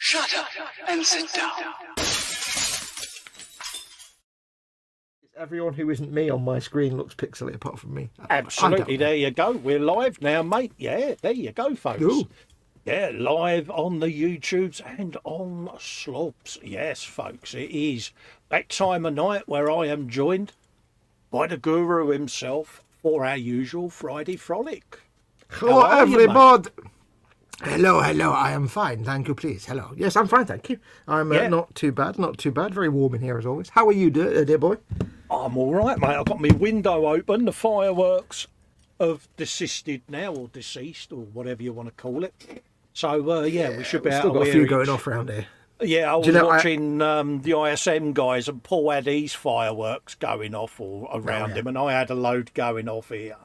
Shut up and sit down. Everyone who isn't me on my screen looks pixely apart from me. Absolutely, there you go. We're live now, mate. Yeah, there you go, folks. Ooh. Yeah, live on the YouTubes and on Slobs. Yes, folks, it is that time of night where I am joined by the guru himself for our usual Friday frolic. Hello, everybody. Hello, I am fine, thank you, please. Hello. Yes, I'm fine, thank you. I'm not too bad. Very warm in here as always. How are you, dear boy? I'm all right, mate. I've got my window open. The fireworks have desisted now, or deceased, or whatever you want to call it. So, we should be out still got a few going off around here. Yeah, I was watching the ISM guys, and Paul had his fireworks going off all around him, and I had a load going off here.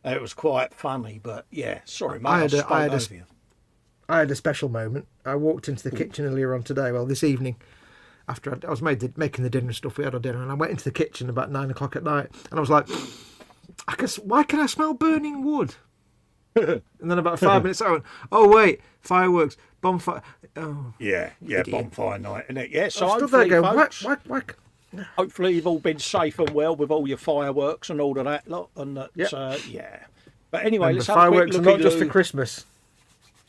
It was quite funny, but yeah, sorry, mate. I had a special moment. I walked into the kitchen earlier on today, this evening, after I was making the dinner and stuff. We had our dinner, and I went into the kitchen about 9 o'clock at night, and I was like, why can I smell burning wood? And then about 5 minutes I went, oh wait, fireworks, bonfire. Oh, yeah, idiot. Bonfire night, isn't it? Yeah, so I stood there going, folks, whack. Hopefully you've all been safe and well with all your fireworks and all of that lot, and that, yeah. But anyway, let's have fireworks a quick are not just for Christmas.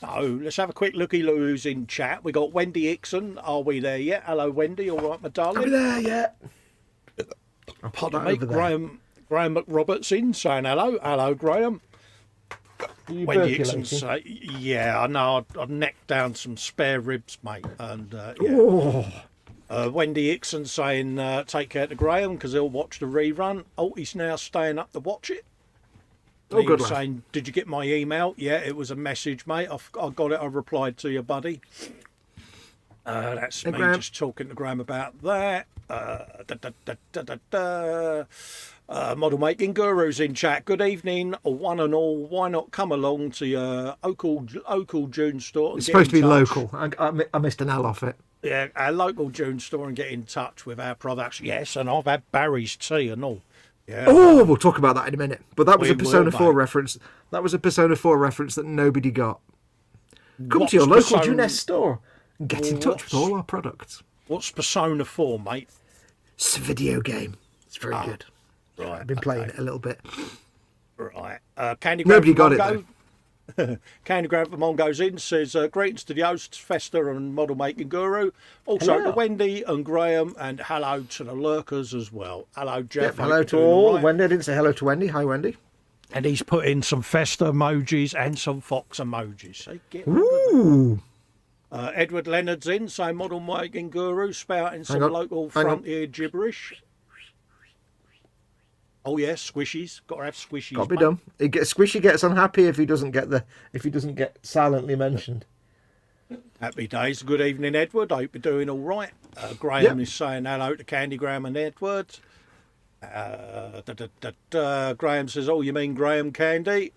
No, let's have a quick looky who's in chat. We got Wendy Hickson. Are we there yet? Hello, Wendy. All right, my darling. Are we there yet? Pardon me, Graham McRoberts in saying hello. Hello, Graham. Wendy Hickson say, yeah, I know. I've necked down some spare ribs, mate. And Wendy Hickson saying, take care to Graham because he'll watch the rerun. Oh, he's now staying up to watch it. Oh, good. Saying, did you get my email? Yeah, it was a message, mate. I got it. I replied to you, buddy. That's me just talking to Graham about that. Model making gurus in chat. Good evening, one and all. Why not come along to your local June store? It's supposed to be local. I missed an L off it. Yeah, our local June store and get in touch with our products. Yes, and I've had Barry's tea and all. Yeah. Oh, we'll talk about that in a minute. But that was a Persona 4 reference. That was a Persona 4 reference that nobody got. Come to your local June store and get in touch with all our products. What's Persona 4, mate? It's a video game. It's very good. Right. I've been playing it a little bit. Right. Candy Nobody got it, though. Candy Grab from goes in, says greetings to the hosts, Festa and Model Making Guru. Also to Wendy and Graham, and hello to the lurkers as well. Hello, Jeff. Yep, hello to all. Right. Wendy, I didn't say hello to Wendy. Hi, Wendy. And he's put in some Festa emojis and some Fox emojis. So Ooh. Edward Leonard's in, saying Model Making Guru, spouting some local frontier gibberish. Oh yes, squishies. Got to have squishies. Got to be done. Squishy gets unhappy if he doesn't get silently mentioned. Happy days. Good evening, Edward. I hope you're doing all right. Graham is saying hello to Candygram and Edward. Graham says, "Oh, you mean Graham Candy?"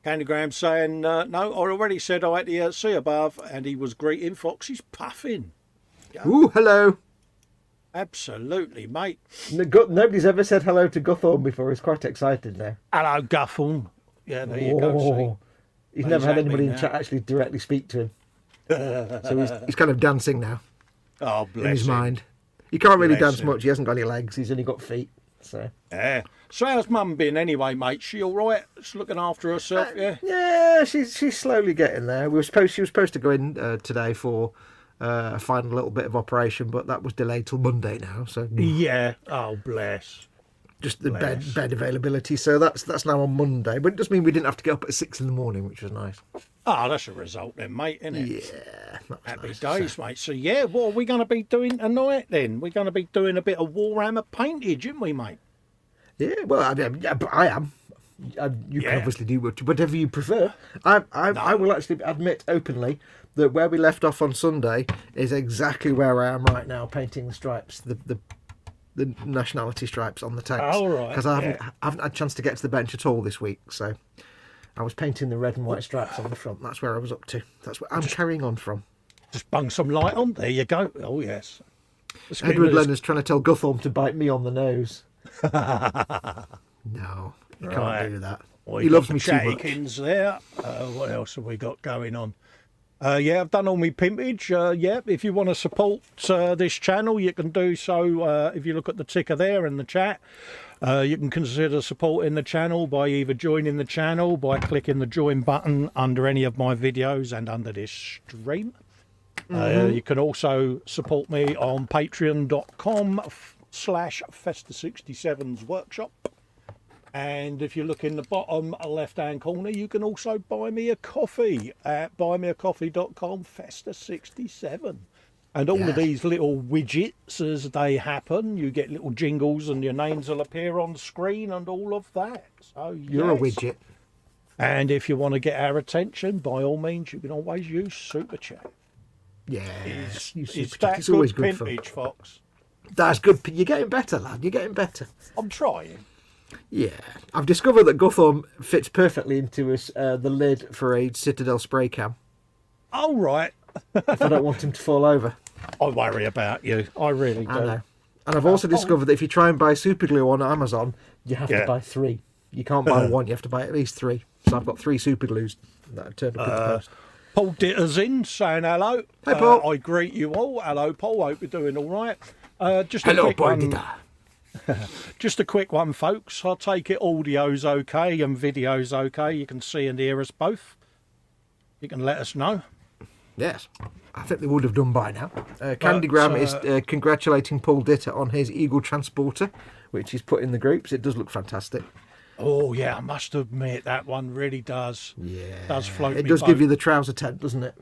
Candygram saying, "No, I already said I had to see above," and he was greeting Foxy's puffing. Ooh, hello. Absolutely, mate. Nobody's ever said hello to Guthorn before. He's quite excited now. Hello, Guthorn. Yeah, there you go. See? He's never had anybody in chat actually directly speak to him. So he's kind of dancing now. Oh, bless in his him. mind. He can't really dance much. He hasn't got any legs. He's only got feet. So yeah. So how's Mum been anyway, mate? She all right? She's looking after herself, yeah. Yeah, she's slowly getting there. She was supposed to go in today for a final little bit of operation, but that was delayed till Monday now. So yeah. Oh, bless. Just the bed availability. So that's now on Monday. But it does mean we didn't have to get up at 6 in the morning, which was nice. Oh, that's a result then, mate, isn't it? Yeah. Happy days, mate. So yeah, what are we going to be doing tonight then? We're going to be doing a bit of Warhammer paintage, aren't we, mate? Yeah, well, I am. You can obviously do whatever you prefer. I will actually admit openly that where we left off on Sunday is exactly where I am right now, painting the stripes, the nationality stripes on the tanks. Oh, right. Because I haven't had a chance to get to the bench at all this week, so I was painting the red and white stripes on the front. That's where I was up to. That's where I'm carrying on from. Just bung some light on. There you go. Oh, yes. Edward Leonard's trying to tell Guthorn to bite me on the nose. No, you can't do that. Well, he loves me too much. There. What else have we got going on? Yeah, I've done all my pimpage. Yeah, if you want to support this channel, you can do so. If you look at the ticker there in the chat, you can consider supporting the channel by either joining the channel, by clicking the join button under any of my videos and under this stream. You can also support me on patreon.com/Festa67's workshop. And if you look in the bottom left-hand corner, you can also buy me a coffee at buymeacoffee.com/Festa67. And all of these little widgets, as they happen, you get little jingles and your names will appear on screen and all of that. So You're a widget. And if you want to get our attention, by all means, you can always use Super Chat. Yeah, Is Super that Chat. It's always good good fun. pimpage, Fox? That's good. You're getting better, lad. You're getting better. I'm trying. Yeah, I've discovered that Guthorm fits perfectly into the lid for a Citadel spray cam. Oh, right. If I don't want him to fall over. I worry about you. I really do. I know. And I've also discovered that if you try and buy super glue on Amazon, you have to Yeah. buy 3. You can't buy 1, you have to buy at least 3. So I've got 3 super glues that have turned up in the post. Paul Ditter's in, saying hello. Hey, Paul. I greet you all. Hello, Paul. Hope you're doing all right. Just a Hello, quick Paul one. Ditter. Just a quick one, folks. I take it audio's okay and video's okay. You can see and hear us both. You can let us know. Yes, I think they would have done by now. Candygram is congratulating Paul Ditter on his Eagle Transporter, which he's put in the groups. It does look fantastic. Oh, yeah, I must admit, that one really does. Yeah. Does float It me does boat. give you the trouser tent, doesn't it?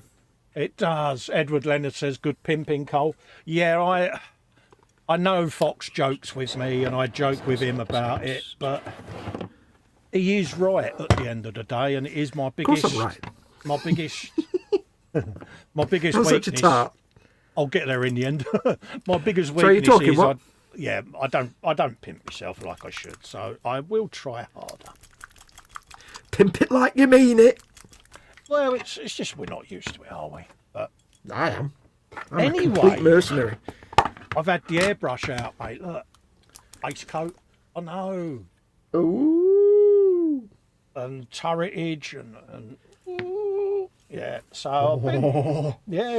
It does. Edward Leonard says, good pimping, Cole. Yeah, I know Fox jokes with me and I joke with him about it, but he is right at the end of the day, and it is my Of course biggest, I'm right. my biggest, my biggest I'm weakness. such a tart. I'll get there in the end. My biggest So you're weakness talking is what? I don't pimp myself like I should, so I will try harder. Pimp it like you mean it. Well, it's just we're not used to it, are we? But I am. I'm Anyway. a complete mercenary. I've had the airbrush out, mate. Look, base coat. I know. Ooh. And turretage and yeah. So I've been,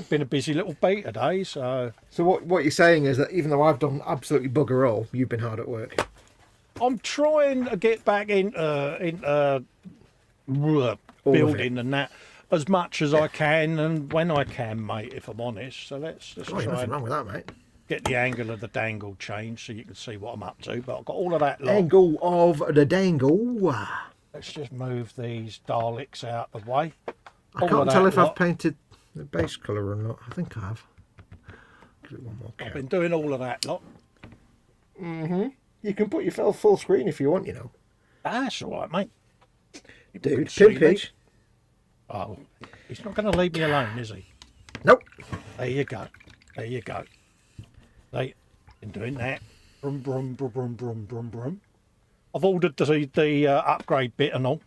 been a busy little beat today. So So what you're saying is that even though I've done absolutely bugger all, you've been hard at work. I'm trying to get back into building and that as much as I can and when I can, mate. If I'm honest, so let's Oh, try nothing and wrong with that, mate. get the angle of the dangle changed so you can see what I'm up to. But I've got all of that lot. Angle of the dangle. Let's just move these Daleks out of the way. I All can't of tell that if lot. I've painted the base colour or not. I think I have. Give it one more I've count. been doing all of that lot. You can put your full screen if you want, you know. That's all right, mate. Dude, see me. pimpage. Oh, he's not going to leave me alone, is he? Nope. There you go. There you go. They been doing that. Brum, brum, brum, brum, brum, brum, brum. I've ordered the upgrade bit and all.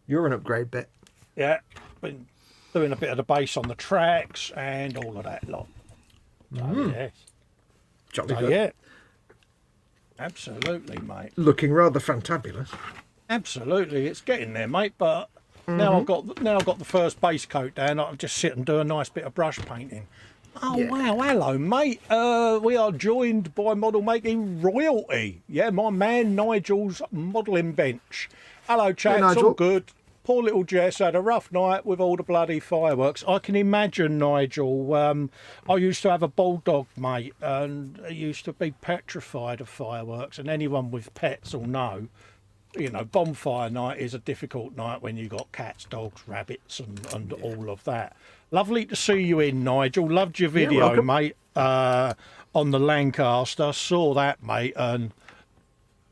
You're an upgrade bit. Yeah, been doing a bit of the bass on the tracks and all of that lot. So, yes. Jolly So, good. yeah. Absolutely, mate. Looking rather fantabulous. Absolutely, it's getting there, mate. But now I've got the first base coat down. I'll just sit and do a nice bit of brush painting. Oh Yeah. wow, hello, mate. We are joined by model making royalty. Yeah, my man Nigel's modelling bench. Hello, chaps. Nigel. All good. Poor little Jess had a rough night with all the bloody fireworks. I can imagine, Nigel. I used to have a bulldog, mate, and he used to be petrified of fireworks. And anyone with pets will know, you know, bonfire night is a difficult night when you've got cats, dogs, rabbits, and all of that. Lovely to see you in, Nigel. Loved your video, welcome. mate, on the Lancaster. Saw that, mate, and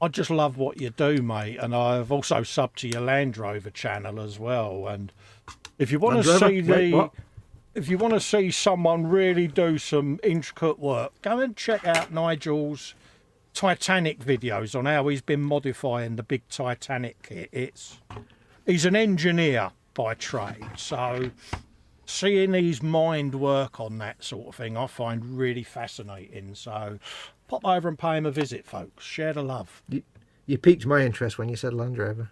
I just love what you do, mate. And I've also subbed to your Land Rover channel as well. And if you want to Land Rover? see Wait, what? if you want to see someone really do some intricate work, go and check out Nigel's Titanic videos on how he's been modifying the big Titanic kit. He's an engineer by trade, so seeing his mind work on that sort of thing I find really fascinating. So pop over and pay him a visit, folks. Share the love. You piqued my interest when you said Land Rover.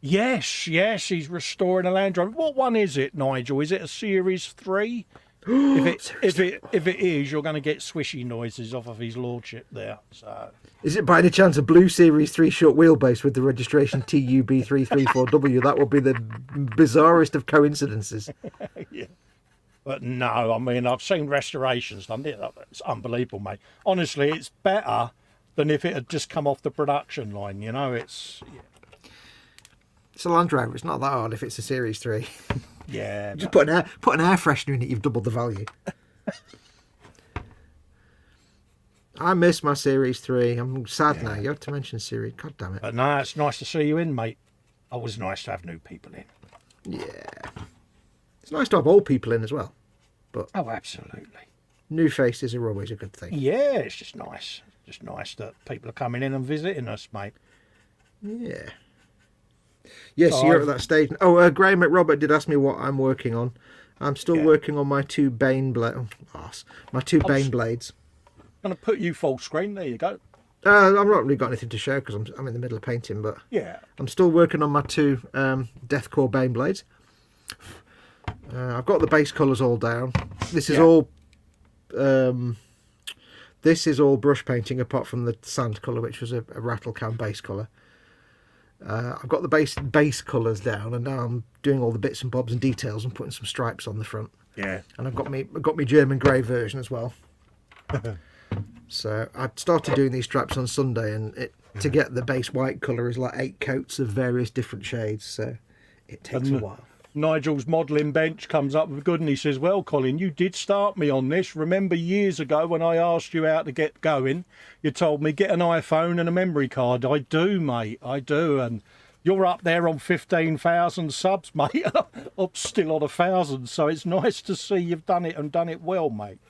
Yes, he's restoring a Land Rover. What one is it, Nigel? Is it a Series 3? If it is, you're going to get swishy noises off of his lordship there. So, is it by any chance a blue Series 3 short wheelbase with the registration TUB334W? That would be the bizarrest of coincidences. yeah. But no, I mean, I've seen restorations done. It's unbelievable, mate. Honestly, it's better than if it had just come off the production line. You know, it's a Land Rover. It's not that hard if it's a Series 3. Yeah. Just put an air freshener in it, you've doubled the value. I miss my Series 3. I'm sad now. You have to mention Series. God damn it. But no, it's nice to see you in, mate. Always nice to have new people in. Yeah. It's nice to have old people in as well. But oh, absolutely. New faces are always a good thing. Yeah, it's just nice. Just nice that people are coming in and visiting us, mate. Yeah. Yes, so you're at that stage. Oh, Graham McRobert did ask me what I'm working on. I'm still working on my two Bane blades. My two Bane blades. I'm going to put you full screen. There you go. I've not really got anything to show because I'm in the middle of painting, but yeah, I'm still working on my two Deathcore Bane blades. I've got the base colours all down. This is all brush painting apart from the sand colour, which was a rattle can base colour. I've got the base colours down, and now I'm doing all the bits and bobs and details and putting some stripes on the front. Yeah, and I've got me German grey version as well. So I started doing these stripes on Sunday, and to get the base white colour is like 8 coats of various different shades, so it takes a while. Nigel's modelling bench comes up with good, and he says, well, Colin, you did start me on this. Remember years ago when I asked you how to get going, you told me get an iPhone and a memory card. I do, mate, I do. And you're up there on 15,000 subs, mate. I'm still on 1,000, so it's nice to see you've done it and done it well, mate.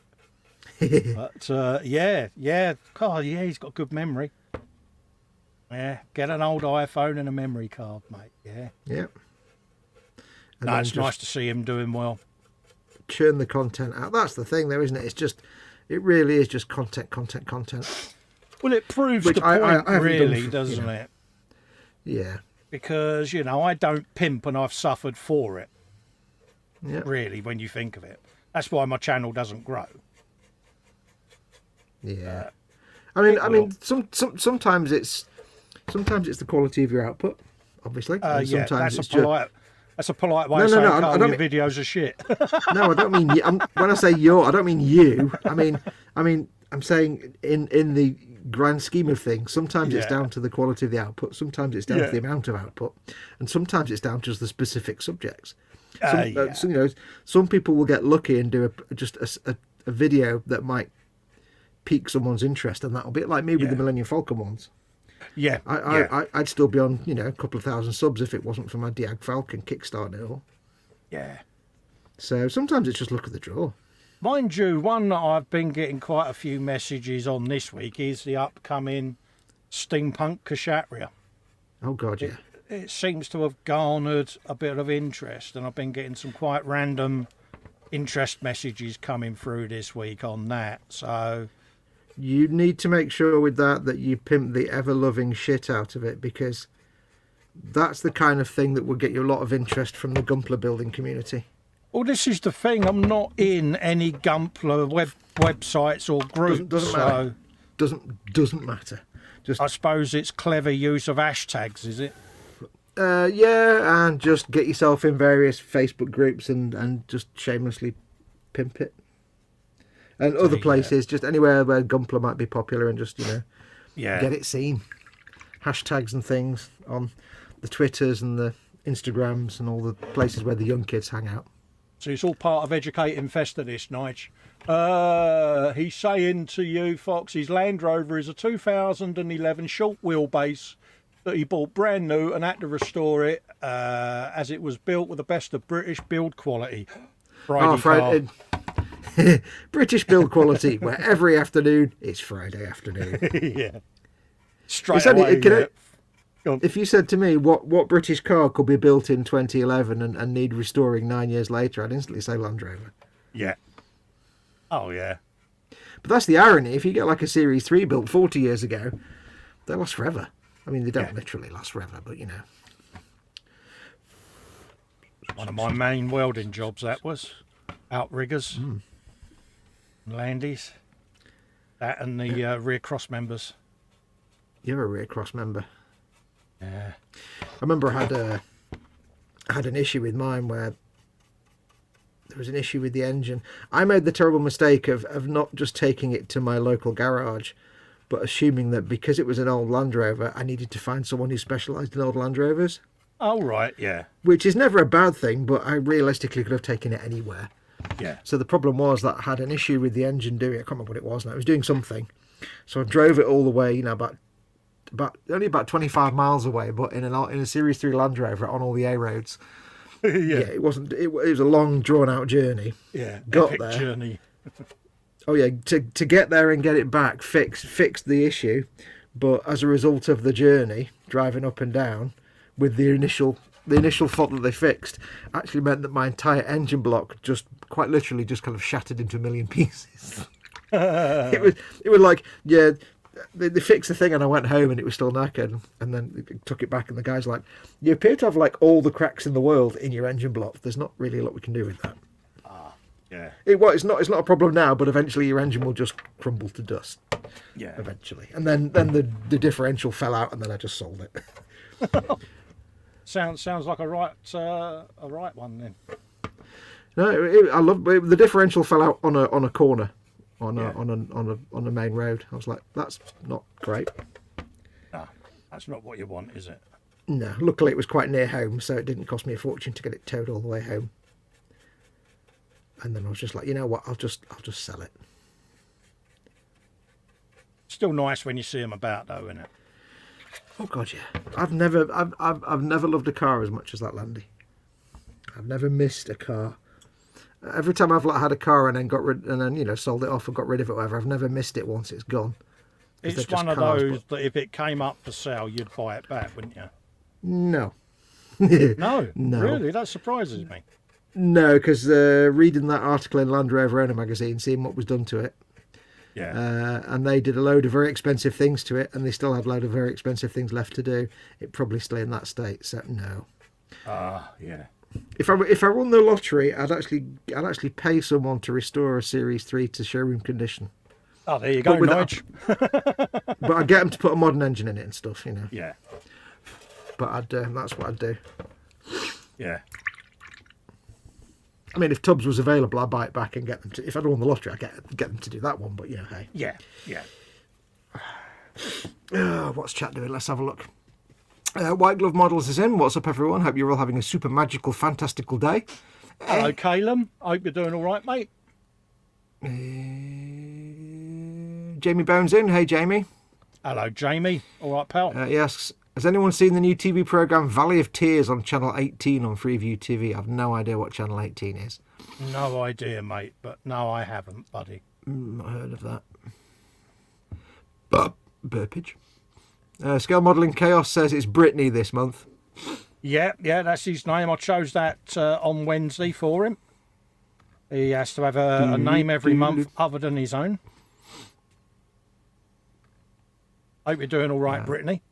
But, yeah, God, yeah, he's got good memory. Yeah, get an old iPhone and a memory card, mate, yeah. Yeah. No, it's nice to see him doing well. Churn the content out. That's the thing, though, isn't it? It really is just content. Well, it proves the point, really, doesn't it? Yeah. Because, I don't pimp and I've suffered for it. Yeah. Really, when you think of it. That's why my channel doesn't grow. Yeah. I mean, sometimes it's the quality of your output, obviously. Sometimes that's a polite way of saying your videos are shit. No, I don't mean you. When I say I don't mean you. I mean, I'm saying in the grand scheme of things, sometimes it's down to the quality of the output, sometimes it's down to the amount of output, and sometimes it's down to just the specific subjects. Some people will get lucky and do a video that might pique someone's interest, and that'll be like me with the Millennium Falcon ones. Yeah, I'd still be on, a couple of thousand subs if it wasn't for my Diag Falcon kickstarting it all. Yeah. So sometimes it's just luck of the draw. Mind you, one that I've been getting quite a few messages on this week is the upcoming Steampunk Kshatriya. Oh, God, yeah. It seems to have garnered a bit of interest, and I've been getting some quite random interest messages coming through this week on that, so... You need to make sure with that you pimp the ever-loving shit out of it, because that's the kind of thing that will get you a lot of interest from the Gumpler building community. Well, this is the thing. I'm not in any Gumpler websites or groups. Doesn't matter. Doesn't matter. I suppose it's clever use of hashtags, is it? Yeah, and just get yourself in various Facebook groups and just shamelessly pimp it. And other places, just anywhere where Gumpler might be popular, and just, get it seen. Hashtags and things on the Twitters and the Instagrams and all the places where the young kids hang out. So it's all part of educating Festa, this, Nige. He's saying to you, Fox, his Land Rover is a 2011 short wheelbase that he bought brand new and had to restore it as it was built with the best of British build quality. Friday. British build quality, where every afternoon is Friday afternoon. Yeah. Straight away. If you said to me what British car could be built in 2011 and need restoring 9 years later, I'd instantly say Land Rover. Yeah. Oh, yeah. But that's the irony. If you get like a Series 3 built 40 years ago, they last forever. I mean, they don't literally last forever, but One of my main welding jobs, that was. Outriggers. Landies. That and the rear cross members. You're a rear cross member. Yeah. I remember I had an issue with mine where there was an issue with the engine. I made the terrible mistake of not just taking it to my local garage, but assuming that because it was an old Land Rover, I needed to find someone who specialised in old Land Rovers. Oh, right, yeah. Which is never a bad thing, but I realistically could have taken it anywhere. Yeah. So the problem was that I had an issue with the engine doing, I can't remember what it was now, it was doing something. So I drove it all the way, about only about 25 miles away, but in a Series 3 Land Rover on all the A roads. Yeah. It was a long drawn out journey. Yeah. Got Epic there. journey. Oh yeah, to get there and get it back fixed the issue, but as a result of the journey, driving up and down, with the initial fault that they fixed, actually meant that my entire engine block just quite literally just kind of shattered into a million pieces. it was like, yeah, they fixed the thing and I went home and it was still knackered, and then they took it back and the guy's like, you appear to have like all the cracks in the world in your engine block. There's not really a lot we can do with that. Yeah. It's not a problem now, but eventually your engine will just crumble to dust. Yeah. Eventually. And then the differential fell out and then I just sold it. Sounds like a right one then. No, I love the differential fell out on a corner, on a main road. I was like, that's not great. No, that's not what you want, is it? No, luckily it was quite near home, so it didn't cost me a fortune to get it towed all the way home. And then I was just like, you know what? I'll just sell it. Still nice when you see them about, though, isn't it? Oh God, yeah. I've never loved a car as much as that Landy. I've never missed a car. Every time I've had a car and then sold it off and got rid of it, or whatever, I've never missed it once it's gone. It's one of those that if it came up for sale, you'd buy it back, wouldn't you? No. No, No. Really, that surprises me. No, because reading that article in Land Rover Owner magazine, seeing what was done to it, Yeah. and they did a load of very expensive things to it, and they still have a load of very expensive things left to do. It probably still in that state. So no. Yeah. If I won the lottery, I'd actually pay someone to restore a Series 3 to showroom condition. Oh, there you go, Nige. But I'd get them to put a modern engine in it and stuff, Yeah. But that's what I'd do. Yeah. I mean, if Tubbs was available, I'd buy it back and get them to. If I'd won the lottery, I'd get them to do that one. But hey. Yeah. Yeah. What's chat doing? Let's have a look. White Glove Models is in. What's up, everyone? Hope you're all having a super magical, fantastical day. Hello, Colin. Hope you're doing all right, mate. Jamie Bones in. Hey, Jamie. Hello, Jamie. All right, pal. He asks, has anyone seen the new TV programme Valley of Tears on Channel 18 on Freeview TV? I've no idea what Channel 18 is. No idea, mate. But no, I haven't, buddy. Not heard of that. Burpage. Scale Modelling Chaos says it's Brittany this month. Yeah, that's his name. I chose that on Wednesday for him. He has to have a name every month other than his own. Hope you're doing all right, Brittany.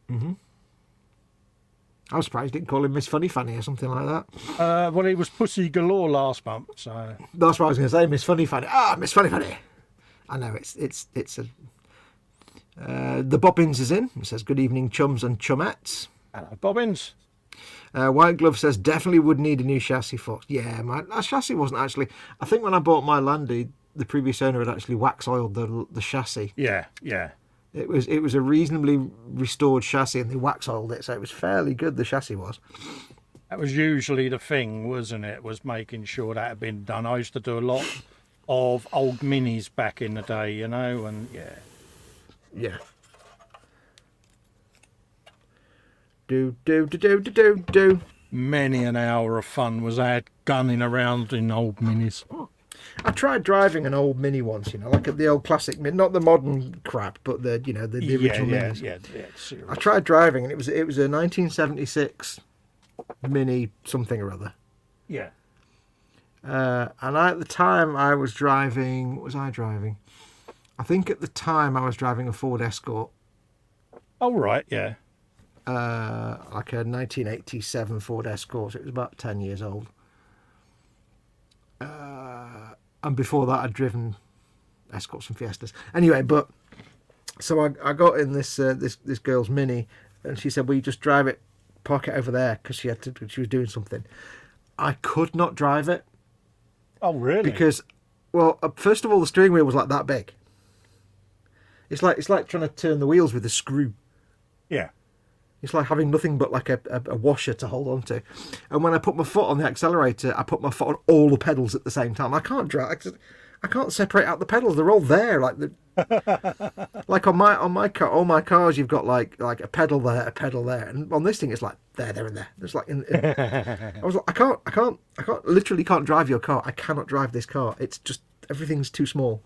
Mm-hmm. I was surprised he didn't call him Miss Funny Fanny or something like that. Well, it was Pussy Galore last month, so... That's what I was going to say, Miss Funny Fanny. Miss Funny Fanny. I know, it's a... the Bobbins is in. It says, good evening, chums and chumettes. Hello, Bobbins. White Glove says, definitely would need a new chassis, Fox. Yeah, my chassis wasn't actually... I think when I bought my Landy, the previous owner had actually wax oiled the chassis. Yeah. It was a reasonably restored chassis and they wax oiled it, so it was fairly good, the chassis was. That was usually the thing, wasn't it? Was making sure that had been done. I used to do a lot of old minis back in the day, and yeah. Yeah. Do. Many an hour of fun was had gunning around in old minis. I tried driving an old Mini once, like the old classic Mini, not the modern crap, but the original Minis. Yeah, seriously. I tried driving, and it was a 1976 Mini something or other. Yeah. And at the time I was driving. What was I driving? I think at the time I was driving a Ford Escort. Oh right, yeah. like a 1987 Ford Escort. It was about 10 years old. And before that, I'd driven Escorts and Fiestas. Anyway, but so I got in this girl's Mini, and she said, "Will you just drive it, park it over there?" Because she was doing something. I could not drive it. Oh, really? Because, well, first of all, the steering wheel was like that big. It's like trying to turn the wheels with a screw. Yeah. It's like having nothing but like a washer to hold on to. And when I put my foot on the accelerator, I put my foot on all the pedals at the same time. I can't drive. I can't separate out the pedals. They're all there. Like on my car, all my cars, you've got like a pedal there, a pedal there, and on this thing, it's like there, and there. It's like I was like, I can't, literally can't drive your car. I cannot drive this car. It's just everything's too small.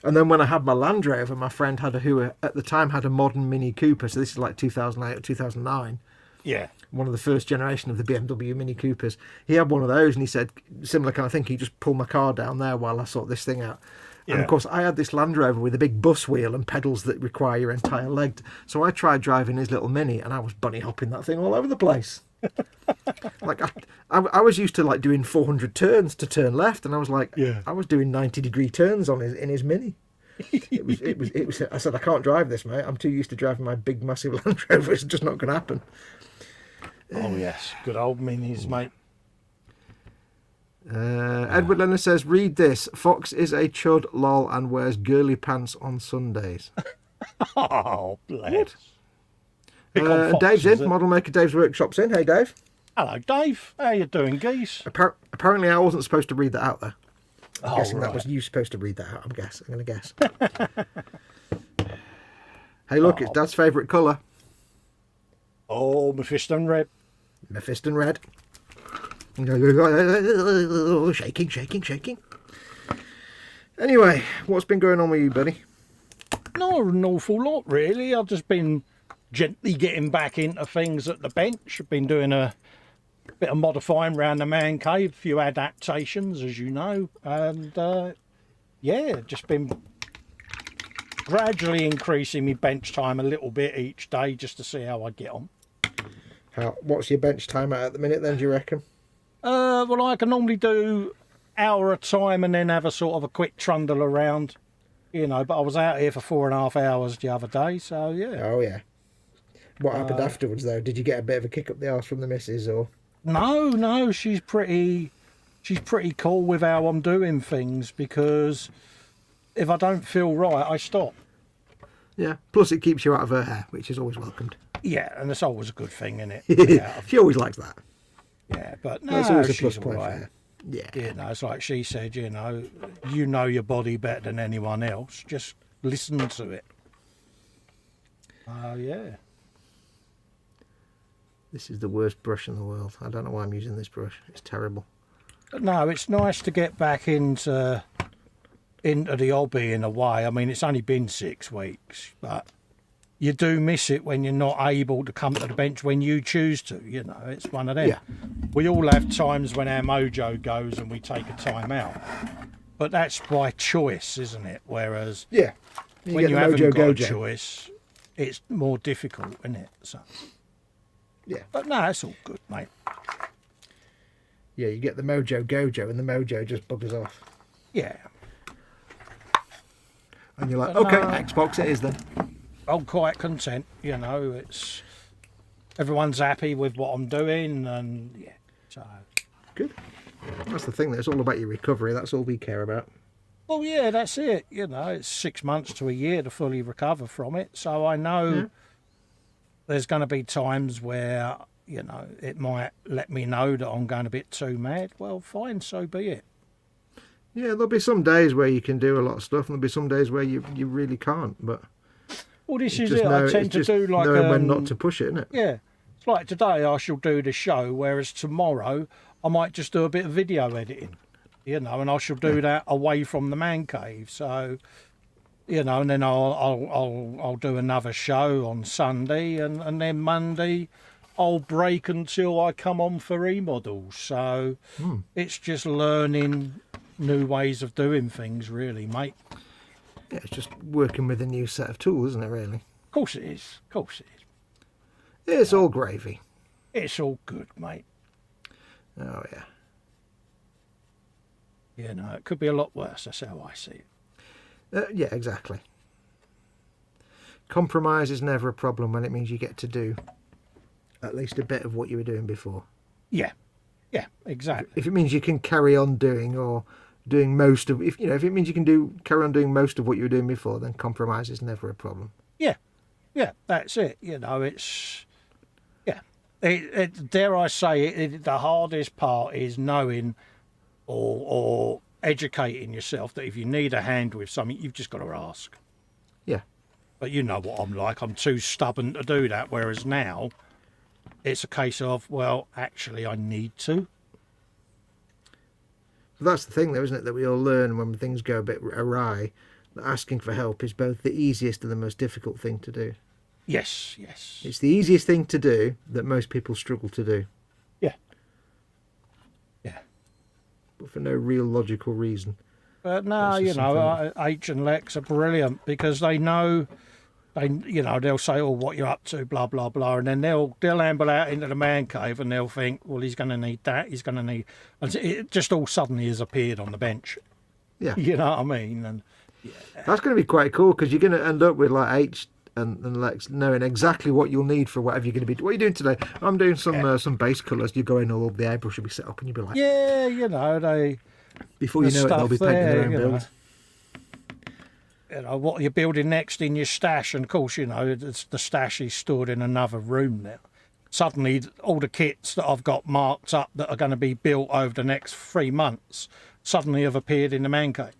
And then when I had my Land Rover, my friend who at the time had a modern Mini Cooper. So this is like 2008 or 2009. Yeah. One of the first generation of the BMW Mini Coopers. He had one of those, and he said, similar kind of thing, he just pulled my car down there while I sort this thing out. Yeah. And of course, I had this Land Rover with a big bus wheel and pedals that require your entire leg. So I tried driving his little Mini, and I was bunny hopping that thing all over the place. Like I was used to like doing 400 turns to turn left, and I was like, I was doing 90-degree turns in his Mini. It was. I said, I can't drive this, mate. I'm too used to driving my big, massive Land Rover. It's just not going to happen. Oh yes, good old Minis, mate. Edward Leonard says, "Read this. Fox is a chud, lol, and wears girly pants on Sundays." Oh, bless. Dave's in. Model Maker Dave's Workshop's in. Hey, Dave. Hello, Dave. How you doing, geese? Apparently, I wasn't supposed to read that out there. I'm guessing right. that was you supposed to read that out. I'm going to guess. Hey, look, it's Dad's favourite colour. Oh, Mephiston red. Mephiston red. Shaking. Anyway, what's been going on with you, buddy? Not an awful lot, really. I've just been gently getting back into things at the bench. I've been doing a bit of modifying around the man cave, a few adaptations, as you know, and just been gradually increasing my bench time a little bit each day just to see how I get on. What's your bench time at the minute then, do you reckon? Well, I can normally do hour at a time and then have a sort of a quick trundle around, but I was out here for 4.5 hours the other day, so yeah. Oh yeah. What happened afterwards though? Did you get a bit of a kick up the arse from the missus, or? No, she's pretty cool with how I'm doing things, because if I don't feel right, I stop. Yeah. Plus, it keeps you out of her hair, which is always welcomed. Yeah, and it's always a good thing, isn't it? Yeah, she always likes that. Yeah, but no, it's always a she's plus point all right. for her. Yeah. It's like she said, you know your body better than anyone else. Just listen to it. Oh, yeah. This is the worst brush in the world. I don't know why I'm using this brush. It's terrible. But no, it's nice to get back into the hobby in a way. I mean, it's only been 6 weeks, but you do miss it when you're not able to come to the bench when you choose to. It's one of them. Yeah. We all have times when our mojo goes and we take a time out, but that's by choice, isn't it? Whereas when you haven't got a choice, it's more difficult, isn't it? So. Yeah. But no, it's all good, mate. Yeah, you get the mojo gojo and the mojo just buggers off. Yeah. And you're like, okay, Xbox it is then. I'm quite content, it's everyone's happy with what I'm doing, and yeah, so good. That's the thing, it's all about your recovery. That's all we care about. Well, yeah, that's it. It's 6 months to a year to fully recover from it, so I know there's going to be times where it might let me know that I'm going a bit too mad. Well, fine, so be it. Yeah, there'll be some days where you can do a lot of stuff, and there'll be some days where you really can't, but well, this is it. I tend to do like knowing when not to push it, isn't it? Yeah, it's like today I shall do the show, whereas tomorrow I might just do a bit of video editing, and I shall do that away from the man cave. So, and then I'll do another show on Sunday, and then Monday I'll break until I come on for remodels. So it's just learning new ways of doing things, really, mate. Yeah, it's just working with a new set of tools, isn't it, really? Of course it is. Of course it is. It's all gravy. It's all good, mate. Oh, yeah. You know, it could be a lot worse. That's how I see it. Yeah, exactly. Compromise is never a problem when it means you get to do at least a bit of what you were doing before. Yeah. Yeah, exactly. If it means you can carry on doing or doing most of, if it means you can carry on doing most of what you were doing before, then compromise is never a problem. Yeah. Yeah, that's it. You know, it's... dare I say it, the hardest part is knowing or educating yourself that if you need a hand with something, you've just got to ask. Yeah. But you know what I'm like. I'm too stubborn to do that. Whereas now, it's a case of, well, actually, I need to. But that's the thing, though, isn't it? That we all learn when things go a bit awry, that asking for help is both the easiest and the most difficult thing to do. Yes, yes. It's the easiest thing to do that most people struggle to do. Yeah. Yeah. But for no real logical reason. But no, you know, H and Lex are brilliant because they know, they'll say, oh, what you're up to, blah, blah, blah. And then they'll amble out into the man cave and they'll think, well, he's going to need that. He's going to need... And it just all suddenly has appeared on the bench. Yeah. You know what I mean? And yeah. That's going to be quite cool because you're going to end up with like H and Lex knowing exactly what you'll need for whatever you're going to be. What are you doing today? I'm doing some base colours. You go in, all the airbrush will be set up, and you'll be like, yeah, you know, they. Before you know it, they'll be painting their own build. You know what you're building next in your stash, and of course, you know the stash is stored in another room now. Suddenly, all the kits that I've got marked up that are going to be built over the next 3 months suddenly have appeared in the man cave.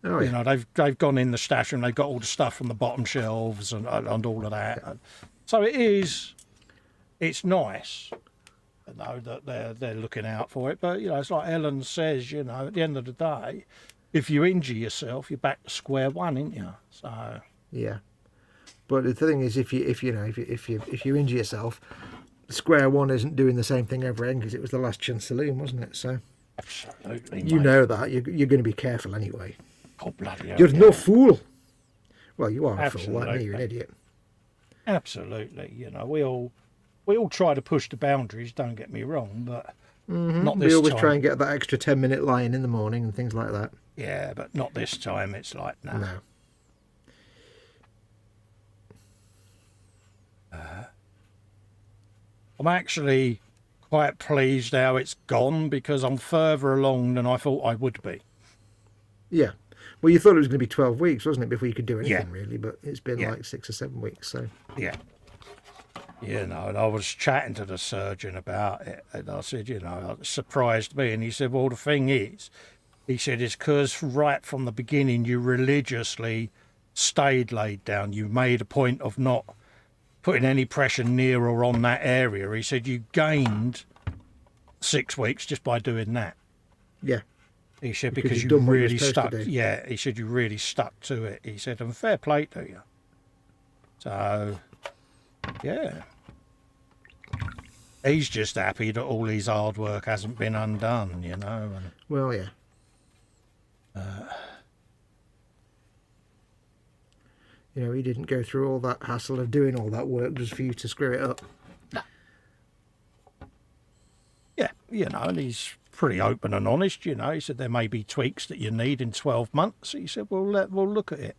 Oh, yeah. You know, they've gone in the stash and they've got all the stuff from the bottom shelves and all of that. Yeah. So it's nice, you know, that they're looking out for it. But, you know, it's like Ellen says, you know, at the end of the day, if you injure yourself, you're back to square one, ain't you? So yeah. But the thing is, if you injure yourself, square one isn't doing the same thing over again because it was the last chance saloon, wasn't it? So absolutely, you know that you're going to be careful anyway. Oh, bloody hell, You're no fool. Well, you are a fool, like me. You're an idiot. Absolutely. You know, we all try to push the boundaries. Don't get me wrong, but not this time. We always try and get that extra 10-minute line in the morning and things like that. Yeah, but not this time. It's like no. I'm actually quite pleased how it's gone because I'm further along than I thought I would be. Yeah. Well, you thought it was going to be 12 weeks, wasn't it, before you could do anything, really? But it's been like 6 or 7 weeks, so... Yeah. You know, and I was chatting to the surgeon about it, and I said, you know, it surprised me, and he said, well, the thing is, he said, it's because right from the beginning you religiously stayed laid down. You made a point of not putting any pressure near or on that area. He said, you gained 6 weeks just by doing that. Yeah. He said, because you really stuck. Yeah, he said, you really stuck to it. He said, and fair play to you. So, yeah. He's just happy that all his hard work hasn't been undone, you know. And, well, yeah. You know, he didn't go through all that hassle of doing all that work just for you to screw it up. No. Yeah, you know, and he's pretty open and honest, you know. He said there may be tweaks that you need in 12 months. He said, we'll look at it.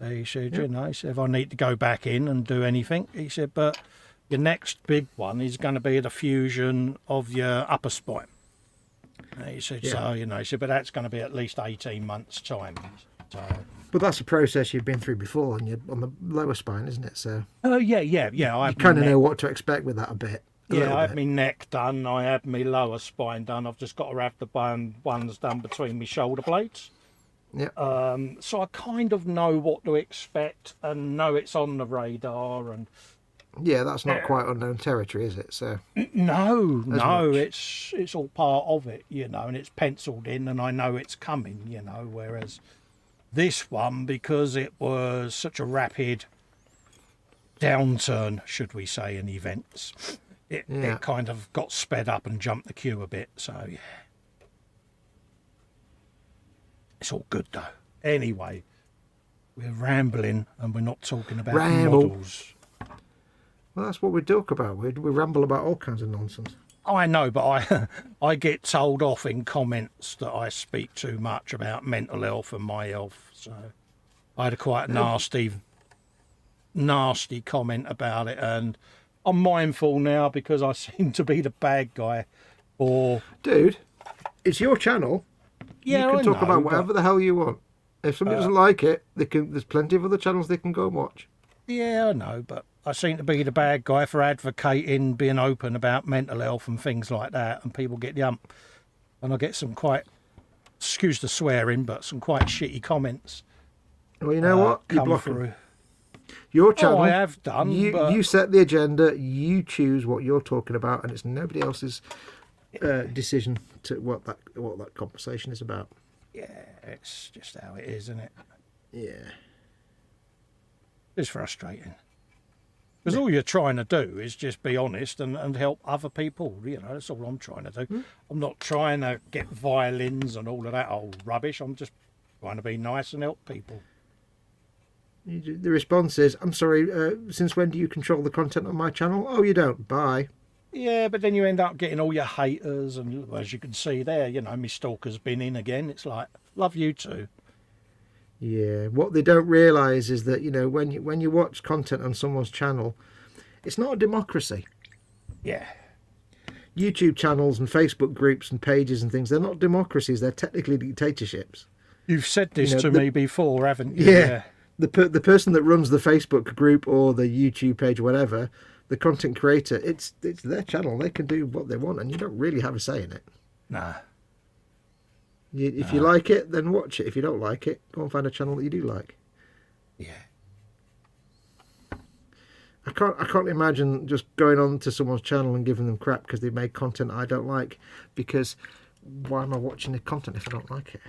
He said, you know, he said, if I need to go back in and do anything, he said, but your next big one is going to be the fusion of your upper spine. And he said, so, you know, he said, but that's going to be at least 18 months' time. So, but that's a process you've been through before on the lower spine, isn't it? So. Oh, yeah. You kind of know what to expect with that a bit. Yeah, I had my neck done. I had my lower spine done. I've just got to have the ones done between my shoulder blades. Yeah. So I kind of know what to expect and know it's on the radar. And yeah, that's not quite unknown territory, is it? So no, it's all part of it, you know, and it's penciled in, and I know it's coming, you know. Whereas this one, because it was such a rapid downturn, should we say, in events. It kind of got sped up and jumped the queue a bit, so yeah. It's all good though. Anyway, We're rambling and we're not talking about Ramble. models. Well, that's what we talk about. We ramble about all kinds of nonsense. I know, but I get told off in comments that I speak too much about mental health and my health. So I had a quite nasty comment about it, and I'm mindful now because I seem to be the bad guy. Or dude, it's your channel. Yeah, you can talk about but whatever the hell you want. If somebody doesn't like it, there's plenty of other channels they can go and watch. Yeah, I know, but I seem to be the bad guy for advocating being open about mental health and things like that, and people get the ump. And I get some quite, excuse the swearing, but some quite shitty comments. Well, you know what? You Come block through. them. Your channel. I have done. You set the agenda. You choose what you're talking about, and it's nobody else's decision to what that conversation is about. Yeah, it's just how it is, isn't it? Yeah. It's frustrating. Because all you're trying to do is just be honest and help other people. You know, that's all I'm trying to do. I'm not trying to get violins and all of that old rubbish. I'm just trying to be nice and help people. The response is, I'm sorry, since when do you control the content on my channel? Oh, you don't. Bye. Yeah, but then you end up getting all your haters, and as you can see there, you know, my stalker's been in again. It's like, love you too. Yeah, what they don't realise is that, you know, when you watch content on someone's channel, it's not a democracy. Yeah. YouTube channels and Facebook groups and pages and things, they're not democracies, they're technically dictatorships. You've said this to me before, haven't you? Yeah. The person that runs the Facebook group or the YouTube page or whatever, the content creator, it's their channel. They can do what they want and you don't really have a say in it. Nah. If you like it, then watch it. If you don't like it, go and find a channel that you do like. Yeah. I can't imagine just going on to someone's channel and giving them crap because they made content I don't like, because why am I watching the content if I don't like it?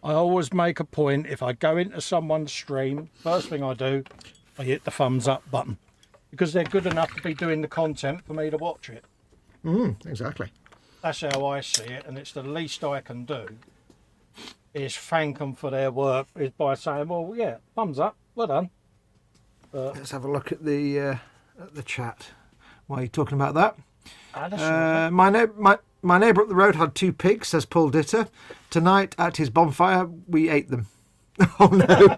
I always make a point, if I go into someone's stream, first thing I do, I hit the thumbs up button, because they're good enough to be doing the content for me to watch it. Exactly. That's how I see it, and it's the least I can do is thank them for their work is by saying, well, yeah, thumbs up, well done. Let's have a look at the chat. Why are you talking about that? My neighbour up the road had 2 pigs, says Paul Ditter. Tonight at his bonfire, we ate them. Oh no.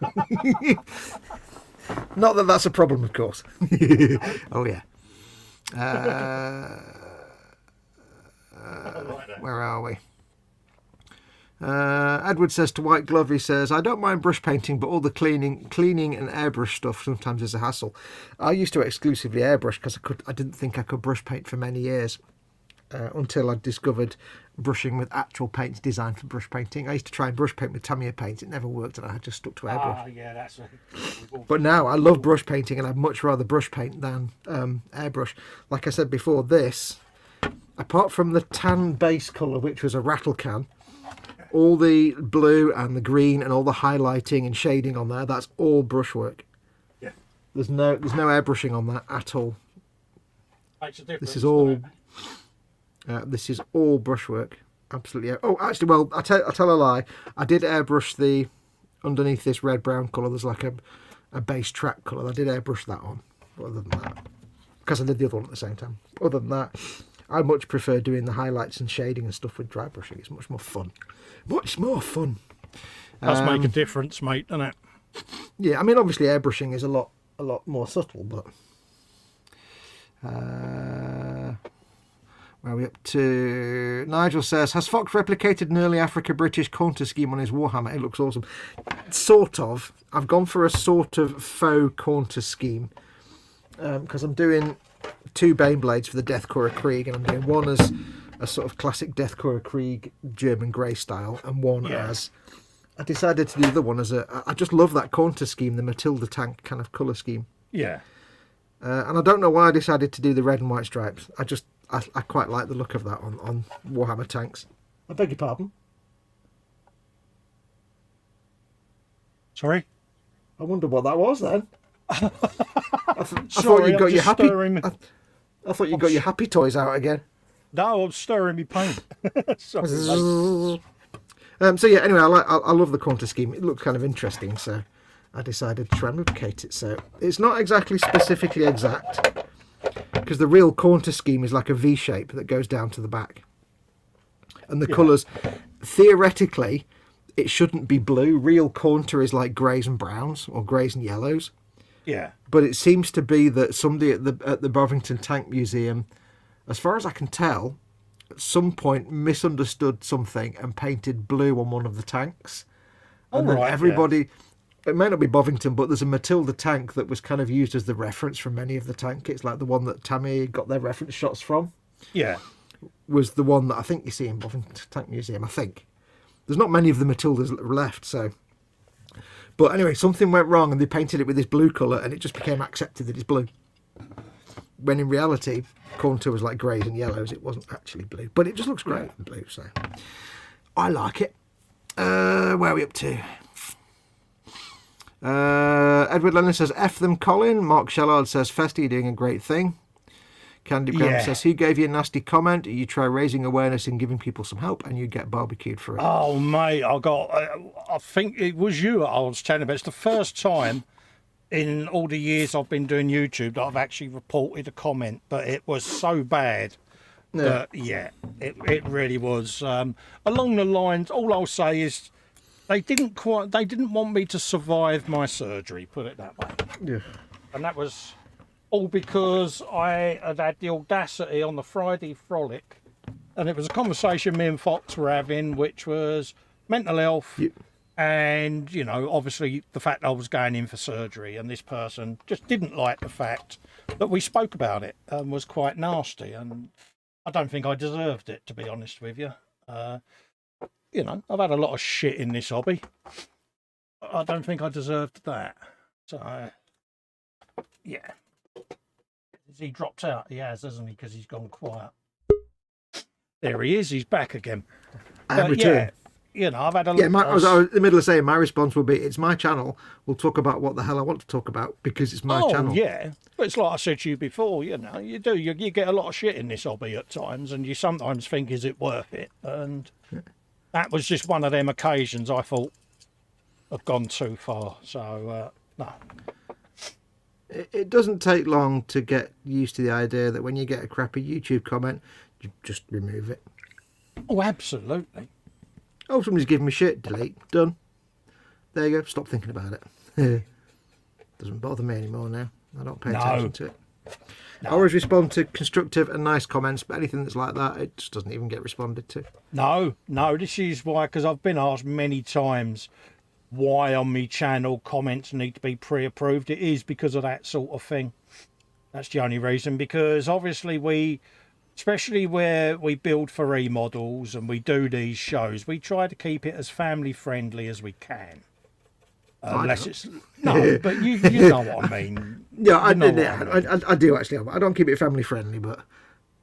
Not that that's a problem, of course. Oh yeah. Where are we? Edward says to White Glove, he says, I don't mind brush painting, but all the cleaning and airbrush stuff sometimes is a hassle. I used to exclusively airbrush because I didn't think I could brush paint for many years until I discovered brushing with actual paints designed for brush painting. I used to try and brush paint with Tamiya paints. It never worked and I just stuck to airbrush. Yeah, that's it. But now I love brush painting and I'd much rather brush paint than airbrush. Like I said before, this, apart from the tan base colour, which was a rattle can, all the blue and the green and all the highlighting and shading on there, that's all brushwork. Yeah. There's no airbrushing on that at all. Makes a difference. This is all brushwork. Absolutely. Oh, actually, well, I tell a lie. I did airbrush the underneath this red brown colour. There's like a base track colour. I did airbrush that on. But other than that, because I did the other one at the same time. Other than that, I much prefer doing the highlights and shading and stuff with dry brushing. It's much more fun. Much more fun. Does make a difference, mate, doesn't it? Yeah, I mean, obviously airbrushing is a lot more subtle, but where are we up to? Nigel says, has Fox replicated an early Africa-British counter scheme on his Warhammer? It looks awesome. Sort of. I've gone for a sort of faux counter scheme because I'm doing 2 Baneblades for the Deathcore of Krieg, and I'm doing one as a sort of classic Deathcore of Krieg German grey style, and one as... I decided to do the other one as I just love that counter scheme, the Matilda tank kind of colour scheme. Yeah. And I don't know why I decided to do the red and white stripes. I quite like the look of that on Warhammer tanks. I beg your pardon? Sorry? I wonder what that was then. I Sorry, thought you got your happy. stirring... I thought you got your happy toys out again. No, I'm stirring me paint. Sorry, So yeah, anyway, I love the counter scheme. It looks kind of interesting. So I decided to try and replicate it. So it's not exactly specifically exact, because the real contour scheme is like a V shape that goes down to the back. And the colours, theoretically, it shouldn't be blue. Real contour is like greys and browns, or greys and yellows. Yeah. But it seems to be that somebody at the Bovington Tank Museum, as far as I can tell, at some point misunderstood something and painted blue on one of the tanks. And then everybody... It may not be Bovington, but there's a Matilda tank that was kind of used as the reference for many of the tank kits, like the one that Tammy got their reference shots from. Yeah. Was the one that I think you see in Bovington Tank Museum, I think. There's not many of the Matildas left, so... But anyway, something went wrong and they painted it with this blue colour and it just became accepted that it's blue. When in reality, contour was like greys and yellows, it wasn't actually blue. But it just looks great in blue, so... I like it. Where are we up to? Edward Lennon says, F them, Colin. Mark Shellard says, Festa, you're doing a great thing. Candy Graham says, who gave you a nasty comment? You try raising awareness and giving people some help and you get barbecued for it. Oh, mate, I think it was you I was telling about. It's the first time in all the years I've been doing YouTube that I've actually reported a comment, but it was so bad. That, it really was. Along the lines, all I'll say is, they didn't want me to survive my surgery, put it that way. Yeah. And that was all because I had the audacity on the Friday Frolic, and it was a conversation me and Fox were having, which was mental health, and, you know, obviously the fact I was going in for surgery, and this person just didn't like the fact that we spoke about it and was quite nasty, and I don't think I deserved it, to be honest with you. You know, I've had a lot of shit in this hobby. I don't think I deserved that. So, yeah. He dropped out. He has, hasn't he? Because he's gone quiet. There he is. He's back again. I have returned. You know, I've had a lot. Yeah, I was in the middle of saying my response will be, it's my channel. We'll talk about what the hell I want to talk about because it's my channel. Oh, yeah. But it's like I said to you before, you know, you do. You get a lot of shit in this hobby at times, and you sometimes think, is it worth it? And... that was just one of them occasions I thought have gone too far. So, no. It doesn't take long to get used to the idea that when you get a crappy YouTube comment, you just remove it. Oh, absolutely. Oh, somebody's giving me shit. Delete. Done. There you go. Stop thinking about it. Doesn't bother me anymore now. I don't pay attention to it. No. I always respond to constructive and nice comments, but anything that's like that, it just doesn't even get responded to. No, this is why, because I've been asked many times why on my channel comments need to be pre-approved. It is because of that sort of thing. That's the only reason, because obviously especially where we build for remodels and we do these shows, we try to keep it as family friendly as we can. Unless it's but you know what I mean. Yeah, I do actually. I don't keep it family friendly, but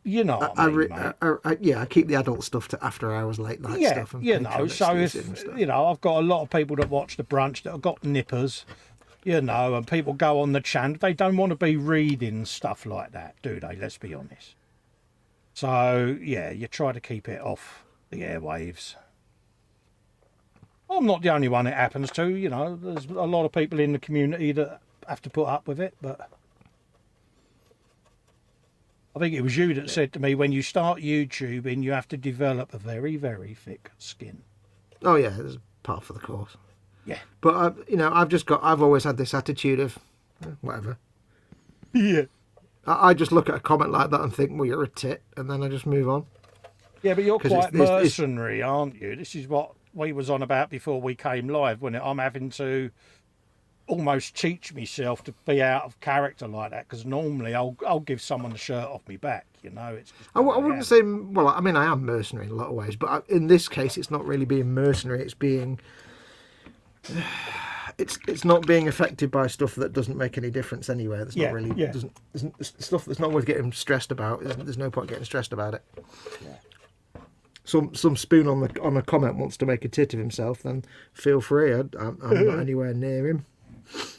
you know what I mean, I keep the adult stuff to after hours, late night stuff. And you know, so if you know, I've got a lot of people that watch the brunch that have got nippers, you know, and people go on the channel. They don't want to be reading stuff like that, do they? Let's be honest. So yeah, you try to keep it off the airwaves. I'm not the only one it happens to, you know. There's a lot of people in the community that have to put up with it, but I think it was you that said to me, when you start YouTubing, you have to develop a very, very thick skin. Oh yeah, it's part of the course. Yeah. But I've always had this attitude of whatever. Yeah. I just look at a comment like that and think, well, you're a tit, and then I just move on. Yeah, but you're quite mercenary, aren't you? This is what we was on about before we came live, when I'm having to almost teach myself to be out of character like that, because normally I'll give someone the shirt off me back, you know. It's just I wouldn't say, well, I mean, I am mercenary in a lot of ways, but in this case it's not really being mercenary, it's being it's not being affected by stuff that doesn't make any difference anywhere. That's not really doesn't stuff that's not worth getting stressed about. There's no point getting stressed about it. Yeah. Some spoon on a comment wants to make a tit of himself, then feel free. I'm not anywhere near him.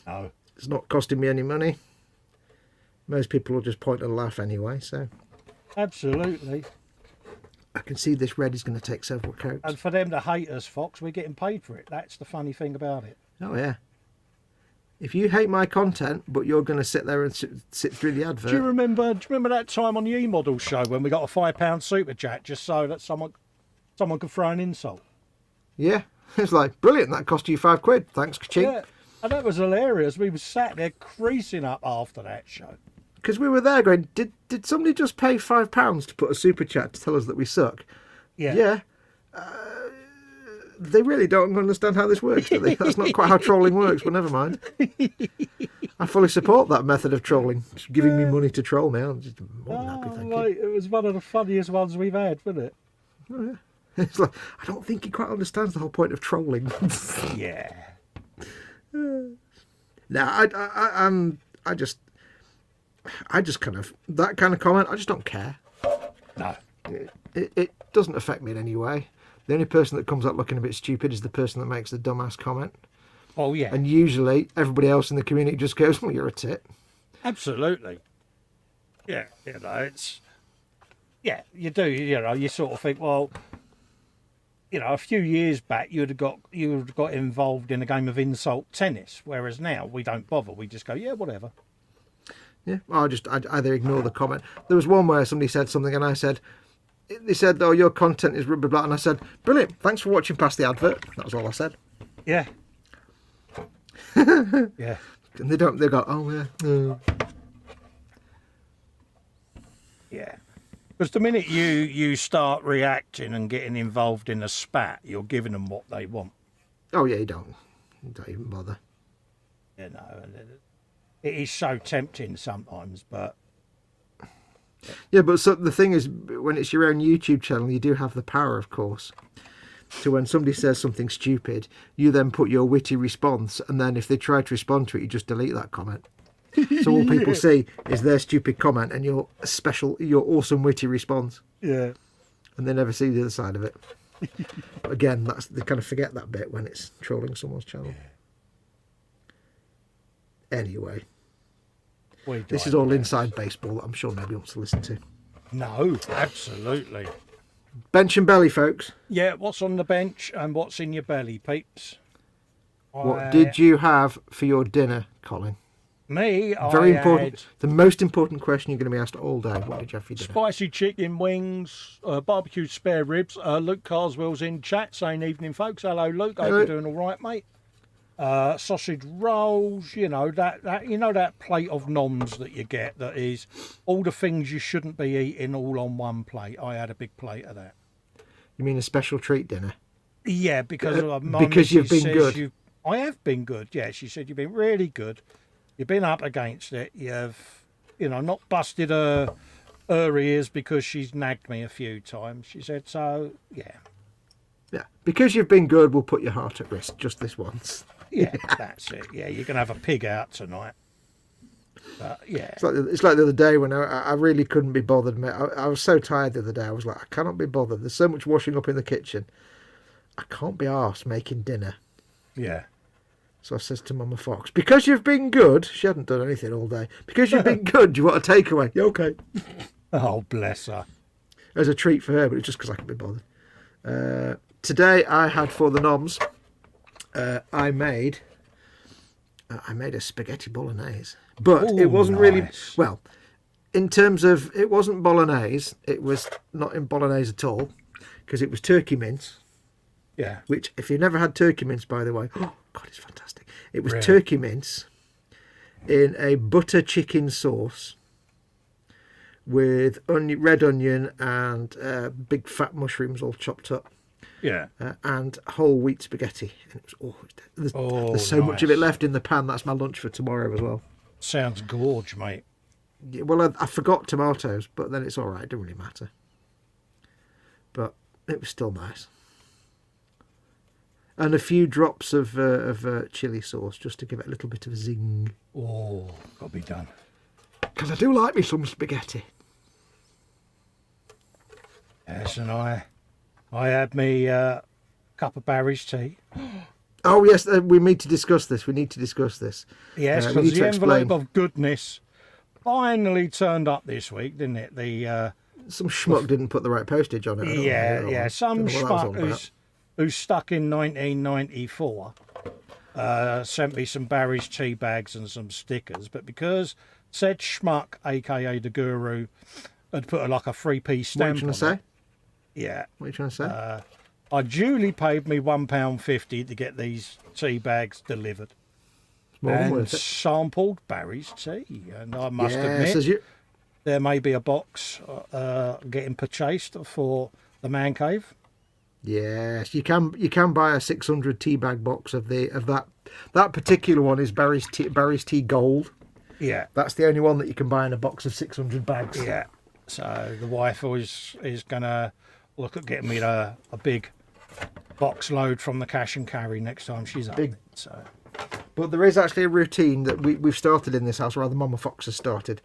No. It's not costing me any money. Most people will just point and laugh anyway, so. Absolutely. I can see this red is going to take several coats. And for them to hate us, Fox, we're getting paid for it. That's the funny thing about it. Oh, yeah. If you hate my content, but you're going to sit there and sit through the advert. Do you remember that time on the E-Model show when we got a £5 super chat just so that someone could throw an insult? Yeah. It's like, brilliant, that cost you £5. Thanks, ka-ching. Yeah, and that was hilarious. We were sat there creasing up after that show. Because we were there going, did somebody just pay £5 to put a super chat to tell us that we suck? Yeah. Yeah. They really don't understand how this works, do they? That's not quite how trolling works, but never mind. I fully support that method of trolling. Just giving me money to troll me. I'm just more than happy, thank you. It was one of the funniest ones we've had, wasn't it? Oh, yeah. It's like, I don't think he quite understands the whole point of trolling. Yeah. No, I just kind of, that kind of comment, I just don't care. No. It doesn't affect me in any way. The only person that comes out looking a bit stupid is the person that makes the dumbass comment. Oh, yeah. And usually everybody else in the community just goes, well, you're a tit. Absolutely. Yeah, it's... Yeah, you do, you sort of think, well, a few years back you would have got involved in a game of insult tennis, whereas now we don't bother. We just go, yeah, whatever. Yeah, I'd either ignore the comment. There was one where somebody said something and they said, oh, your content is blah, blah, blah. And I said, brilliant, thanks for watching past the advert. That was all I said. Yeah. Yeah. And they go, oh, yeah. Yeah. Because the minute you start reacting and getting involved in a spat, you're giving them what they want. Oh, yeah, you don't even bother. And it is so tempting sometimes, but... Yeah, but so the thing is, when it's your own YouTube channel, you do have the power, of course. So when somebody says something stupid, you then put your witty response, and then if they try to respond to it, you just delete that comment. So all people see is their stupid comment and your awesome witty response. Yeah. And they never see the other side of it. But again, they kind of forget that bit when it's trolling someone's channel. Anyway. This is all inside baseball that I'm sure nobody wants to listen to. No, absolutely. Bench and belly, folks. Yeah, what's on the bench and what's in your belly, peeps? What did you have for your dinner, Colin? Very important. The most important question you're going to be asked all day. What did you have for your dinner? Spicy chicken wings, barbecued spare ribs. Luke Carswell's in chat saying, evening, folks. Hello, Luke. Hope you're doing all right, mate. Sausage rolls, that plate of noms that you get that is all the things you shouldn't be eating all on one plate. I had a big plate of that. You mean a special treat dinner? Yeah, because you've been good. I have been good. Yeah, she said you've been really good. You've been up against it. You've, not busted her ears because she's nagged me a few times. She said so. Yeah. Yeah, because you've been good, we'll put your heart at risk just this once. Yeah, that's it. Yeah, you're going to have a pig out tonight. But, yeah. It's like the other day when I really couldn't be bothered, mate. I was so tired the other day. I was like, I cannot be bothered. There's so much washing up in the kitchen. I can't be arsed making dinner. Yeah. So I says to Mama Fox, because you've been good, she hadn't done anything all day. Because you've been good, do you want a takeaway? Yeah, okay. Oh, bless her. It was a treat for her, but it's just because I couldn't be bothered. Today I had for the noms, I made a spaghetti bolognese, but it wasn't really well. In terms of, it wasn't bolognese. It was not in bolognese at all, because it was turkey mince. Yeah. Which, if you've never had turkey mince, by the way, oh God, it's fantastic. It was Really? Turkey mince in a butter chicken sauce with red onion and big fat mushrooms all chopped up. Yeah. And whole wheat spaghetti. And it was, there's so much of it left in the pan. That's my lunch for tomorrow as well. Sounds gorge, mate. Yeah, well, I forgot tomatoes, but then it's all right. It doesn't really matter. But it was still nice. And a few drops of chili sauce just to give it a little bit of a zing. Oh, got to be done. Because I do like me some spaghetti. Yes, and I had me cup of Barry's tea. Oh, yes, we need to discuss this. Yes, because the envelope of goodness finally turned up this week, didn't it? Some schmuck didn't put the right postage on it. Yeah. Some schmuck who's stuck in 1994 sent me some Barry's tea bags and some stickers, but because said schmuck, aka the Guru, had put like a 3p stamp What are you trying on to say? it. Yeah. What are you trying to say? I duly paid me £1.50 to get these tea bags delivered. More than And worth it. sampled Barry's tea. And I must Yes, admit, as you- there may be a box getting purchased for the man cave. Yes, you can buy a 600 tea bag box of that particular one is Barry's tea gold. Yeah. That's the only one that you can buy in a box of 600 bags. Yeah. So the wife is going to look at getting me a big box load from the cash and carry next time she's up. Big. So. But there is actually a routine that we've started in this house, or rather Mama Fox has started.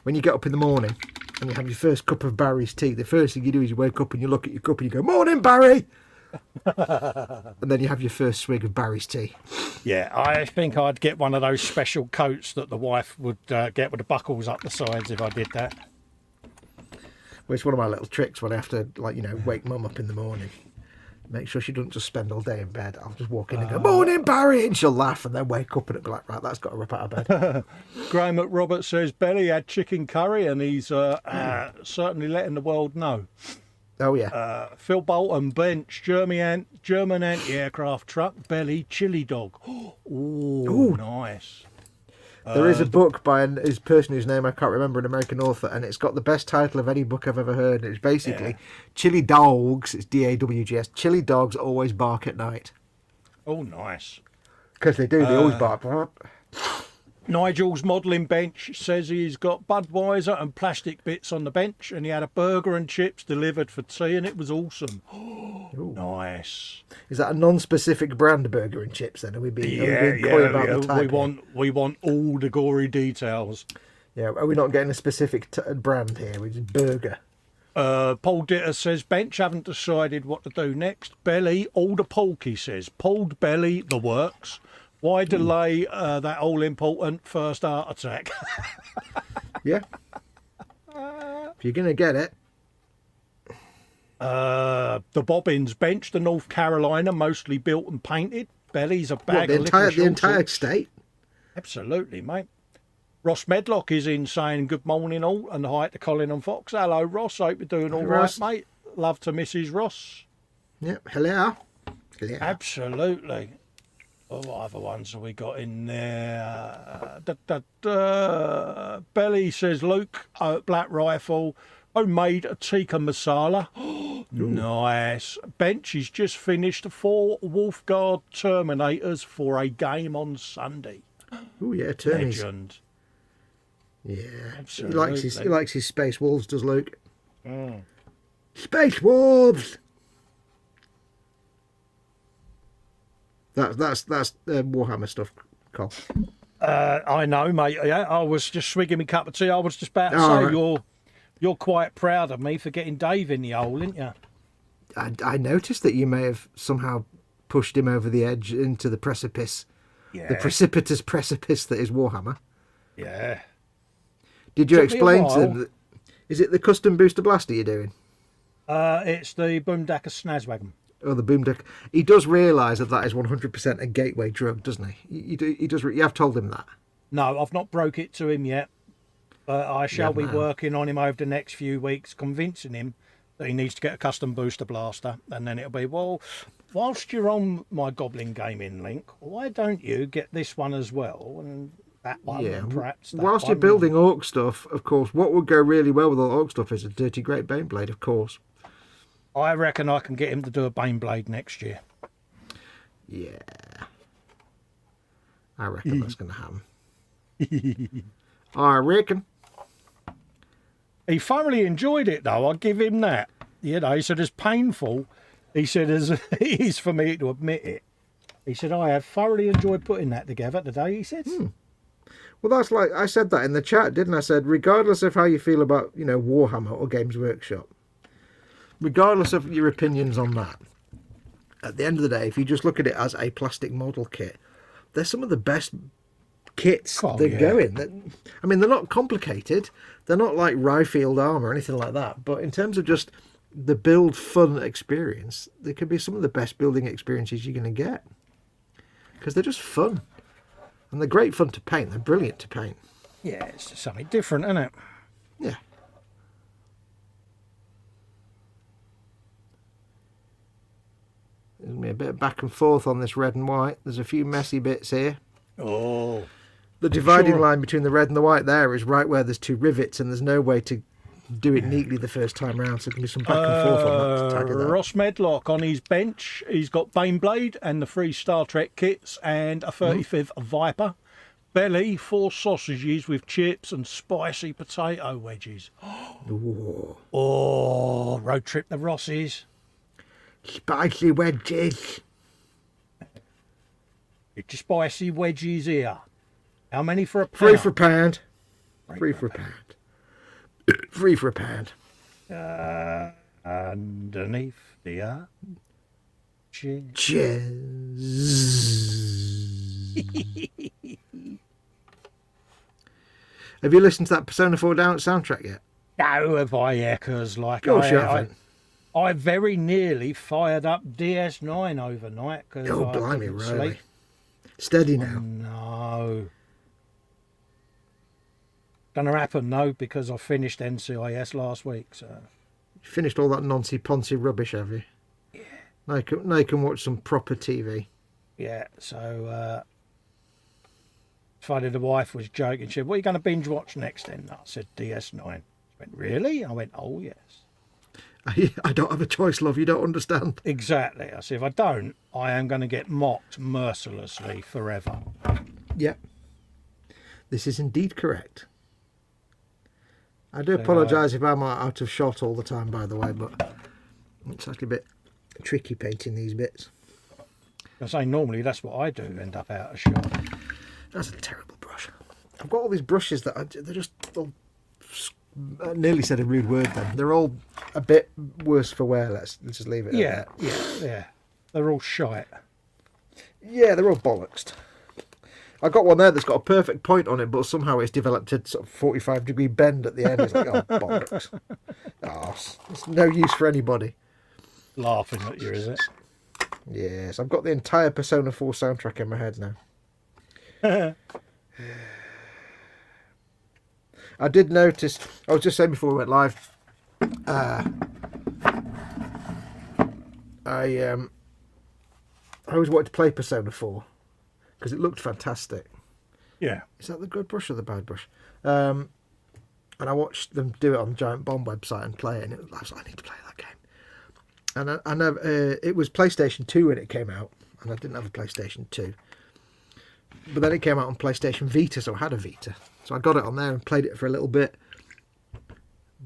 When you get up in the morning and you have your first cup of Barry's tea, the first thing you do is you wake up and you look at your cup and you go, "Morning, Barry!" And then you have your first swig of Barry's tea. Yeah, I think I'd get one of those special coats that the wife would get with the buckles up the sides if I did that. Well, it's one of my little tricks when I have to, wake Mum up in the morning. Make sure she doesn't just spend all day in bed. I'll just walk in and go, "Morning, Barry!" And she'll laugh and then wake up and it'll be like, right, that's got to rip out of bed. Graham McRobert says Belly had chicken curry and he's certainly letting the world know. Oh, yeah. Phil Bolton, bench, German anti-aircraft truck, Belly, chili dog. Ooh, nice. There is a book by his person whose name I can't remember, an American author, and it's got the best title of any book I've ever heard. It's basically Chili Dogs, it's DAWGS, Chili Dogs Always Bark at Night. Oh, nice. Because they do, they always bark. Nigel's modelling bench says he's got Budweiser and plastic bits on the bench, and he had a burger and chips delivered for tea, and it was awesome. Nice. Is that a non-specific brand burger and chips then? Are we being coy about the type? We want all the gory details. Yeah, are we not getting a specific brand here? We just burger. Paul Ditter says bench haven't decided what to do next. Belly, all the pork, he says. Pulled belly, the works. Why delay that all-important first heart attack? Yeah. If you're going to get it. The Bobbins bench, the North Carolina, mostly built and painted. Belly's a bag of licorice. The entire state? Absolutely, mate. Ross Medlock is in saying good morning all and hi to Colin and Fox. Hello, Ross. Hope you're doing all right, mate. Love to Mrs. Ross. Yep. Hello. Absolutely. What other ones have we got in there? Belly says Luke, Black Rifle, homemade tikka masala. Nice. Bench, he's just finished 4 Wolfguard Terminators for a game on Sunday. Oh yeah, Termies. Legend. Yeah, Absolutely. He likes his Space Wolves, does Luke? Space Wolves. That's Warhammer stuff, Col. I know, mate. Yeah, I was just swigging my cup of tea. I was just about to say right. you're quite proud of me for getting Dave in the hole, aren't you? I noticed that you may have somehow pushed him over the edge into the precipice, the precipitous precipice that is Warhammer. Yeah. Did you Took me a explain to while. him that? Is it the custom booster blaster you're doing? It's the Boomdacker Snazwagon. Oh, the boom deck. He does realise that is 100% a gateway drug, doesn't he? He does. You have told him that. No, I've not broke it to him yet. But I shall be working on him over the next few weeks, convincing him that he needs to get a custom booster blaster. And then it'll be, well, whilst you're on my Goblin Gaming link, why don't you get this one as well? And that one, and perhaps that Whilst one. you're building Orc stuff, of course, what would go really well with all Orc stuff is a Dirty Great Baneblade, of course. I reckon I can get him to do a Baneblade next year. Yeah. I reckon that's going to happen. I reckon. He thoroughly enjoyed it, though. I'll give him that. You know, he said, as painful, he said, as it is for me to admit it. He said, I have thoroughly enjoyed putting that together today, he said. Well, that's like, I said that in the chat, didn't I? I said, regardless of how you feel about, Warhammer or Games Workshop, regardless of your opinions on that, at the end of the day, if you just look at it as a plastic model kit, they're some of the best kits going. They're not complicated. They're not like Ryefield armor or anything like that. But in terms of just the build fun experience, they could be some of the best building experiences you're going to get. because they're just fun. And they're great fun to paint. They're brilliant to paint. Yeah, it's just something different, isn't it? Yeah. There's me a bit of back and forth on this red and white. There's a few messy bits here. Oh. The dividing line between the red and the white there is right where there's two rivets, and there's no way to do it neatly the first time round, so there can be some back and forth on that to tag it out. Ross Medlock on his bench, he's got Baneblade and the 3 Star Trek kits and a 35th Viper. Belly, 4 sausages with chips and spicy potato wedges. Ooh. Oh, road trip the Rosses. Spicy wedges. It's your spicy wedges here. How many for a pound? 3 for a pound. 3 for a pound. 3 for a pound. Underneath the cheers. Have you listened to that Persona 4 Down soundtrack yet? No, have I, yeah, because like Of course you haven't. I very nearly fired up DS9 overnight because Oh, I blimey, couldn't really? sleep. Steady now. No. Gonna happen though because I finished NCIS last week, so You finished all that noncy-poncy rubbish, have you? yeah. Now you can watch some proper TV. Yeah, so Friday the wife was joking. She said, "What are you going to binge watch next then?" I said, DS9. She went, "Really?" I went, "Oh, yes." I don't have a choice, love. You don't understand. Exactly. I said, if I don't, I am going to get mocked mercilessly forever. Yep. This is indeed correct. I do apologise if I'm out of shot all the time, by the way, but it's actually a bit tricky painting these bits. I say normally that's what I do, end up out of shot. That's a terrible brush. I've got all these brushes that they're just all, I nearly said a rude word then. They're all a bit worse for wear. Let's just leave it at that. Yeah. They're all shite. Yeah, they're all bollocksed. I got one there that's got a perfect point on it, but somehow it's developed a sort of 45-degree bend at the end. It's like, oh, bollocks. Oh, it's no use for anybody. Laughing at you, is it? Yes, I've got the entire Persona 4 soundtrack in my head now. I did notice, I was just saying before we went live, I always wanted to play Persona 4 because it looked fantastic. Yeah. Is that the good brush or the bad brush? And I watched them do it on the Giant Bomb website and play it, and I was like, I need to play that game. And I know it was PlayStation 2 when it came out, and I didn't have a PlayStation 2. But then it came out on PlayStation Vita, so I had a Vita. So I got it on there and played it for a little bit.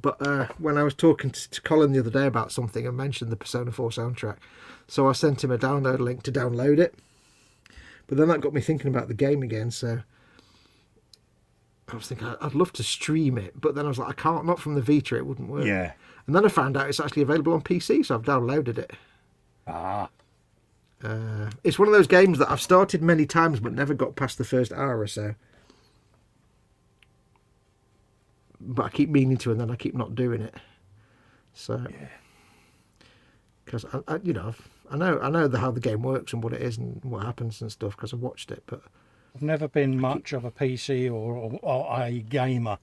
But when I was talking to Colin the other day about something, I mentioned the Persona 4 soundtrack. So I sent him a download link to download it. But then that got me thinking about the game again, so I was thinking I'd love to stream it, but then I was like, I can't, not from the Vita, it wouldn't work. Yeah. And then I found out it's actually available on PC, so I've downloaded it. Ah. It's one of those games that I've started many times but never got past the first hour or so. But I keep meaning to, and then I keep not doing it. So, because I know how the game works and what it is and what happens and stuff because I've watched it. But I've never been much of a PC or a gamer,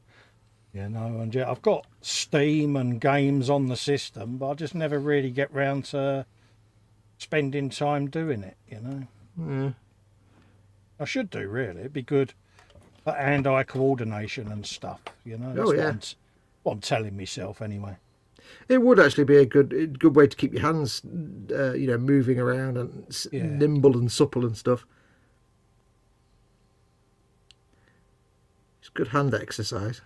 and I've got Steam and games on the system, but I just never really get round to spending time doing it, Yeah. I should do, really. It'd be good for hand-eye coordination and stuff, That's what I'm telling myself anyway. It would actually be a good way to keep your hands, moving around and nimble and supple and stuff. It's good hand exercise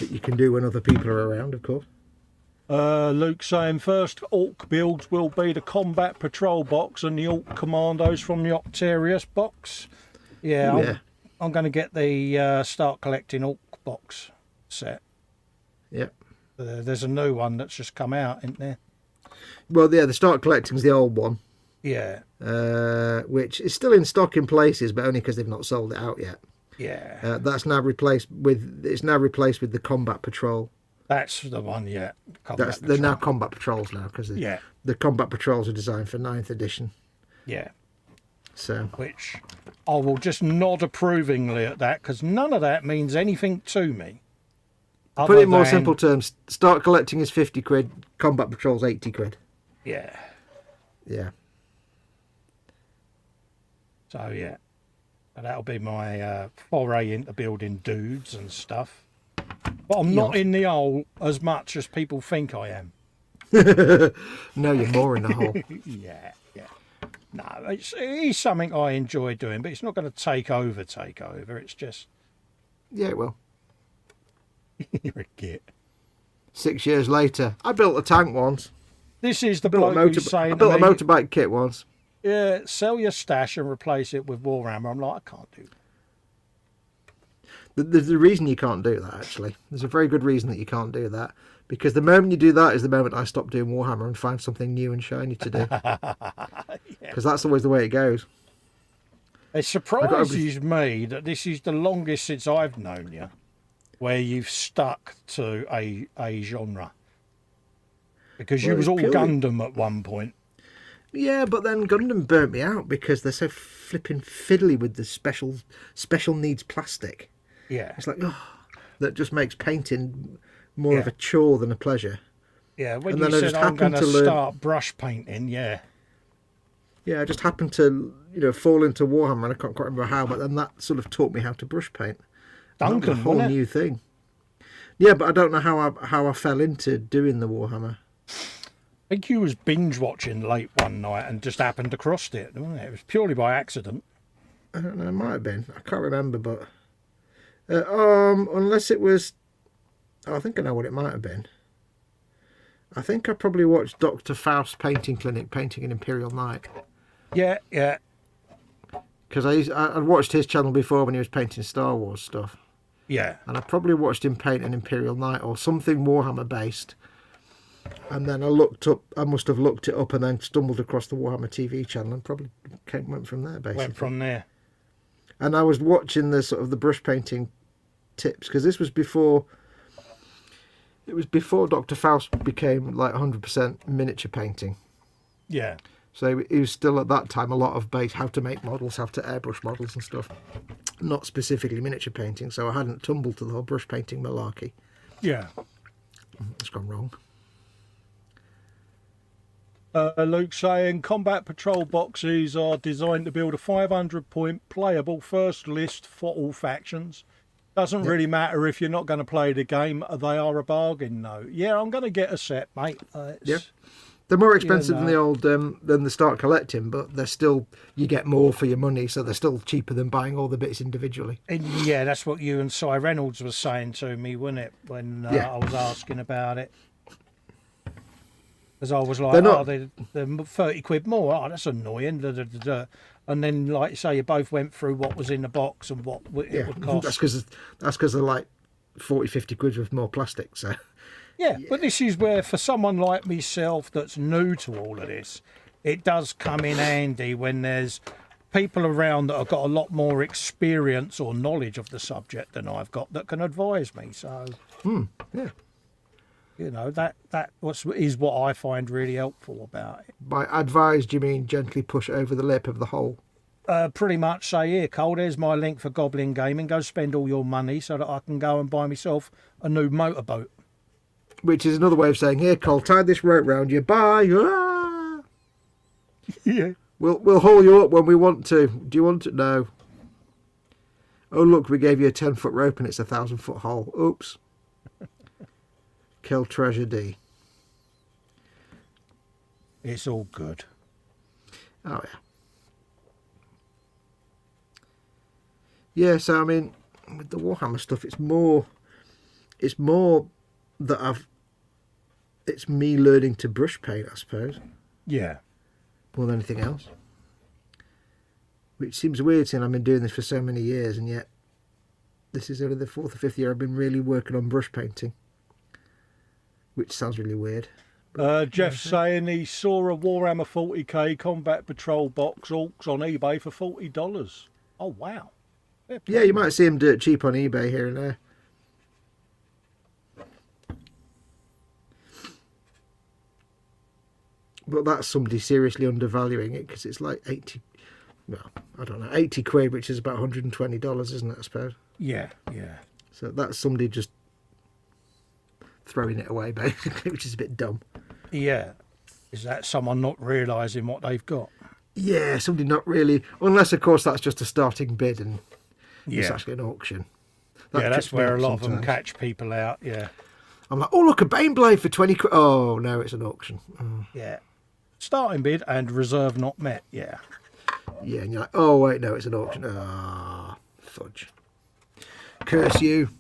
that you can do when other people are around, of course. Luke saying first Orc builds will be the Combat Patrol box and the Orc Commandos from the Octarius box. Yeah, I'm going to get the Start Collecting Orc box set. Yep. There's a new one that's just come out, isn't there? Well, yeah, the Start Collecting's the old one. Yeah. Which is still in stock in places, but only because they've not sold it out yet. Yeah. That's now replaced with the Combat Patrol. That's the one, yeah. They're now combat patrols now, because the combat patrols are designed for 9th edition. Yeah. So, which I will just nod approvingly at that, because none of that means anything to me. Put it in more simple terms, start collecting is 50 quid, combat patrols 80 quid. Yeah. Yeah. So, yeah. That'll be my foray into building dudes and stuff. But I'm not in the hole as much as people think I am. No, you're more in the hole. Yeah. No, it is something I enjoy doing, but it's not going to take over. It's just... Yeah, it will. You're a git. 6 years later, I built a tank once. This is the bloke who's saying I built a motorbike kit once. Yeah, sell your stash and replace it with Warhammer. I'm like, I can't do that. There's a reason you can't do that, actually. There's a very good reason that you can't do that. Because the moment you do that is the moment I stop doing Warhammer and find something new and shiny to do. Because that's always the way it goes. It surprises me that this is the longest since I've known you where you've stuck to a genre. Because you was all Gundam at one point. Yeah, but then Gundam burnt me out because they're so flipping fiddly with the special needs plastic. Yeah. It's like, that just makes painting more of a chore than a pleasure. Yeah, when you said I'm going to start brush painting, yeah. Yeah, I just happened to, fall into Warhammer, and I can't quite remember how, but then that sort of taught me how to brush paint. Duncan, a whole new thing. Yeah, but I don't know how I fell into doing the Warhammer. I think you was binge watching late one night and just happened across it. It was purely by accident. I don't know, it might have been. I can't remember, but unless it was, I think I know what it might have been. I think I probably watched Dr. Faust's painting clinic painting an Imperial Knight. Yeah. Because I'd watched his channel before when he was painting Star Wars stuff. Yeah. And I probably watched him paint an Imperial Knight or something Warhammer based. And then I must have looked it up and then stumbled across the Warhammer TV channel and probably went from there, basically. Went from there. And I was watching the sort of the brush painting tips, because this was before... It was before Dr. Faust became like 100% miniature painting. Yeah. So he was still at that time a lot of base, how to make models, how to airbrush models and stuff. Not specifically miniature painting, so I hadn't tumbled to the whole brush painting malarkey. Yeah. It's gone wrong. Luke saying combat patrol boxes are designed to build a 500-point playable first list for all factions. Doesn't really matter if you're not going to play the game. They are a bargain, though. Yeah, I'm going to get a set, mate. Yeah. They're more expensive than the old than the start collecting, but they're still, you get more for your money, so they're still cheaper than buying all the bits individually. And yeah, that's what you and Cy Reynolds was saying to me, wasn't it, when I was asking about it? Because I was like, they're 30 quid more. Oh, that's annoying. Da, da, da, da. And then, like you say, you both went through what was in the box and what it would cost. That's because they're like 40, 50 quid with more plastic. So yeah, but this is where, for someone like myself that's new to all of this, it does come in handy when there's people around that have got a lot more experience or knowledge of the subject than I've got that can advise me. So, yeah. That is what I find really helpful about it. By advised, you mean gently push over the lip of the hole? Pretty much say, here, Cole, there's my link for Goblin Gaming. Go spend all your money so that I can go and buy myself a new motorboat. Which is another way of saying, here, Cole, tie this rope round you. Bye. Ah! Yeah. We'll haul you up when we want to. Do you want it? No. Oh, look, we gave you a 10-foot rope and it's a 1,000-foot hole. Oops. Kill Treasure D. It's all good. Oh, yeah. Yeah, so, I mean, with the Warhammer stuff, it's more that it's me learning to brush paint, I suppose. Yeah. More than anything else. Which seems weird, seeing I've been doing this for so many years, and yet this is only the 4th or 5th year I've been really working on brush painting. Which sounds really weird. Jeff's saying he saw a Warhammer 40k Combat Patrol box Orcs on eBay for $40. Oh, wow. Yeah, you might see them dirt cheap on eBay here and there. But that's somebody seriously undervaluing it because it's like 80, well, I don't know, 80 quid, which is about $120, isn't it, I suppose? Yeah, yeah. So that's somebody just throwing it away, basically, which is a bit dumb. Yeah. Is that someone not realising what they've got? Yeah, somebody not really, unless, of course, that's just a starting bid and it's Yeah. actually an auction. Yeah, that's trips me where up a lot of them sometimes. catch people out, yeah. I'm like, oh, look, a Baneblade for 20 quid. Oh, no, it's an auction. Oh. Yeah. Starting bid and reserve not met, yeah. Yeah, and you're like, oh, wait, no, it's an auction. Ah, fudge. Curse you.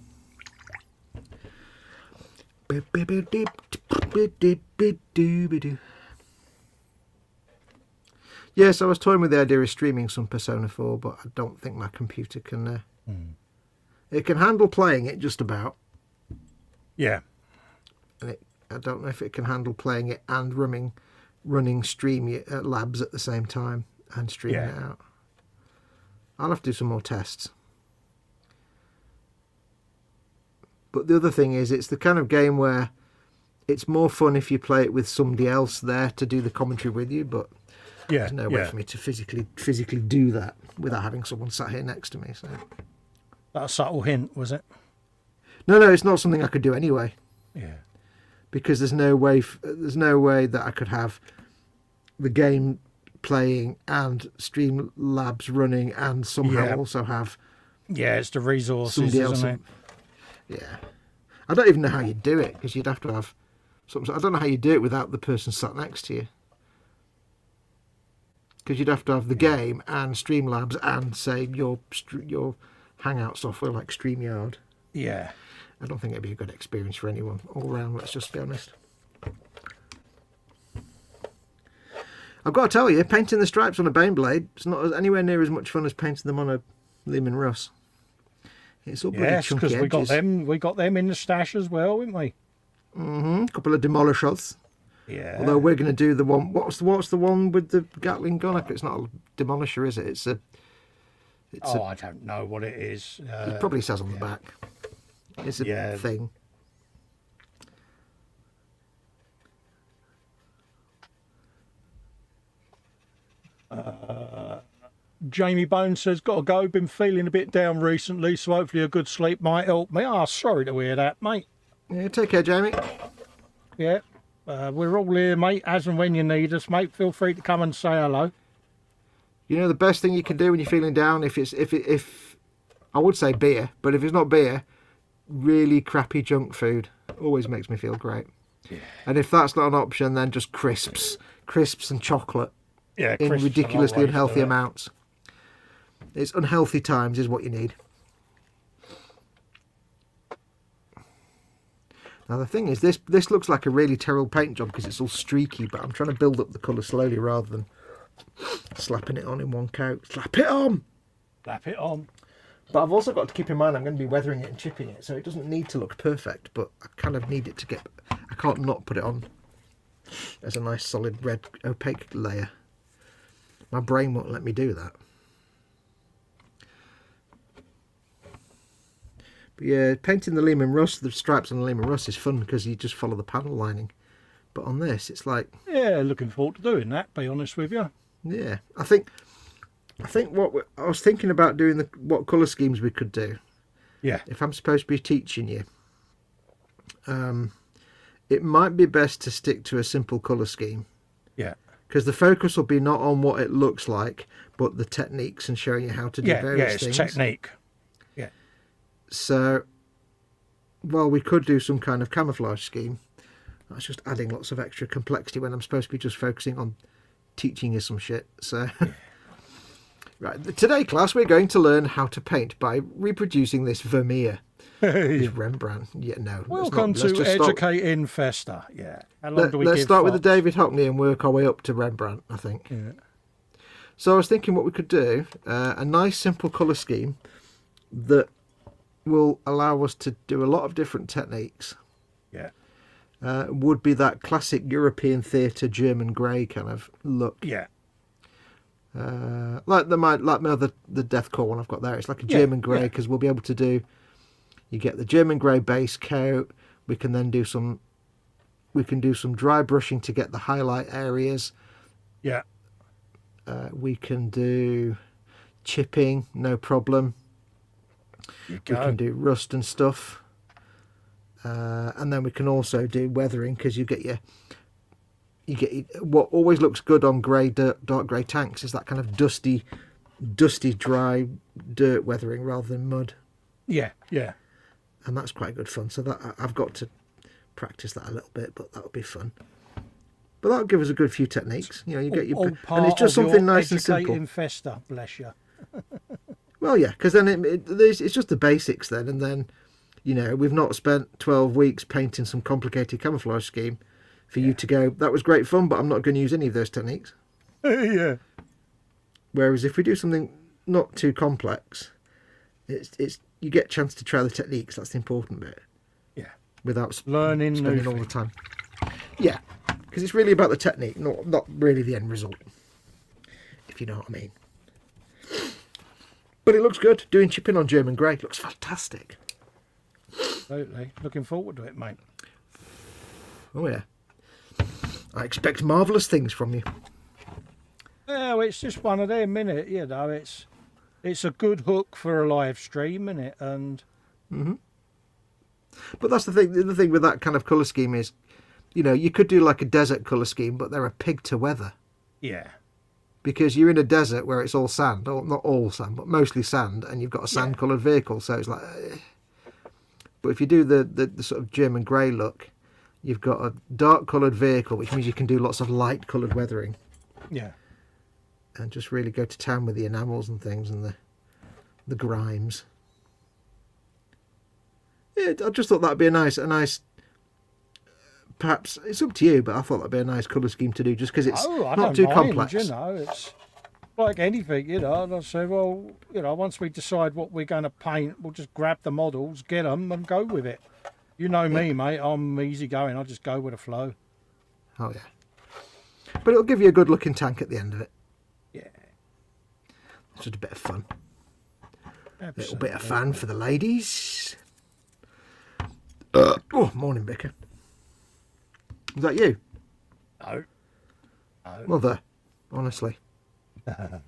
Yes, I was toying with the idea of streaming some Persona 4, but I don't think my computer can... It can handle playing it just about. Yeah. And I don't know if it can handle playing it and running Stream Labs at the same time and streaming it out. I'll have to do some more tests. But the other thing is, it's the kind of game where it's more fun if you play it with somebody else there to do the commentary with you, but there's no way for me to physically do that without having someone sat here next to me. So That a subtle hint, was it? no, it's not something I could do anyway. Yeah. Because there's no way that I could have the game playing and Stream Labs running and somehow also have Yeah, it's the resources, somebody else. isn't it? Yeah, I don't even know how you do it because you'd have to have something. I don't know how you do it without the person sat next to you. Because you'd have to have the game and Streamlabs and say your Hangout software like StreamYard. Yeah. I don't think it'd be a good experience for anyone all round. Let's just be honest. I've got to tell you, painting the stripes on a Baneblade is not anywhere near as much fun as painting them on a Lehman Russ. It's all bloody Yes, chunky because edges. we got them in the stash as well, didn't we? A couple of demolishers. Yeah. Although we're going to do the one. What's the one with the Gatling gun? It's not a demolisher, is it? It's a. I don't know what it is. It probably says on the back. It's a thing. Jamie Bones says, got to go, been feeling a bit down recently, so hopefully a good sleep might help me. Sorry to hear that, mate. Yeah, take care, Jamie. Yeah, we're all here, mate, as and when you need us, mate. Feel free to come and say hello. You know the best thing you can do when you're feeling down, if I would say beer, but if it's not beer, really crappy junk food always makes me feel great. Yeah. And if that's not an option, then just crisps and chocolate in ridiculously unhealthy amounts. It's unhealthy times is what you need. Now the thing is, this looks like a really terrible paint job because it's all streaky, but I'm trying to build up the colour slowly rather than slapping it on in one coat. Slap it on! Slap it on. But I've also got to keep in mind I'm going to be weathering it and chipping it, so it doesn't need to look perfect, but I kind of need it to get... I can't not put it on as a nice solid red opaque layer. My brain won't let me do that. But yeah, painting the Lehman Russ, the stripes on the Lehman Russ is fun because you just follow the panel lining. But on this, it's like... Yeah, looking forward to doing that, be honest with you. Yeah, I think I was thinking about doing what colour schemes we could do. Yeah. If I'm supposed to be teaching you, it might be best to stick to a simple colour scheme. Yeah. Because the focus will be not on what it looks like, but the techniques and showing you how to do various things. Yeah, it's technique. Yeah. So, well, we could do some kind of camouflage scheme. That's just adding lots of extra complexity when I'm supposed to be just focusing on teaching you some shit. So, right, today, class, we're going to learn how to paint by reproducing this Vermeer. This Rembrandt. Yeah, no. Welcome to Educating Festa. Yeah. How long do we let's give start with the Fox? David Hockney and work our way up to Rembrandt, I think. Yeah. So I was thinking what we could do, a nice simple colour scheme that will allow us to do a lot of different techniques. Yeah. Would be that classic European theatre German grey kind of look. Yeah. Like the Deathcore one I've got there. It's like a German grey because we'll be able to do... You get the German grey base coat. We can then do some We can do some dry brushing to get the highlight areas. Yeah. We can do chipping, no problem. You We go. can do rust and stuff. And then we can also do weathering, because you get what always looks good on dark grey tanks is that kind of dusty, dry dirt weathering rather than mud. Yeah, yeah. And that's quite good fun. So that I've got to practice that a little bit, but that'll be fun. But that'll give us a good few techniques. You know, you get your, and it's just something nice and simple. Educating Festa, bless you. Well, yeah, because then it's just the basics then, and then, you know, we've not spent 12 weeks painting some complicated camouflage scheme for you to go, that was great fun, but I'm not going to use any of those techniques. Yeah. Whereas if we do something not too complex, it's you get a chance to try the techniques. That's the important bit. Yeah. Without Learning spending new all the time. Yeah, because it's really about the technique, not really the end result, if you know what I mean. But it looks good. Doing chipping on German grey looks fantastic. Absolutely. Looking forward to it, mate. Oh yeah. I expect marvellous things from you. Well, it's just one of them, innit? You know, it's a good hook for a live stream, innit? And But that's the thing. The thing with that kind of colour scheme is, you know, you could do like a desert colour scheme, but they're a pig to weather. yeah, Because you're in a desert where it's all sand, or not all sand, but mostly sand, and you've got a sand-coloured vehicle, so it's like... But if you do the sort of German grey look, you've got a dark-coloured vehicle, which means you can do lots of light-coloured weathering. yeah. And just really go to town with the enamels and things, and the grimes. Yeah, I just thought that'd be a nice... Perhaps, it's up to you, but I thought that'd be a nice colour scheme to do, just because it's I not don't too mind, complex. you know, it's like anything, you know. And I say, well, you know, once we decide what we're going to paint, we'll just grab the models, get them, and go with it. You know me, mate. I'm easy going. I just go with the flow. Oh, yeah. But it'll give you a good-looking tank at the end of it. Yeah. It's just a bit of fun. A little Absolutely. bit of fun for the ladies. Oh, morning, Vicar. Is that you? No. No. Mother, honestly. I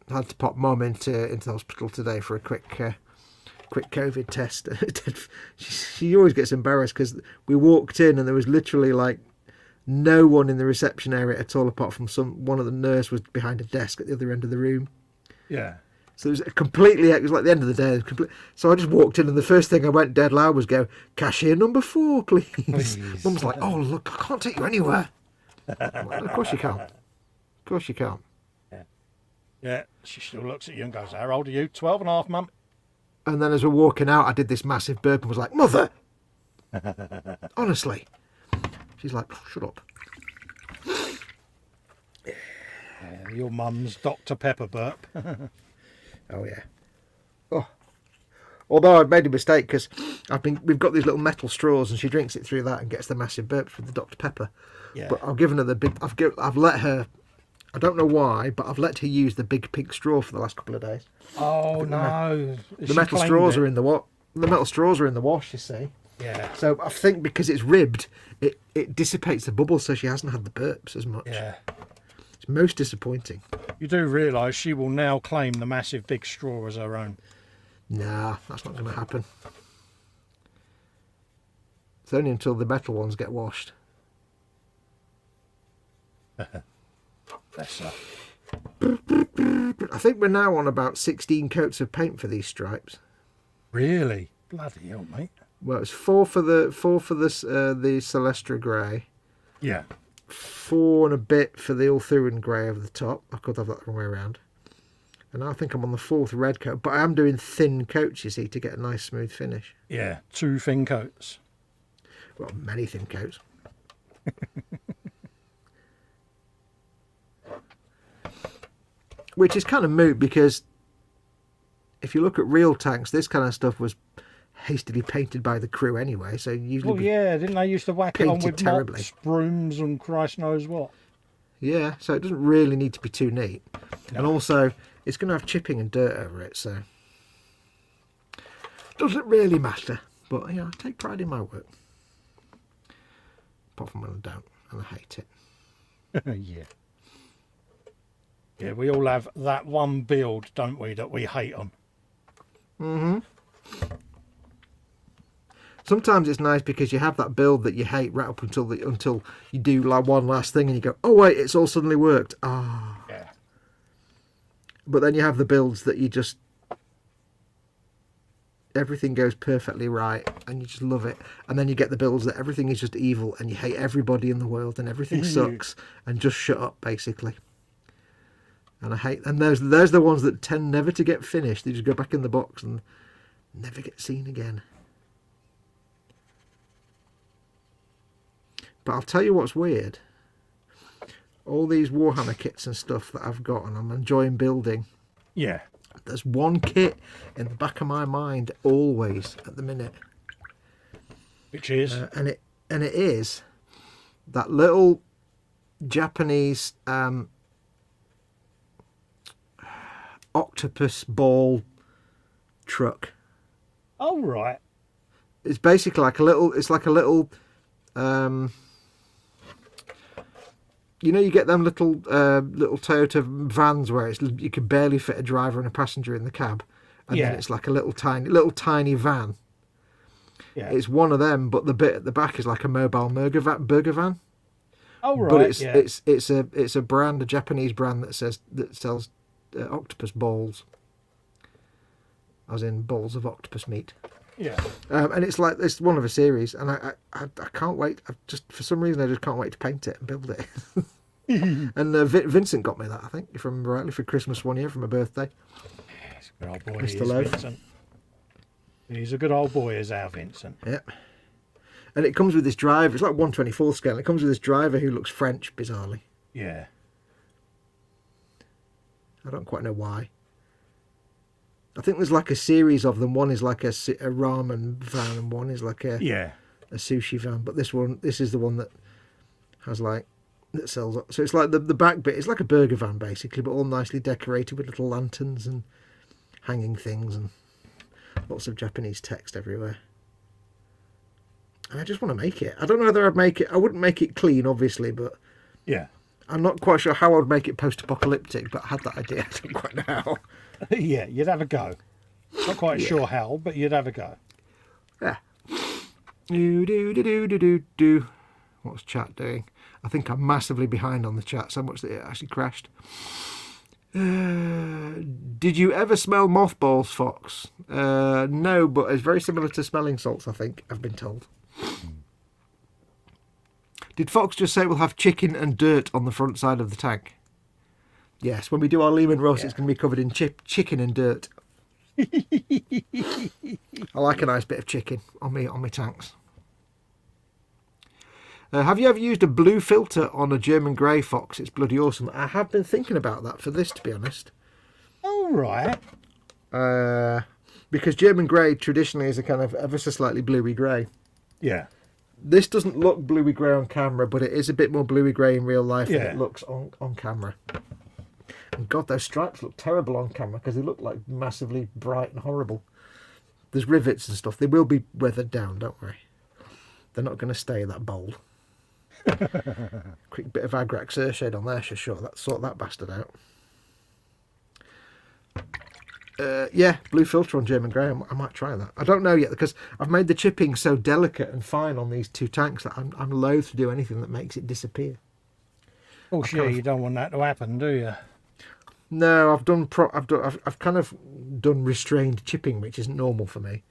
had to pop Mum into the hospital today for a quick COVID test. she always gets embarrassed because we walked in and there was literally like no one in the reception area at all, apart from one of the nurse was behind a desk at the other end of the room. Yeah. So it was like the end of the day. So I just walked in and the first thing I went dead loud was go, cashier number 4, please. Mum's like, oh, look, I can't take you anywhere. I'm like, of course you can't. Of course you can't. Yeah. She still looks at you and goes, how old are you? 12 and a half, Mum. And then as we're walking out, I did this massive burp and was like, Mother! Honestly. She's like, oh, shut up. Yeah, your mum's Dr. Pepper burp. Oh, yeah. Oh. Although I've made a mistake because we've got these little metal straws and she drinks it through that and gets the massive burps with the Dr. Pepper. Yeah. But I've given her the big... I've let her... I don't know why, but I've let her use the big pink straw for the last couple of days. Oh, no. The metal straws are in the what? The metal straws are in the wash, you see. Yeah. So I think because it's ribbed, it dissipates the bubbles, so she hasn't had the burps as much. Yeah. It's most disappointing. You do realise she will now claim the massive big straw as her own. Nah, that's not going to happen. It's only until the metal ones get washed. Bless her. I think we're now on about 16 coats of paint for these stripes. Really? Bloody hell, mate. Well, it's four for the Celestra grey, Yeah. 4 and a bit for the Ulthuan grey over the top. I could have that the wrong way around. And I think I'm on the 4th red coat, but I am doing thin coats, you see, to get a nice smooth finish. Yeah. 2 thin coats. Well, many thin coats. Which is kind of moot because if you look at real tanks, this kind of stuff was hastily painted by the crew anyway. So usually, Well, yeah, didn't they used to whack it on painted with terribly. mops, brooms, and Christ knows what? yeah. So it doesn't really need to be too neat, No. and also it's going to have chipping and dirt over it, so doesn't really matter. But I take pride in my work. Apart from when I don't, and I hate it. Yeah. Yeah, we all have that one build, don't we, that we hate on. Mm-hmm. Sometimes it's nice because you have that build that you hate right up until you do like one last thing and you go, oh wait, it's all suddenly worked. Ah. Oh. Yeah. But then you have the builds that you just, everything goes perfectly right and you just love it. And then you get the builds that everything is just evil and you hate everybody in the world and everything sucks and just shut up basically. And I hate, and those the ones that tend never to get finished. They just go back in the box and never get seen again. But I'll tell you what's weird. All these Warhammer kits and stuff that I've got and I'm enjoying building. Yeah. There's one kit in the back of my mind always at the minute. Which is? And it is that little Japanese octopus ball truck. Oh, right. It's basically like a little, you know, you get them little Toyota vans where you can barely fit a driver and a passenger in the cab, and then it's like a little tiny van. Yeah. It's one of them, but the bit at the back is like a mobile burger van. Oh right. But it's a brand, a Japanese brand that sells octopus balls, as in balls of octopus meat. Yeah. And it's one of a series, and I can't wait. For some reason I just can't wait to paint it and build it. And Vincent got me that, I think, if I remember rightly, for Christmas one year for my birthday. He's a good old boy, Mr. Loaf. Vincent. He's a good old boy, is our Vincent. Yep. And it comes with this driver. It's like 1/24 scale. It comes with this driver who looks French, bizarrely. Yeah. I don't quite know why. I think there's like a series of them. One is like a ramen van, and one is like a sushi van. But this is the one that has that sells. So it's like the back bit. It's like a burger van basically, but all nicely decorated with little lanterns and hanging things and lots of Japanese text everywhere. And I just want to make it. I don't know whether I'd make it. I wouldn't make it clean, obviously, but yeah, I'm not quite sure how I would make it post-apocalyptic. But I had that idea. I don't quite know how. Yeah, you'd have a go. Not quite sure how, but you'd have a go. Yeah. Do. What's chat doing? I think I'm massively behind on the chat, so much that it actually crashed. Did you ever smell mothballs, Fox? No, but it's very similar to smelling salts, I think, I've been told. Did Fox just say we'll have chicken and dirt on the front side of the tank? Yes, when we do our Lehman roast, it's going to be covered in chicken and dirt. I like a nice bit of chicken on my tanks. Have you ever used a blue filter on a German Grey, Fox? It's bloody awesome. I have been thinking about that for this, to be honest. All right. Because German Grey traditionally is a kind of ever so slightly bluey grey. Yeah. This doesn't look bluey grey on camera, but it is a bit more bluey grey in real life than it looks on camera. And God, those stripes look terrible on camera because they look like massively bright and horrible. There's rivets and stuff. They will be weathered down, don't worry. They're not going to stay that bold. Quick bit of Agrax Earthshade on there, sure. Sort that bastard out. Yeah, blue filter on German Grey. I might try that. I don't know yet because I've made the chipping so delicate and fine on these two tanks that I'm loath to do anything that makes it disappear. Oh, sure, you don't want that to happen, do you? No, I've kind of done restrained chipping, which isn't normal for me.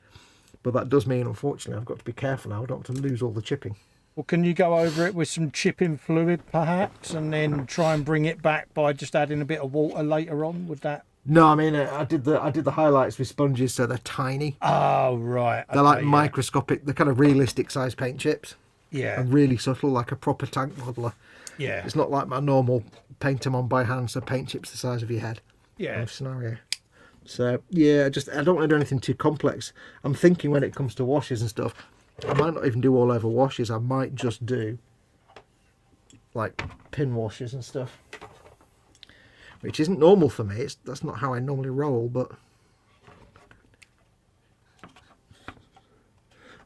But that does mean, unfortunately, I've got to be careful now. I don't want to lose all the chipping. Well, can you go over it with some chipping fluid, perhaps, and then try and bring it back by just adding a bit of water later on? Would that? No, I mean I did the highlights with sponges, so they're tiny. Oh right. They're like microscopic. They're kind of realistic size paint chips. Yeah. And really subtle, like a proper tank modeler. Yeah. It's not like my normal paint them on by hand, so paint chips the size of your head. Yeah. Scenario. So yeah, I don't want to do anything too complex. I'm thinking when it comes to washes and stuff, I might not even do all over washes. I might just do like pin washes and stuff, which isn't normal for me. That's not how I normally roll, but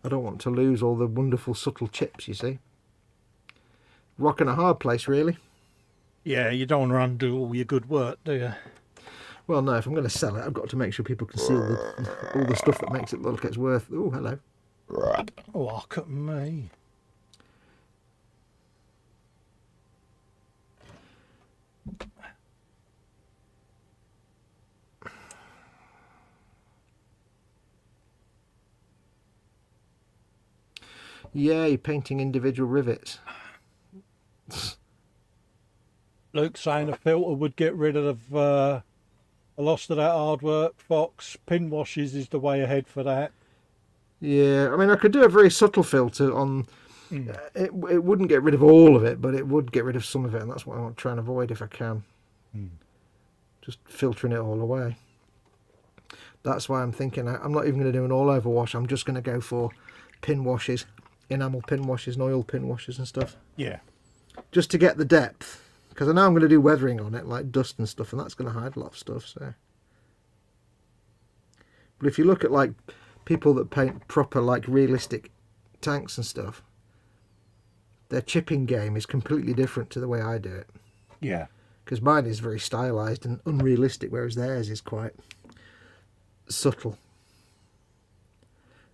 I don't want to lose all the wonderful subtle chips, you see. Rock and a hard place, really. Yeah, you don't want to undo all your good work, do you? Well, no, if I'm going to sell it, I've got to make sure people can see all the stuff that makes it look like it's worth... Oh, hello. Oh, look at me. Yay, painting individual rivets. Luke saying a filter would get rid of a lot of that hard work. Fox, pin washes is the way ahead for that. Yeah, I mean, I could do a very subtle filter on... It wouldn't get rid of all of it, but it would get rid of some of it, and that's what I want to try and avoid if I can. Just filtering it all away. That's why I'm thinking I'm not even going to do an all-over wash. I'm just going to go for pin washes, enamel pin washes and oil pin washes and stuff. Yeah. Just to get the depth. Because I know I'm going to do weathering on it, like dust and stuff, and that's going to hide a lot of stuff. So, but if you look at like people that paint proper, like realistic tanks and stuff, their chipping game is completely different to the way I do it. Yeah. Because mine is very stylized and unrealistic, whereas theirs is quite subtle.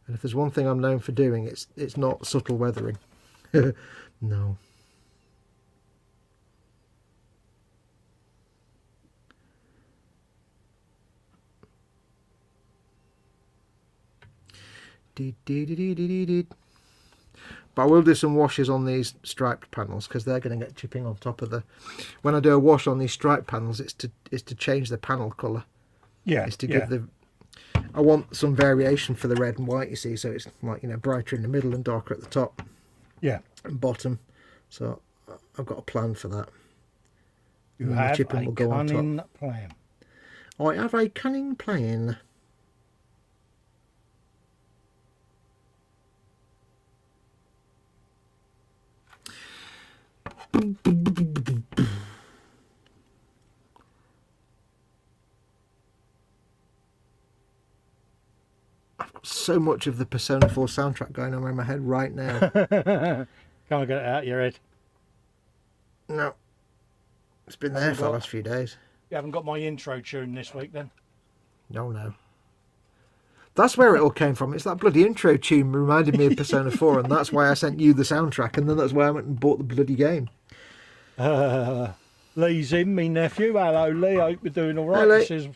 And if there's one thing I'm known for doing, it's not subtle weathering. No. But I will do some washes on these striped panels because they're going to get chipping on top of the... When I do a wash on these striped panels, it's to change the panel colour. Yeah. It's to give the... I want some variation for the red and white, you see, so it's like, you know, brighter in the middle and darker at the top. Yeah. And bottom. So I've got a plan for that. You and have the chipping a will go on cunning top. plan. I have a cunning plan. I've got so much of the Persona 4 soundtrack going on in my head right now. Can't get it out of your head. No. It's been there for the last few days. You haven't got my intro tune this week then? No. That's where it all came from. It's that bloody intro tune reminded me of Persona 4, and that's why I sent you the soundtrack, and then that's why I went and bought the bloody game. Lee's in, me nephew. Hello, Lee. Hope you're doing all right. Hello. This is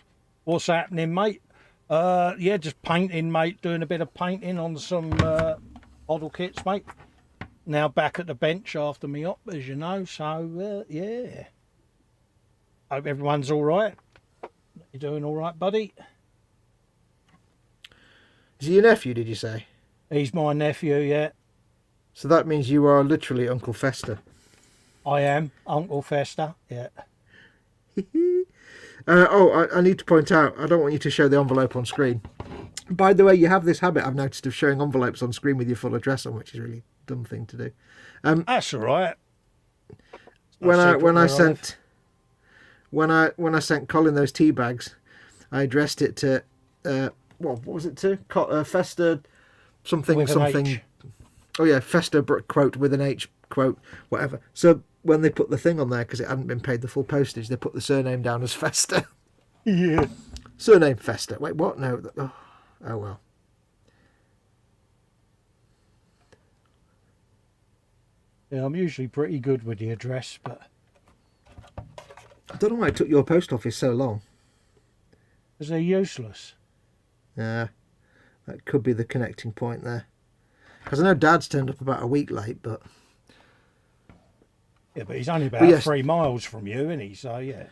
what's happening, mate. Yeah, just painting, mate. Doing a bit of painting on some model kits, mate. Now back at the bench after me op, as you know. So, yeah. Hope everyone's all right. You doing all right, buddy? Is he your nephew, did you say? He's my nephew, yeah. So that means you are literally Uncle Festa. I am Uncle Festa, yeah. I need to point out, I don't want you to show the envelope on screen. By the way, you have this habit, I've noticed, of showing envelopes on screen with your full address on, which is a really dumb thing to do. That's all right. When I sent Colin those tea bags, I addressed it to what was it to? Festa something With an something. H. Oh yeah, Festa quote with an H quote whatever. So when they put the thing on there, because it hadn't been paid the full postage, they put the surname down as Festa. Yeah. Surname Festa. Wait, what? No. Oh well. Yeah, I'm usually pretty good with the address, but I don't know why it took your post office so long. because they're useless. Yeah, that could be the connecting point there. Because I know Dad's turned up about a week late, but... Yeah, but he's only about 3 miles from you, isn't he? So, yeah.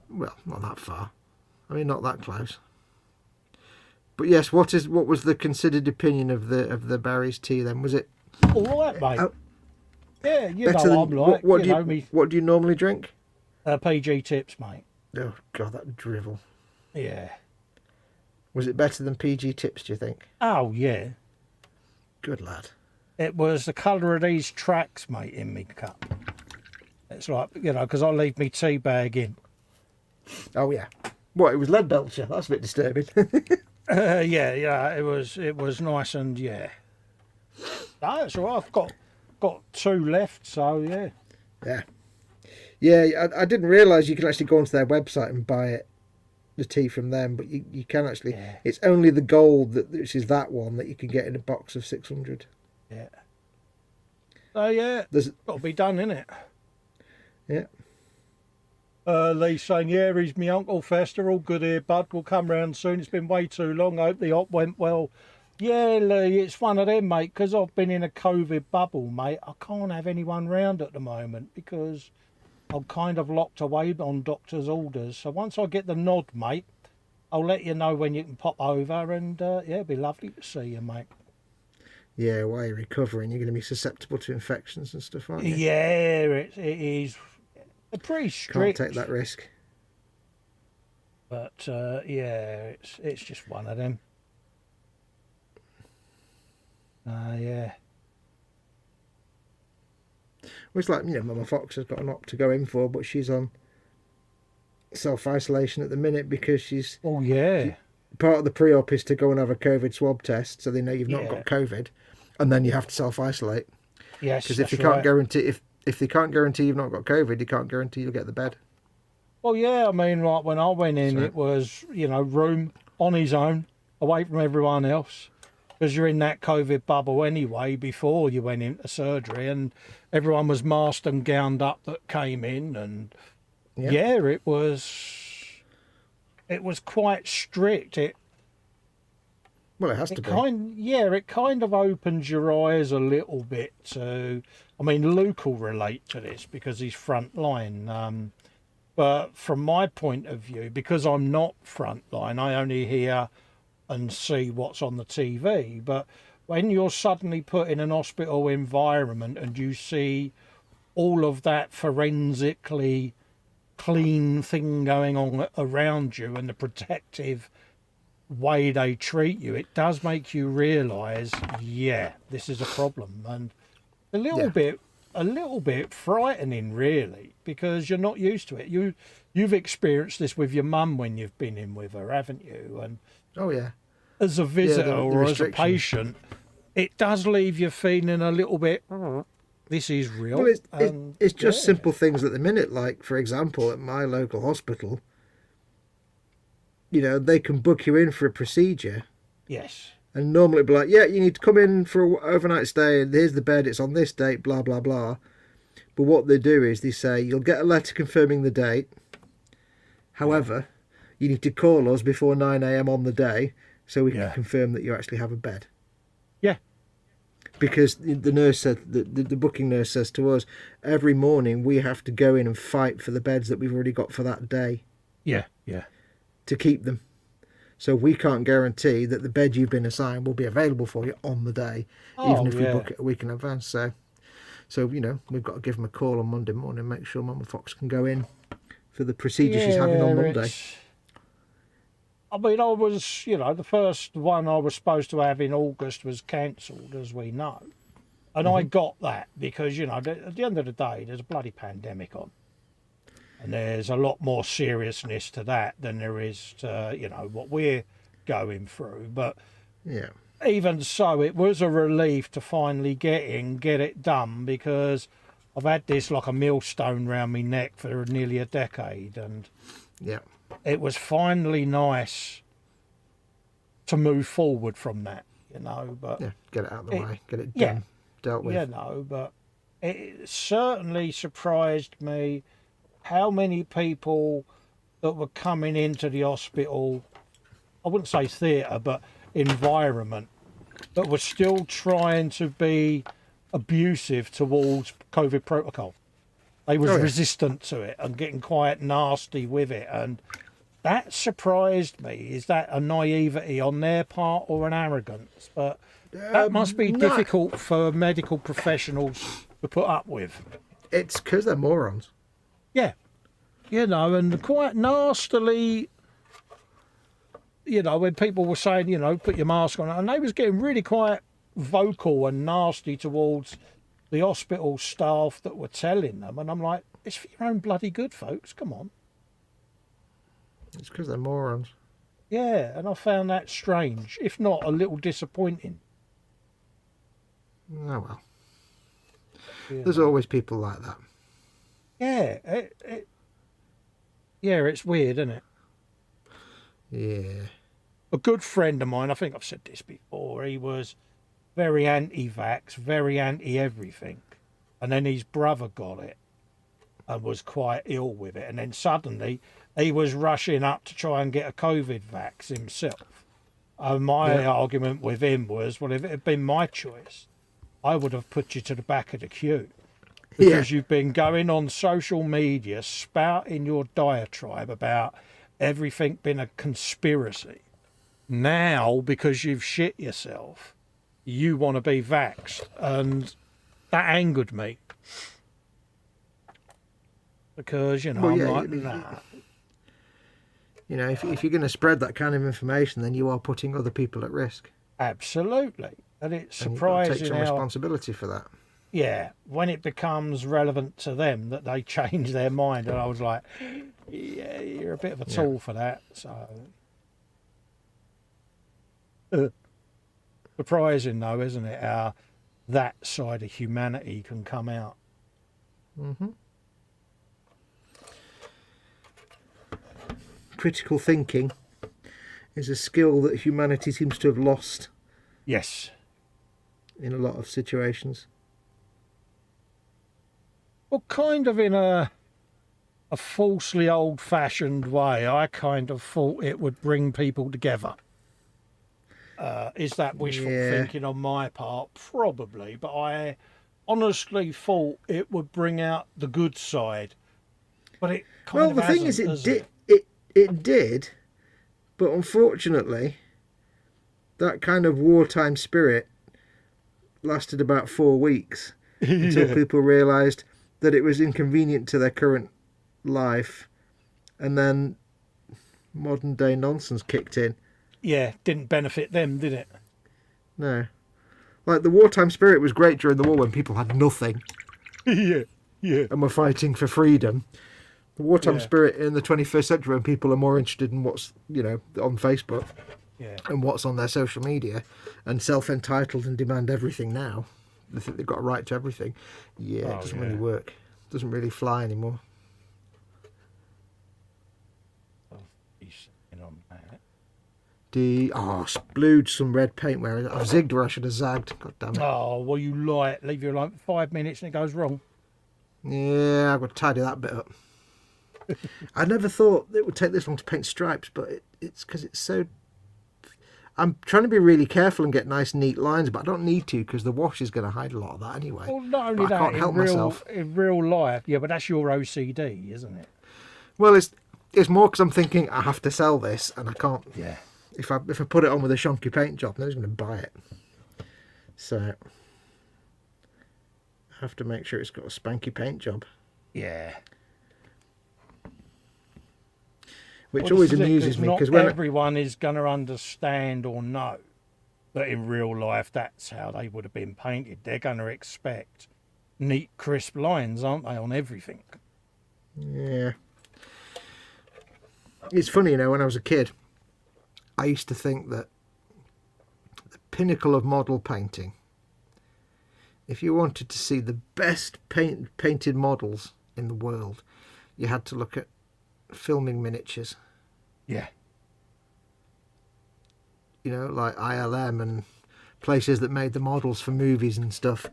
Well, not that far. I mean, not that close. But yes, what was the considered opinion of the Barry's tea then? Was it... All right, mate. Yeah, you better know than, I'm like, what do you normally drink? PG tips, mate. Oh, God, that drivel. Yeah. Was it better than PG tips, do you think? Oh, yeah. Good lad. It was the colour of these tracks, mate, in me cup. It's like, you know, because I leave me tea bag in. Oh, yeah. What, it was lead belcher? That's a bit disturbing. Yeah, it was nice and, yeah. That's all right. I've got 2 left, so yeah. Yeah. Yeah, I didn't realise you could actually go onto their website and buy it, the tea from them, but you can actually. Yeah. It's only the gold, which is that one, that you can get in a box of 600. Yeah. So yeah, There's, got to be done, innit? yeah. Lee saying, yeah, he's my Uncle Festa, all good here, bud. We'll come round soon. It's been way too long. I hope the op went well. Yeah, Lee, it's one of them, mate, because I've been in a COVID bubble, mate. I can't have anyone round at the moment because I'm kind of locked away on doctor's orders. So once I get the nod, mate, I'll let you know when you can pop over, and yeah, it'd be lovely to see you, mate. Yeah, while you're recovering, you're going to be susceptible to infections and stuff, aren't you? Yeah, it is. They're pretty strict. Can't take that risk. But yeah, it's just one of them. Yeah. Well, it's like, Mama Fox has got an op to go in for, but she's on self-isolation at the minute because she's... Oh, yeah. Part of the pre-op is to go and have a COVID swab test so they know you've not got COVID, and then you have to self-isolate. Yes, because if they can't guarantee... If they can't guarantee you've not got COVID, you can't guarantee you'll get the bed. Well, yeah, I mean, like when I went in, it was, room on his own, away from everyone else, because you're in that COVID bubble anyway before you went into surgery, and everyone was masked and gowned up that came in, and yeah, it was quite strict. Well, it has to be. It kind of opens your eyes a little bit to... I mean, Luke will relate to this because he's front line. But from my point of view, because I'm not front line, I only hear and see what's on the TV. But when you're suddenly put in an hospital environment and you see all of that forensically clean thing going on around you and the protective way they treat you, it does make you realise, yeah, this is a problem. And a little bit frightening, really, because you're not used to it. You've experienced this with your mum when you've been in with her, haven't you? And oh yeah, as a visitor or as a patient, it does leave you feeling a little bit. This is real. Well, it's just simple things at the minute. Like, for example, at my local hospital, they can book you in for a procedure. Yes. And normally it'd be like, yeah, you need to come in for an overnight stay, and here's the bed, it's on this date, blah, blah, blah. But what they do is they say, you'll get a letter confirming the date. However, you need to call us before 9 a.m. on the day so we can confirm that you actually have a bed. Yeah. Because the nurse said, the booking nurse says to us, every morning we have to go in and fight for the beds that we've already got for that day. Yeah, yeah. To keep them. So we can't guarantee that the bed you've been assigned will be available for you on the day, even if we book it a week in advance. So we've got to give them a call on Monday morning, make sure Mama Fox can go in for the procedure she's having on Monday. I mean, I was, the first one I was supposed to have in August was cancelled, as we know. And I got that because, at the end of the day, there's a bloody pandemic on. And there's a lot more seriousness to that than there is to, what we're going through. But yeah, even so, it was a relief to finally get it done, because I've had this like a millstone round my neck for nearly a decade. And yeah, it was finally nice to move forward from that, But get it out of the way, get it done, dealt with. But it certainly surprised me how many people that were coming into the hospital, I wouldn't say theatre, but environment, that were still trying to be abusive towards COVID protocol. They was resistant to it and getting quite nasty with it. And that surprised me. Is that a naivety on their part or an arrogance? But that must be difficult for medical professionals to put up with. It's because they're morons. Yeah, and quite nastily, when people were saying, put your mask on, and they was getting really quite vocal and nasty towards the hospital staff that were telling them. And I'm like, it's for your own bloody good, folks, come on. It's because they're morons. Yeah, and I found that strange, if not a little disappointing. Oh well. You There's know. always people like that. Yeah, yeah, it's weird, isn't it? Yeah. A good friend of mine, I think I've said this before, he was very anti-vax, very anti-everything. And then his brother got it and was quite ill with it. And then suddenly he was rushing up to try and get a COVID vax himself. And my argument with him was, well, if it had been my choice, I would have put you to the back of the queue. Because you've been going on social media spouting your diatribe about everything being a conspiracy. Now, because you've shit yourself, you want to be vaxxed. And that angered me. Because, you know, Well, I'm yeah, like, nah. You know, if you're going to spread that kind of information, then you are putting other people at risk. Absolutely. And it's And you've got to surprising take some how, responsibility for that. yeah, when it becomes relevant to them that they change their mind. And I was like, yeah, you're a bit of a tool for that. So, surprising though, isn't it, how that side of humanity can come out. Mm-hmm. Critical thinking is a skill that humanity seems to have lost Yes. in a lot of situations. Well, kind of in a falsely old-fashioned way. I kind of thought it would bring people together. Is that wishful thinking on my part? Probably, but I honestly thought it would bring out the good side. But it kind of the thing is, hasn't, it did, but unfortunately, that kind of wartime spirit lasted about 4 weeks until people realised that it was inconvenient to their current life, and then modern day nonsense kicked in. Yeah, didn't benefit them, did it? No. Like, the wartime spirit was great during the war when people had nothing yeah. and were fighting for freedom. The wartime spirit in the 21st century when people are more interested in what's, you know, on Facebook and what's on their social media and self-entitled and demand everything now. They think they've got a right to everything. It doesn't really work. It doesn't really fly anymore. He's in on that. Splued some red paint where I've zigged where I should have zagged. God damn it. Oh, well, you lie. Leave you alone for 5 minutes and it goes wrong. Yeah, I've got to tidy that bit up. I never thought it would take this long to paint stripes, but it's because it's so... I'm trying to be really careful and get nice, neat lines, but I don't need to because the wash is going to hide a lot of that anyway. Well, not only but I can't help myself. In real life, yeah, but that's your OCD, isn't it? Well, it's more because I'm thinking I have to sell this and I can't... Yeah. If I put it on with a shonky paint job, nobody's going to buy it. So I have to make sure it's got a spanky paint job. Yeah. Which always amuses me because when everyone is going to understand or know that in real life that's how they would have been painted. They're going to expect neat, crisp lines, aren't they, on everything? Yeah. It's funny, you know, when I was a kid, I used to think that the pinnacle of model painting, if you wanted to see the best painted models in the world, you had to look at filming miniatures. Yeah. You know, like ILM and places that made the models for movies and stuff.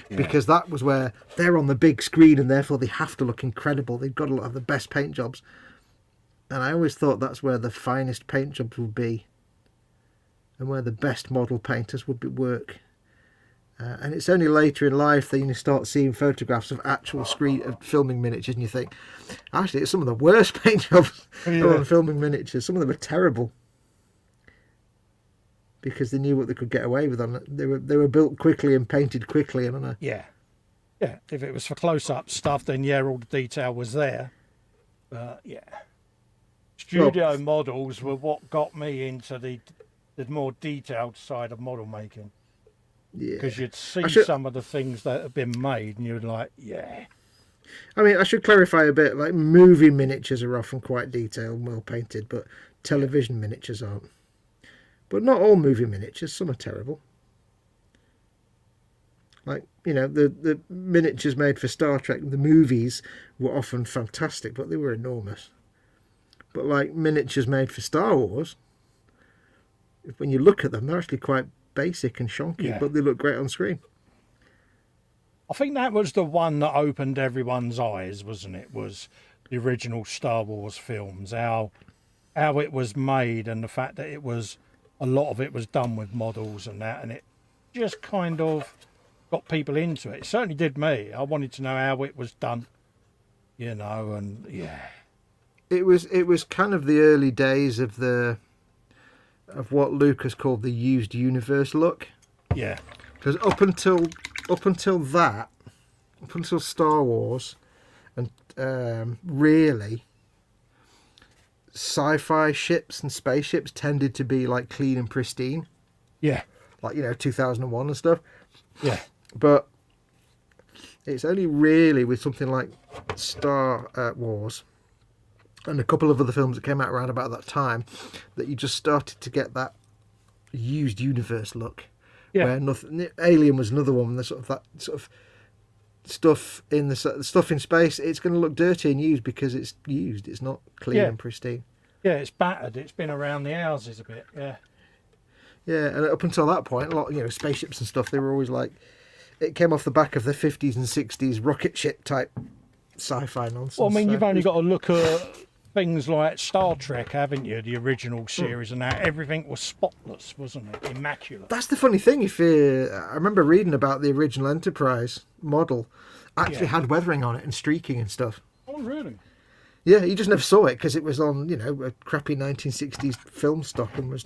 Yeah. Because that was where they're on the big screen and therefore they have to look incredible. They've got to have the best paint jobs. And I always thought that's where the finest paint jobs would be and where the best model painters would work. And it's only later in life that you start seeing photographs of actual filming miniatures and you think, actually, it's some of the worst paint jobs on filming miniatures. Some of them are terrible because they knew what they could get away with on it. They were built quickly and painted quickly. And yeah. If it was for close-up stuff, then all the detail was there. Studio models were what got me into the more detailed side of model making. Yeah. Because you'd see some of the things that have been made and you'd like, I mean, I should clarify a bit, like movie miniatures are often quite detailed and well painted, but television miniatures aren't. But not all movie miniatures, some are terrible. Like, you know, the miniatures made for Star Trek, the movies were often fantastic, but they were enormous. But like miniatures made for Star Wars, when you look at them, they're actually quite basic and shonky, Yeah. but they look great on screen. I think that was the one that opened everyone's eyes, wasn't it? Was the original Star Wars films, how it was made, and the fact that it was a lot of it was done with models and that, and it just kind of got people into it. It certainly did me. I wanted to know how it was done, you know, and yeah. It was kind of the early days of what Lucas called the used universe look. Yeah. Because up until Star Wars, and really, sci-fi ships and spaceships tended to be like clean and pristine. Yeah. Like, you know, 2001 and stuff. Yeah. But it's only really with something like Star Wars and a couple of other films that came out around about that time that you just started to get that used universe look. Yeah. Where nothing, Alien was another one. The sort of that sort of stuff in the stuff in space, it's going to look dirty and used because it's used. It's not clean and pristine. Yeah, it's battered. It's been around the houses a bit. Yeah. Yeah, and up until that point, a lot, you know, spaceships and stuff, they were always like, it came off the back of the 50s and 60s rocket ship type sci-fi nonsense. Well, I mean, so you've only got to look at things like Star Trek, haven't you? The original series and that. Everything was spotless, wasn't it? Immaculate. That's the funny thing. I remember reading about the original Enterprise model actually had weathering on it and streaking and stuff. Oh, really? Yeah, you just never saw it because it was on, you know, a crappy 1960s film stock and was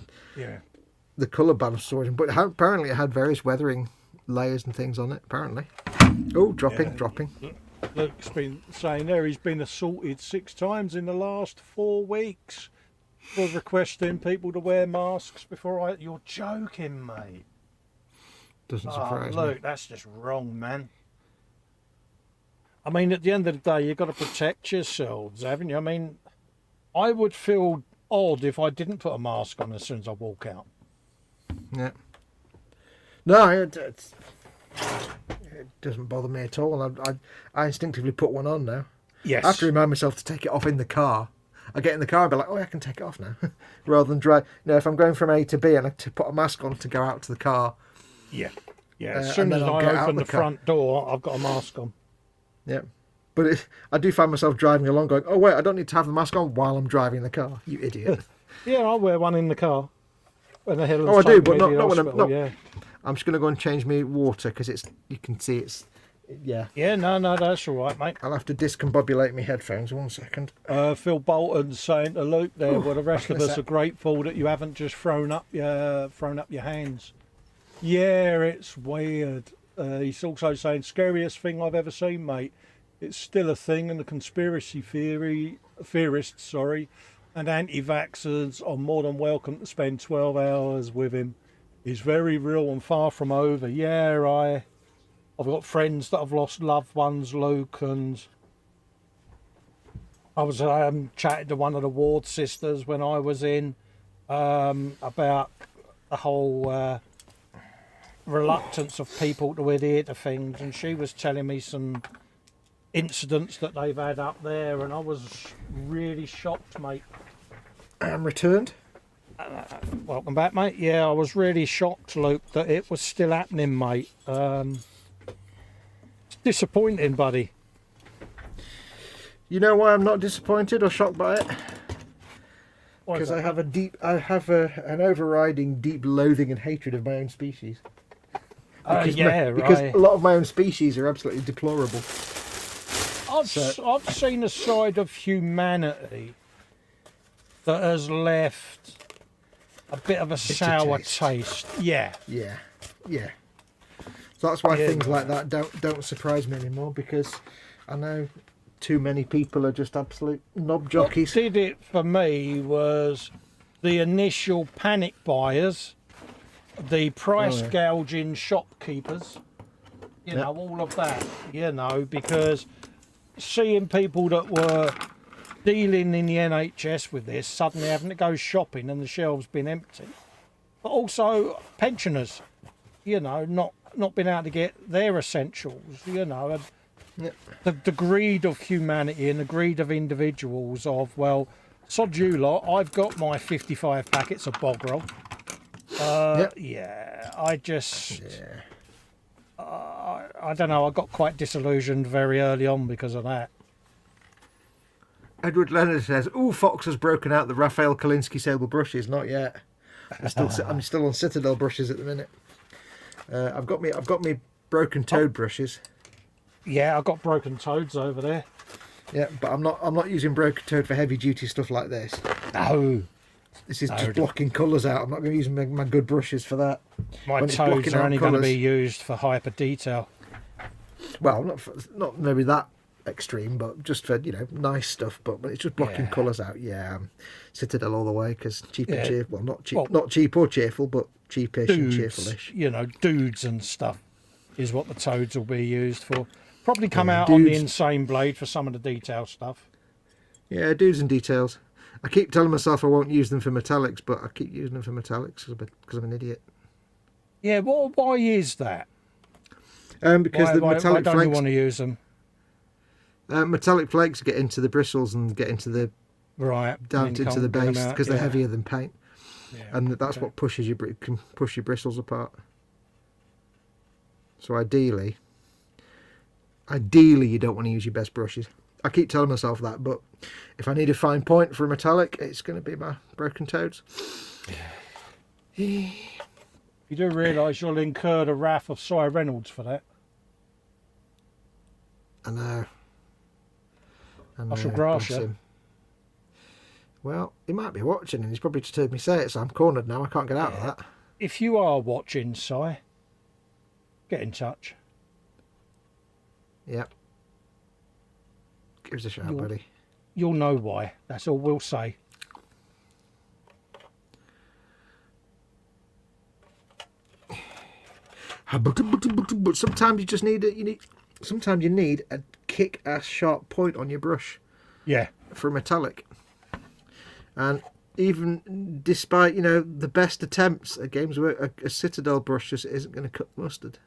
the colour balance saw it. But apparently it had various weathering layers and things on it, apparently. Oh, dropping. Luke's been saying there he's been assaulted 6 times in the last 4 weeks for requesting people to wear masks before You're joking, mate. Doesn't surprise me. Luke, that's just wrong, man. I mean, at the end of the day, you've got to protect yourselves, haven't you? I mean, I would feel odd if I didn't put a mask on as soon as I walk out. Yeah. No, it doesn't bother me at all. I instinctively put one on now. Yes. I have to remind myself to take it off in the car. I get in the car and be like, oh, I can take it off now. Rather than drive. You know, if I'm going from A to B and I to put a mask on to go out to the car. Yeah. Yeah. As soon as I open the front door, I've got a mask on. Yeah. But I do find myself driving along going, oh, wait, I don't need to have the mask on while I'm driving the car. You idiot. Yeah, I'll wear one in the car. When the hell I do, but not when I'm... Yeah. I'm just going to go and change my water because you can see it's... Yeah. Yeah, no, that's all right, mate. I'll have to discombobulate my headphones. 1 second. Phil Bolton's saying to Luke there, well, the rest of us are grateful that you haven't just thrown up your hands. Yeah, it's weird. He's also saying, scariest thing I've ever seen, mate. It's still a thing, and the conspiracy theorists, and anti-vaxxers are more than welcome to spend 12 hours with him. He's very real and far from over. Yeah, I've got friends that have lost loved ones, Luke, and I was chatting to one of the Ward sisters when I was in about the whole reluctance of people to adhere to things, and she was telling me some incidents that they've had up there, and I was really shocked, mate. Returned? Welcome back, mate. Yeah, I was really shocked, Luke, that it was still happening, mate. It's disappointing, buddy. You know why I'm not disappointed or shocked by it? Because I have an overriding deep loathing and hatred of my own species. Because a lot of my own species are absolutely deplorable. I've seen a side of humanity that has left a bit of a sour taste. Yeah. So that's why things like that don't surprise me anymore, because I know too many people are just absolute knob jockeys. What did it for me was the initial panic buyers, the price gouging shopkeepers, you know, all of that, you know, because seeing people that were dealing in the NHS with this suddenly having to go shopping and the shelves been empty, but also pensioners, not been able to get their essentials, and Yep. the greed of humanity and the greed of individuals of, well, sod you lot, I've got my 55 packets of bog roll. Yep. Yeah, I just, Yeah. I don't know, I got quite disillusioned very early on because of that. Edward Leonard says, "Ooh, Fox has broken out the Raphael Kalinsky sable brushes. Not yet. I'm still on Citadel brushes at the minute. I've got me broken toad brushes. Yeah, I've got broken toads over there. Yeah, but I'm not using broken toad for heavy duty stuff like this. No, This is just blocking colours out. I'm not going to use my good brushes for that. my When it's toads blocking are out only going to colours. be used for hyper detail. Well, not maybe that extreme, but just for nice stuff. But when it's just blocking Yeah. colours out, Citadel all the way because cheap and Yeah. cheerful. Well, not cheap, Well, not cheap or cheerful, but cheapish and Dudes, cheerfulish. dudes and stuff is what the toads will be used for. Probably come Yeah, out on the dudes. insane blade for some of the detail stuff. Yeah, dudes and details. I keep telling myself I won't use them for metallics, but I keep using them for metallics because I'm an idiot. Yeah, why is that? Because Why, the why metallic don't you flakes, want to use them? metallic flakes get into the bristles and get into the Right. down and you into the can't get 'em base out, because they're yeah. heavier than paint, Yeah, and that's okay. what can push your bristles apart. So ideally, you don't want to use your best brushes. I keep telling myself that, but if I need a fine point for a metallic, it's going to be my broken toads. You do realise you'll incur the wrath of Cy Reynolds for that. I know. I shall grass bless you. him. Well, he might be watching, and he's probably just heard me say it, so I'm cornered now. I can't get out of that. If you are watching, Cy, get in touch. Yep. Give us a shout, You'll- buddy. You'll know why. That's all we'll say. But sometimes you just need sometimes you need a kick-ass sharp point on your brush Yeah. for a metallic. And even despite the best attempts at games where a Citadel brush just isn't going to cut mustard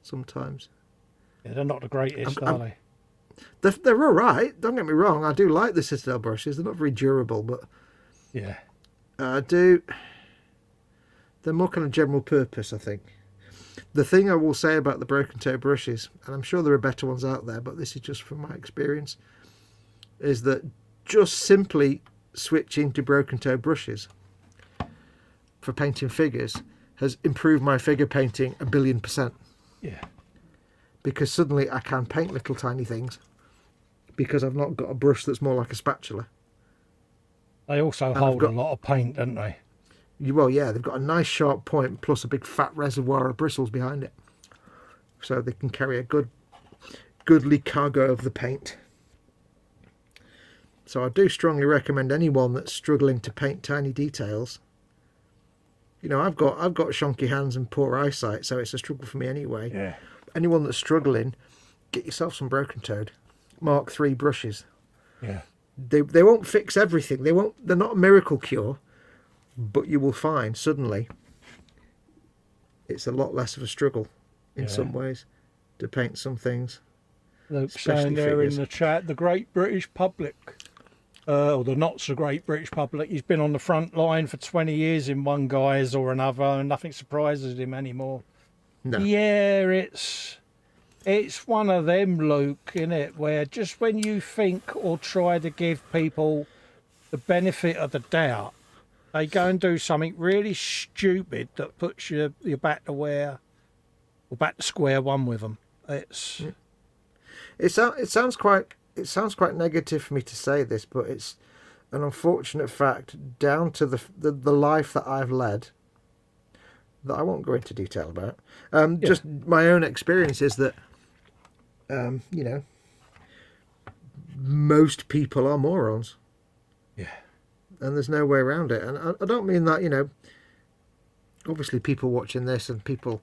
sometimes. Yeah, they're not the greatest, I'm- are they? They're all right. Don't get me wrong. I do like the Citadel brushes. They're not very durable, but Yeah. I do. They're more kind of general purpose, I think. The thing I will say about the broken toe brushes, and I'm sure there are better ones out there, but this is just from my experience, is that just simply switching to broken toe brushes for painting figures has improved my figure painting 1,000,000,000%. Yeah. Because suddenly I can paint little tiny things because I've not got a brush that's more like a spatula. They also I've hold got- a lot of paint, don't they? Well, yeah, they've got a nice sharp point plus a big fat reservoir of bristles behind it. So they can carry a goodly cargo of the paint. So I do strongly recommend anyone that's struggling to paint tiny details. I've got shonky hands and poor eyesight, so it's a struggle for me anyway. Yeah. Anyone that's struggling, get yourself some broken toed Mark III brushes. Yeah. They won't fix everything. They're not a miracle cure, but you will find suddenly it's a lot less of a struggle in Yeah. some ways to paint some things. Luke's Especially saying there figures. in the chat, the great British public, or the not so great British public, he's been on the front line for 20 years in one guise or another, and nothing surprises him anymore. No. Yeah, it's one of them, Luke, innit, where just when you think or try to give people the benefit of the doubt, they go and do something really stupid that puts you back to back to square one with them. It's It sounds quite negative for me to say this, but it's an unfortunate fact down to the life that I've led that I won't go into detail about. Just my own experience is that most people are morons. yeah, And there's no way around it. And I don't mean that, obviously people watching this and people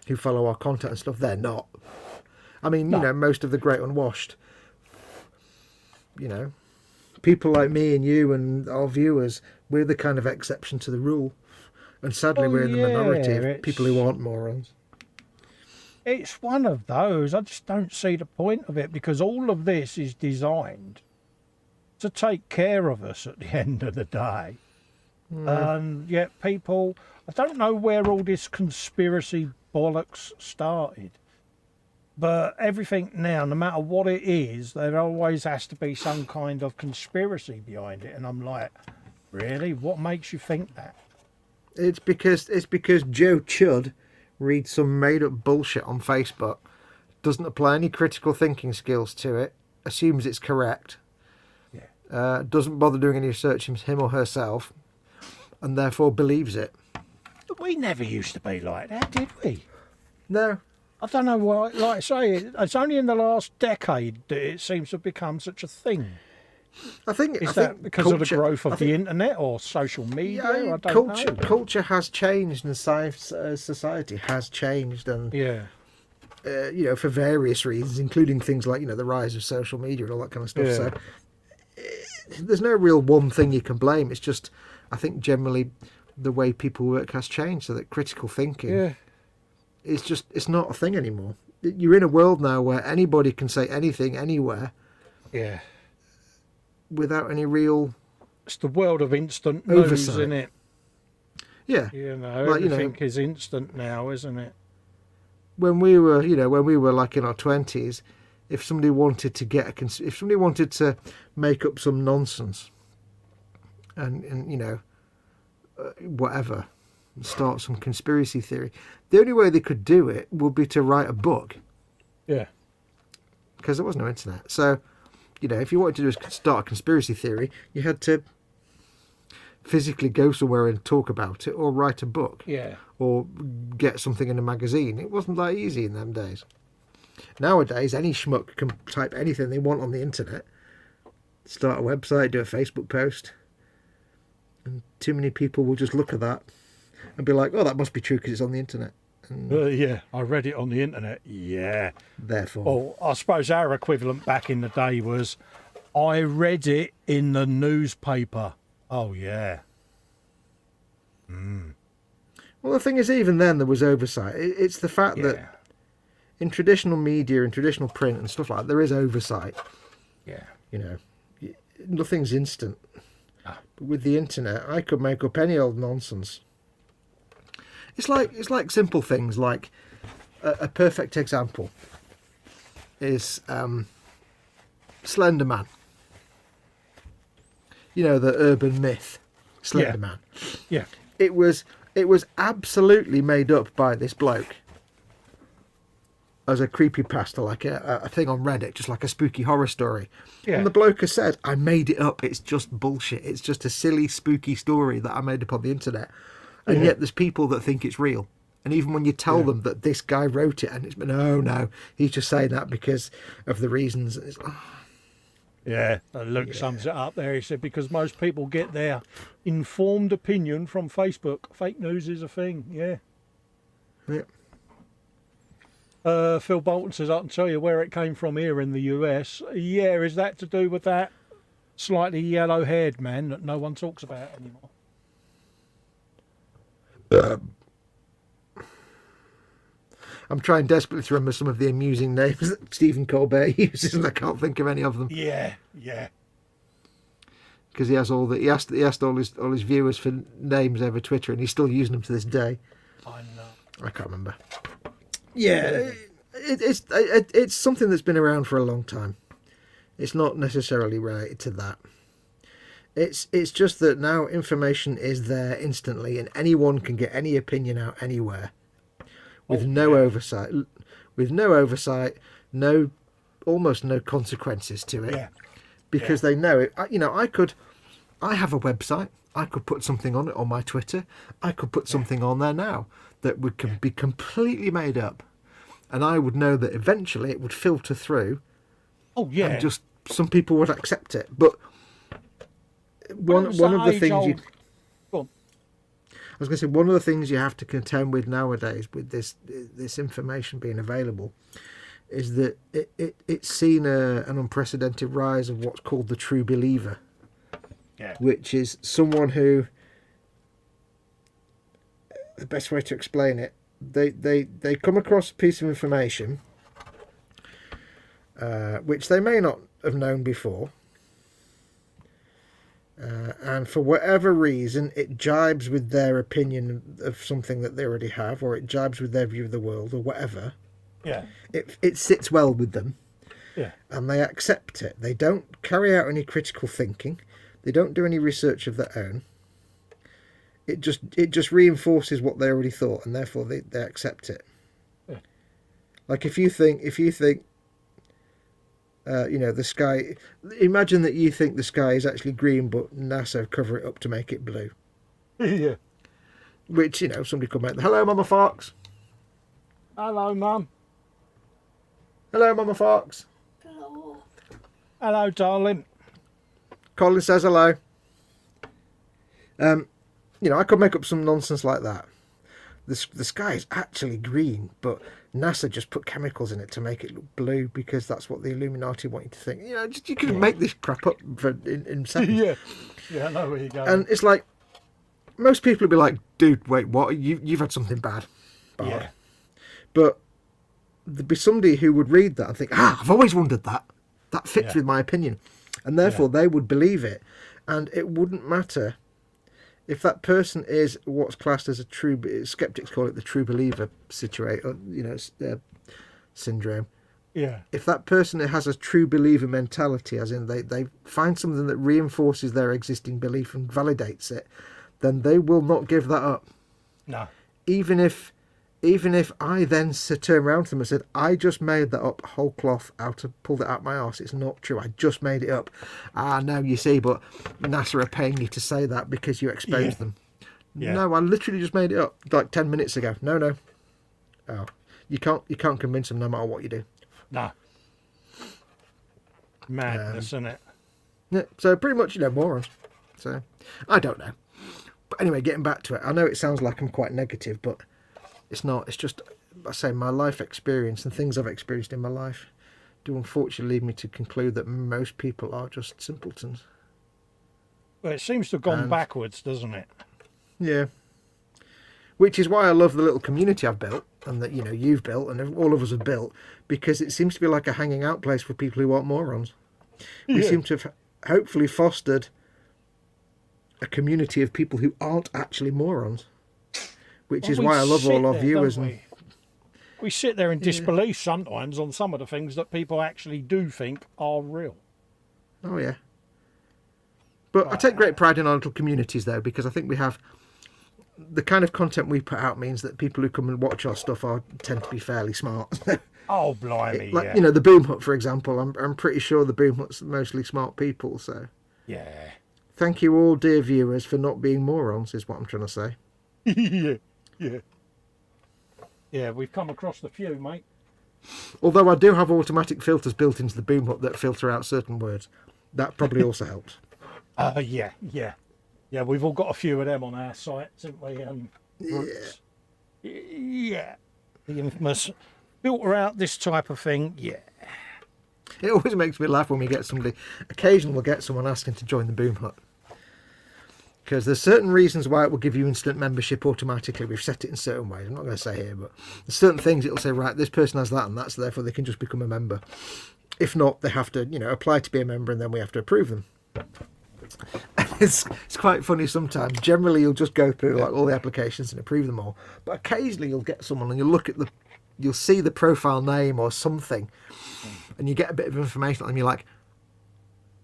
who follow our content and stuff, they're not. I mean, No. most of the great unwashed, people like me and you and our viewers, we're the kind of exception to the rule. And sadly, Oh, we're in the minority yeah, of it's- people who aren't morons. It's one of those. I just don't see the point of it, because all of this is designed to take care of us at the end of the day. And yet people, I don't know where all this conspiracy bollocks started, but everything now, no matter what it is, there always has to be some kind of conspiracy behind it. And I'm like, really? What makes you think that? It's because Joe Chud reads some made up bullshit on Facebook, doesn't apply any critical thinking skills to it, assumes it's correct, doesn't bother doing any research him or herself, and therefore believes it. But we never used to be like that, did we? No. I don't know why. Like I say, it's only in the last decade that it seems to have become such a thing. I think Is that because of the growth of the internet or social media? I don't know. Culture has changed, and society has changed, and for various reasons, including things like the rise of social media and all that kind of stuff. Yeah. So there's no real one thing you can blame. It's just, I think generally the way people work has changed, so that critical thinking it's not a thing anymore. You're in a world now where anybody can say anything anywhere. Yeah. Without any real... It's the world of instant news, oversight. isn't it? Yeah. Everything is instant now, isn't it? When we were like in our 20s, if somebody wanted to make up some nonsense and whatever, start some conspiracy theory, the only way they could do it would be to write a book. Yeah. Because there was no internet. So, if you wanted to start a conspiracy theory, you had to physically go somewhere and talk about it, or write a book. Yeah. Or get something in a magazine. It wasn't that easy in them days. Nowadays, any schmuck can type anything they want on the internet, start a website, do a Facebook post, and too many people will just look at that and be like, oh, that must be true because it's on the internet. I read it on the internet. Yeah. Therefore. Well, I suppose our equivalent back in the day was, I read it in the newspaper. Oh, yeah. Well, the thing is, even then there was oversight. It's the fact that in traditional media and traditional print and stuff like that, there is oversight. Yeah. Nothing's instant. But with the internet, I could make up any old nonsense. It's like simple things, like a perfect example is Slender Man. The urban myth, Slender Man. Yeah. It was absolutely made up by this bloke as a creepypasta, like a thing on Reddit, just like a spooky horror story. Yeah. And the bloke has said, I made it up. It's just bullshit. It's just a silly, spooky story that I made up on the internet. And yet there's people that think it's real. And even when you tell them that this guy wrote it, and it's no, he's just saying that because of the reasons. It's, Luke sums it up there. He said, because most people get their informed opinion from Facebook. Fake news is a thing, yeah. Phil Bolton says, I can tell you where it came from here in the US. Yeah, is that to do with that slightly yellow-haired man that no one talks about anymore? I'm trying desperately to remember some of the amusing names that Stephen Colbert uses, and I can't think of any of them. Yeah. Because he asked all his viewers for names over Twitter, and he's still using them to this day. I know. I can't remember. Yeah, it's something that's been around for a long time. It's not necessarily related to that. It's just that now information is there instantly, and anyone can get any opinion out anywhere with no oversight, almost no consequences to it, because they know it. I have a website. I could put something on it on my Twitter. I could put something on there now that would be completely made up, and I would know that eventually it would filter through. Oh yeah, and just some people would accept it, but. One of the things I was going to say, one of the things you have to contend with nowadays with this information being available is that it's seen an unprecedented rise of what's called the true believer, which is someone who, the best way to explain it, they come across a piece of information which they may not have known before, and for whatever reason it jibes with their opinion of something that they already have, or it jibes with their view of the world, or whatever. Yeah. It sits well with them. Yeah. And they accept it. They don't carry out any critical thinking. They don't do any research of their own. It just reinforces what they already thought, and therefore they accept it. Yeah. Like if you think the sky. Imagine that you think the sky is actually green, but NASA cover it up to make it blue. Yeah. Which somebody could make. Hello, Mama Fox. Hello, Mum. Hello, Mama Fox. Hello, darling. Colin says hello. I could make up some nonsense like that. The sky is actually green, but NASA just put chemicals in it to make it look blue because that's what the Illuminati want you to think. You can make this crap up in seconds. Yeah, I know where you're going. And it's like, most people would be like, dude, wait, what? You've had something bad. Yeah. But there'd be somebody who would read that and think, I've always wondered that. That fits with my opinion. And therefore they would believe it. And it wouldn't matter if that person is what's classed as a true, skeptics call it the true believer situation, syndrome. Yeah. If that person has a true believer mentality, as in they find something that reinforces their existing belief and validates it, then they will not give that up. No. Even if I then turn around to them and said, I just made that up whole cloth pulled it out my arse. It's not true. I just made it up. No, you see, but NASA are paying you to say that because you exposed them. Yeah. No, I literally just made it up like 10 minutes ago. No. Oh, you can't convince them no matter what you do. No. Madness, isn't it? Yeah, so pretty much, morons. So, I don't know. But anyway, getting back to it, I know it sounds like I'm quite negative, but it's not. It's just, I say, my life experience and things I've experienced in my life do unfortunately lead me to conclude that most people are just simpletons. Well, it seems to have gone backwards, doesn't it? Yeah. Which is why I love the little community I've built, and that you've built, and all of us have built, because it seems to be like a hanging out place for people who aren't morons. We seem to have hopefully fostered a community of people who aren't actually morons. Which is why I love all our viewers. We sit there in disbelief sometimes on some of the things that people actually do think are real. Oh, yeah. But I take great pride in our little communities, though, because I think we have... The kind of content we put out means that people who come and watch our stuff tend to be fairly smart. Oh, blimey, like, the Boom Hut, for example. I'm pretty sure the Boom Hut's mostly smart people, so... Yeah. Thank you all, dear viewers, for not being morons, is what I'm trying to say. Yeah, we've come across a few, mate. Although I do have automatic filters built into the Boom Hut that filter out certain words. That probably also helps. Yeah, we've all got a few of them on our sites, haven't we? Yeah. The infamous filter out this type of thing, yeah. It always makes me laugh when we get somebody... Occasionally we'll get someone asking to join the Boom Hut. Because there's certain reasons why it will give you instant membership automatically. We've set it in certain ways. I'm not going to say here, but there's certain things it'll say, right, this person has that and that, so therefore they can just become a member. If not, they have to, apply to be a member, and then we have to approve them. It's quite funny sometimes. Generally, you'll just go through like all the applications and approve them all. But occasionally you'll get someone and you'll see the profile name or something, and you get a bit of information on them. You're like,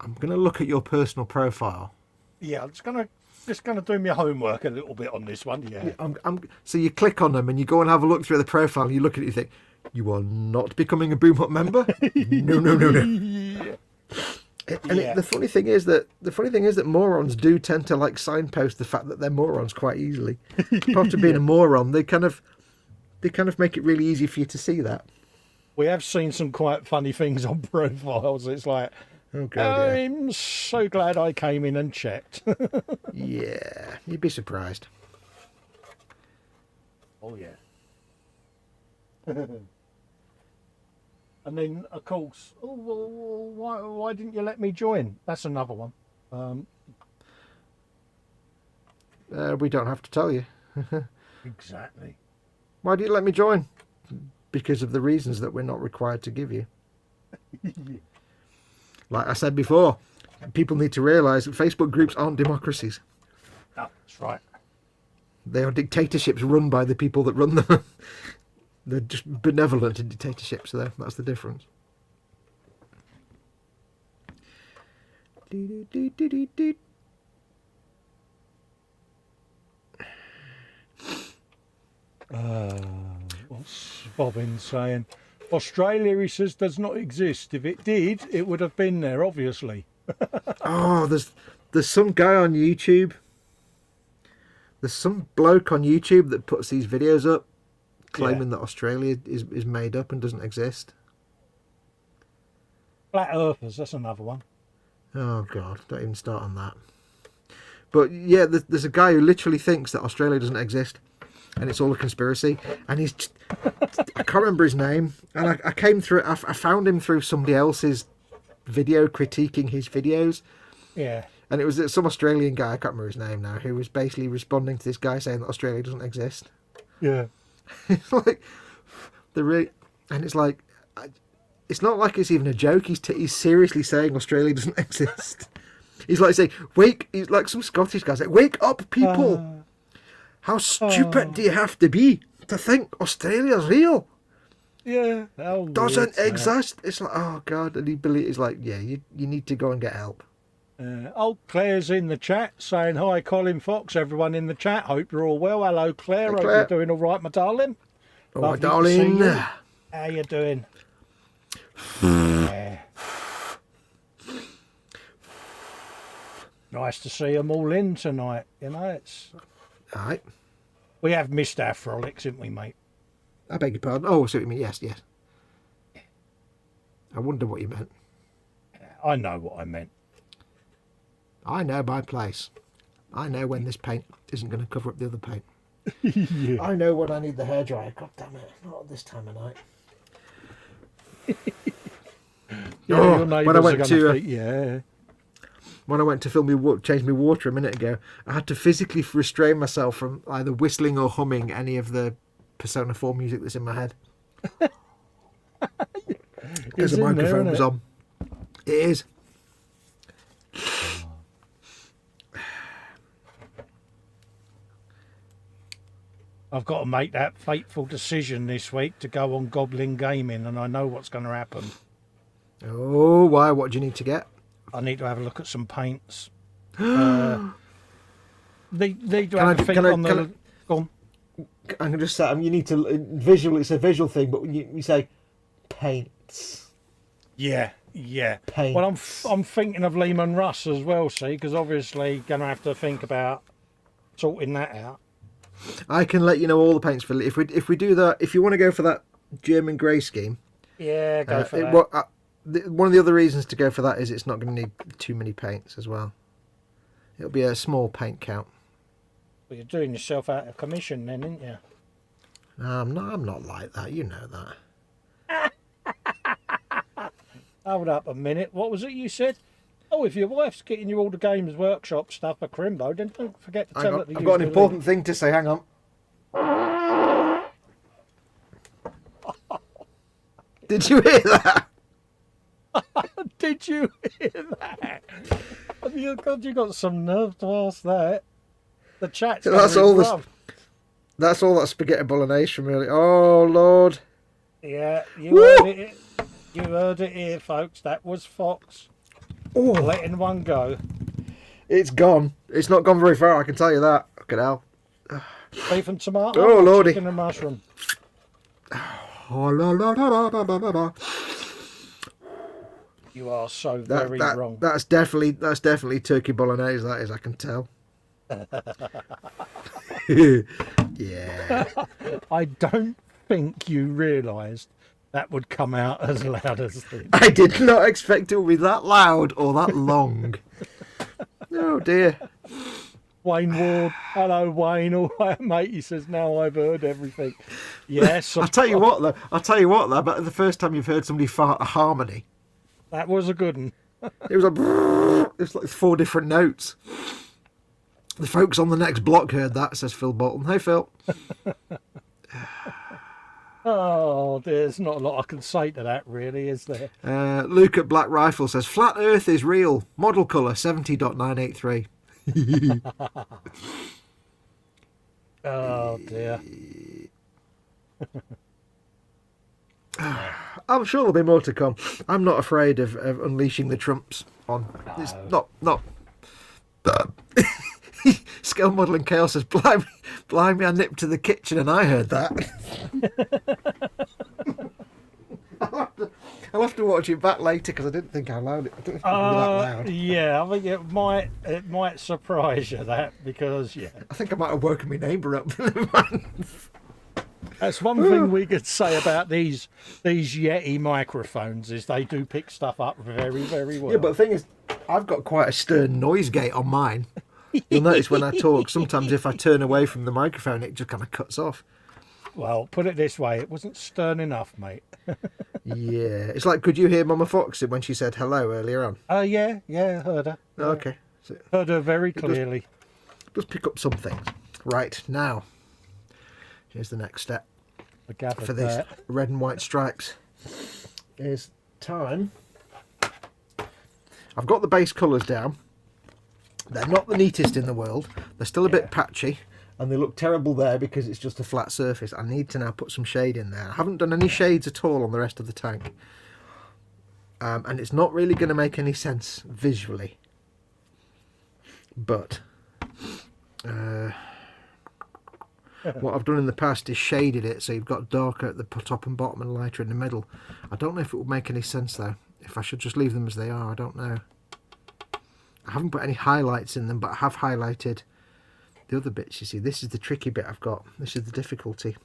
I'm going to look at your personal profile. Yeah, I'm just going to do my homework a little bit on this one. Yeah. So you click on them and you go and have a look through the profile, and you look at it and you think, you are not becoming a Boom Hut member? No. Yeah. The funny thing is that morons do tend to like signpost the fact that they're morons quite easily. Part of being a moron, they kind of make it really easy for you to see that. We have seen some quite funny things on profiles. It's like, oh God, yeah. I'm so glad I came in and checked. Yeah, you'd be surprised. Oh yeah. And then, of course, why didn't you let me join? That's another one. We don't have to tell you. Exactly. Why do you let me join? Because of the reasons that we're not required to give you. Like I said before, people need to realise that Facebook groups aren't democracies. No, that's right. They are dictatorships run by the people that run them. They're just benevolent in dictatorships, so that's the difference. What's Bobbin saying? Australia, he says, does not exist. If it did, it would have been there, obviously. Oh, there's some guy on YouTube. There's some bloke on YouTube that puts these videos up claiming that Australia is made up and doesn't exist. Flat Earthers, that's another one. Oh, God, don't even start on that. But, yeah, there's a guy who literally thinks that Australia doesn't exist and it's all a conspiracy. And he's... I can't remember his name. And I came through... I found him through somebody else's video critiquing his videos. Yeah. And it was some Australian guy, I can't remember his name now, who was basically responding to this guy saying that Australia doesn't exist. Yeah. It's like... And it's like... It's not like it's even a joke. He's seriously saying Australia doesn't exist. He's like saying, he's like some Scottish guy saying, wake up, people. How stupid do you have to be to think Australia's real? Yeah. Doesn't exist. It's like, oh, God. And he's like, yeah, you need to go and get help. Old Claire's in the chat saying, hi, Colin Foxx, everyone in the chat. Hope you're all well. Hello, Claire. Hey, Claire. Hope you're doing all right, my darling. Oh, my Lovely to darling. see you. How you doing? Yeah. Nice to see them all in tonight. You know, it's... All right. We have missed our frolics, haven't we, mate? I beg your pardon. Oh, I see what you mean. Yes. I wonder what you meant. I know what I meant. I know my place. I know when this paint isn't going to cover up the other paint. Yeah. I know when I need the hairdryer. God damn it. Not at this time of night. Your when I neighbours went are to when I went to change my water a minute ago, I had to physically restrain myself from either whistling or humming any of the Persona 4 music that's in my head because the microphone was on. It is. I've got to make that fateful decision this week to go on Goblin Gaming, and I know what's going to happen. Oh, why? What do you need to get? I need to have a look at some paints. They do have a thing on the... Go on. I can just say, you need to it's a visual thing, but you say paints. Yeah. Paints. Well, I'm thinking of Lehman Russ as well, see, because obviously going to have to think about sorting that out. I can let you know all the paints for if we do that. If you want to go for that German grey scheme, yeah, go for that. One of the other reasons to go for that is it's not going to need too many paints as well. It'll be a small paint count. Well, you're doing yourself out of commission then, aren't you? No, I'm not like that. You know that. Hold up a minute. What was it you said? Oh, if your wife's getting you all the Games Workshop stuff for Crimbo, then don't forget to tell her that I've got an important thing to say. Hang on. Did you hear that? Did you hear that? You got some nerve to ask that. The chat's That's all that spaghetti bolognese from really. Oh Lord. Yeah, you heard it. You heard it here, folks. That was Fox. Oh, letting one go. It's gone. It's not gone very far. I can tell you that. Fucking hell. Beef and tomato. Oh Lordy. Chicken and mushroom. Oh la la la la la la la. You are so very wrong. That's definitely turkey bolognese. That is. I can tell. Yeah. I don't think you realised that would come out as loud as this. I did not expect it would be that loud or that long. Oh dear. Wayne Ward, hello Wayne, all right mate. He says now I've heard everything. Yes. I'll tell you what though. But the first time you've heard somebody fart a harmony, that was a good one. It was like 4 different notes. The folks on the next block heard that, says Phil Bolton. Hey Phil. Oh, there's not a lot I can say to that, really, is there? Luke at Black Rifle says, Flat Earth is real. Model colour 70.983. Oh, dear. I'm sure there'll be more to come. I'm not afraid of unleashing the Trumps on. It's not. Scale Modelling Chaos says, Blimey, I nipped to the kitchen and I heard that. I'll have to watch it back later because I didn't think how loud it was. That loud. Yeah, I think it might surprise you, that, because, yeah. I think I might have woken my neighbour up. That's one thing we could say about these Yeti microphones, is they do pick stuff up very, very well. Yeah, but the thing is, I've got quite a stern noise gate on mine. You'll notice when I talk, sometimes if I turn away from the microphone, it just kind of cuts off. Well, put it this way, it wasn't stern enough, mate. Yeah. It's like, could you hear Mama Fox when she said hello earlier on? Oh, yeah, heard her. Yeah. Okay. So Heard her very clearly. does pick up some things. Right, now, here's the next step I gathered for this that. red and white stripes. Is time. I've got the base colours down. They're not the neatest in the world. They're still a bit patchy. And they look terrible there because it's just a flat surface. I need to now put some shade in there. I haven't done any shades at all on the rest of the tank. And it's not really going to make any sense visually. But what I've done in the past is shaded it so you've got darker at the top and bottom and lighter in the middle. I don't know if it would make any sense though. If I should just leave them as they are, I don't know. I haven't put any highlights in them, but I have highlighted the other bits. You see, this is the tricky bit I've got. This is the difficulty.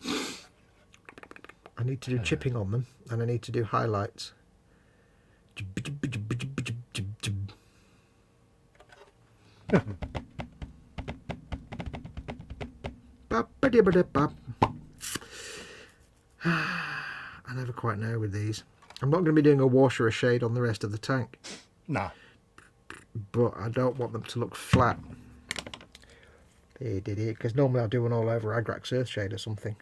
I need to do chipping on them, and I need to do highlights. I never quite know with these. I'm not going to be doing a wash or a shade on the rest of the tank. No. But I don't want them to look flat. Because normally I'll do one all over Agrax Earthshade or something.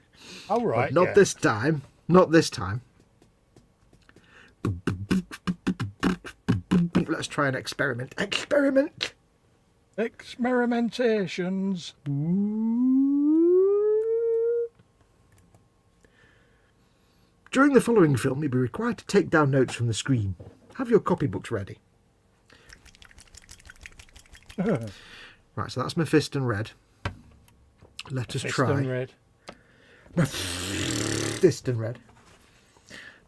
Oh, right. But not this time. Not this time. Let's try an experiment. Experiment! Experimentations. During the following film, you'll be required to take down notes from the screen. Have your copybooks ready. Right, so that's Mephiston red. Let us try. Mephiston red. Mephiston red.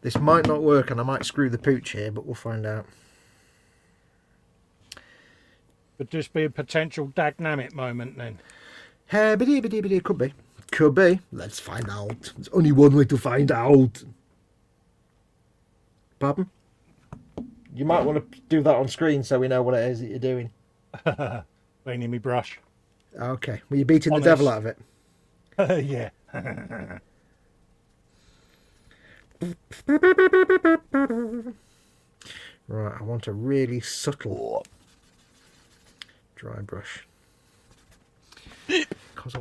This might not work and I might screw the pooch here, but we'll find out. Could just be a potential dynamic moment then. Could be. Could be. Let's find out. There's only one way to find out. Pardon? You might want to do that on screen so we know what it is that you're doing. Cleaning me brush. Okay. Were you beating Honest. the devil out of it? Yeah. Right, I want a really subtle dry brush. Because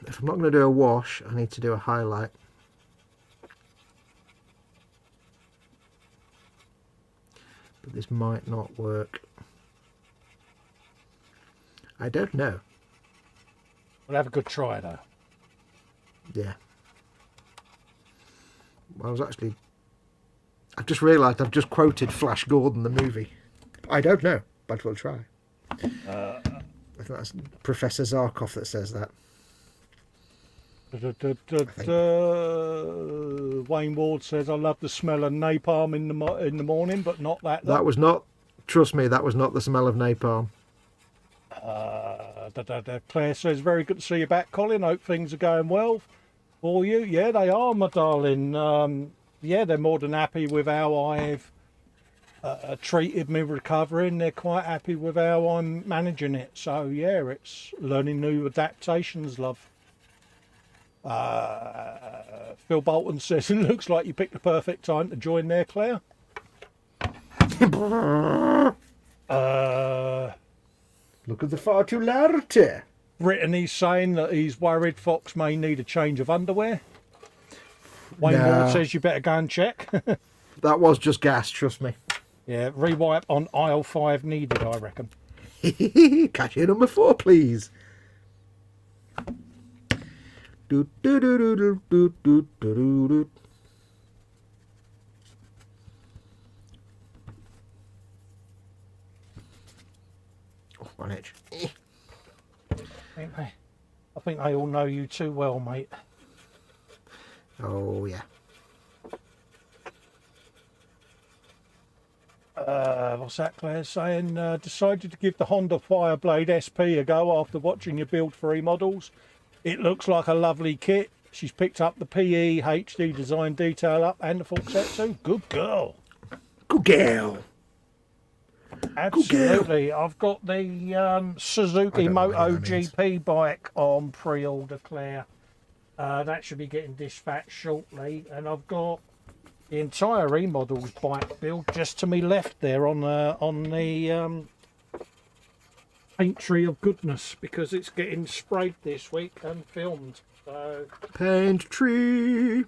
if I'm not going to do a wash, I need to do a highlight. But this might not work. I don't know. We'll have a good try though. Yeah. I've just realised I've just quoted Flash Gordon, the movie. I don't know, but we'll try. I think that's Professor Zarkov that says that. Wayne Ward says, I love the smell of napalm in the morning, but not that. That was not, trust me, that was not the smell of napalm. Claire says, very good to see you back, Colin. Hope things are going well for you. Yeah, they are, my darling. Yeah, they're more than happy with how I've treated me recovering. They're quite happy with how I'm managing it. So, yeah, it's learning new adaptations, love. Phil Bolton says, it looks like you picked the perfect time to join there, Claire. Look at the fartularity. Brittany's saying that he's worried Fox may need a change of underwear. Wayne Nah. Ward says you better go and check. That was just gas, trust me. Yeah, rewipe on aisle 5 needed, I reckon. Cashier number 4, please. Do, do, do, do, do, do, do, do, do. Oh, one itch. I think they all know you too well, mate. Oh, yeah. What's that Claire saying? Decided to give the Honda Fireblade SP a go after watching your build 3 models. It looks like a lovely kit. She's picked up the PE HD design detail up and the full set too. Good girl. Good girl. Absolutely. I've got the Suzuki I don't know what that means. MotoGP bike on pre-order, Claire. That should be getting dispatched shortly. And I've got the entire remodels bike build just to me left there on the paint tree of goodness, because it's getting sprayed this week and filmed. So Paint tree.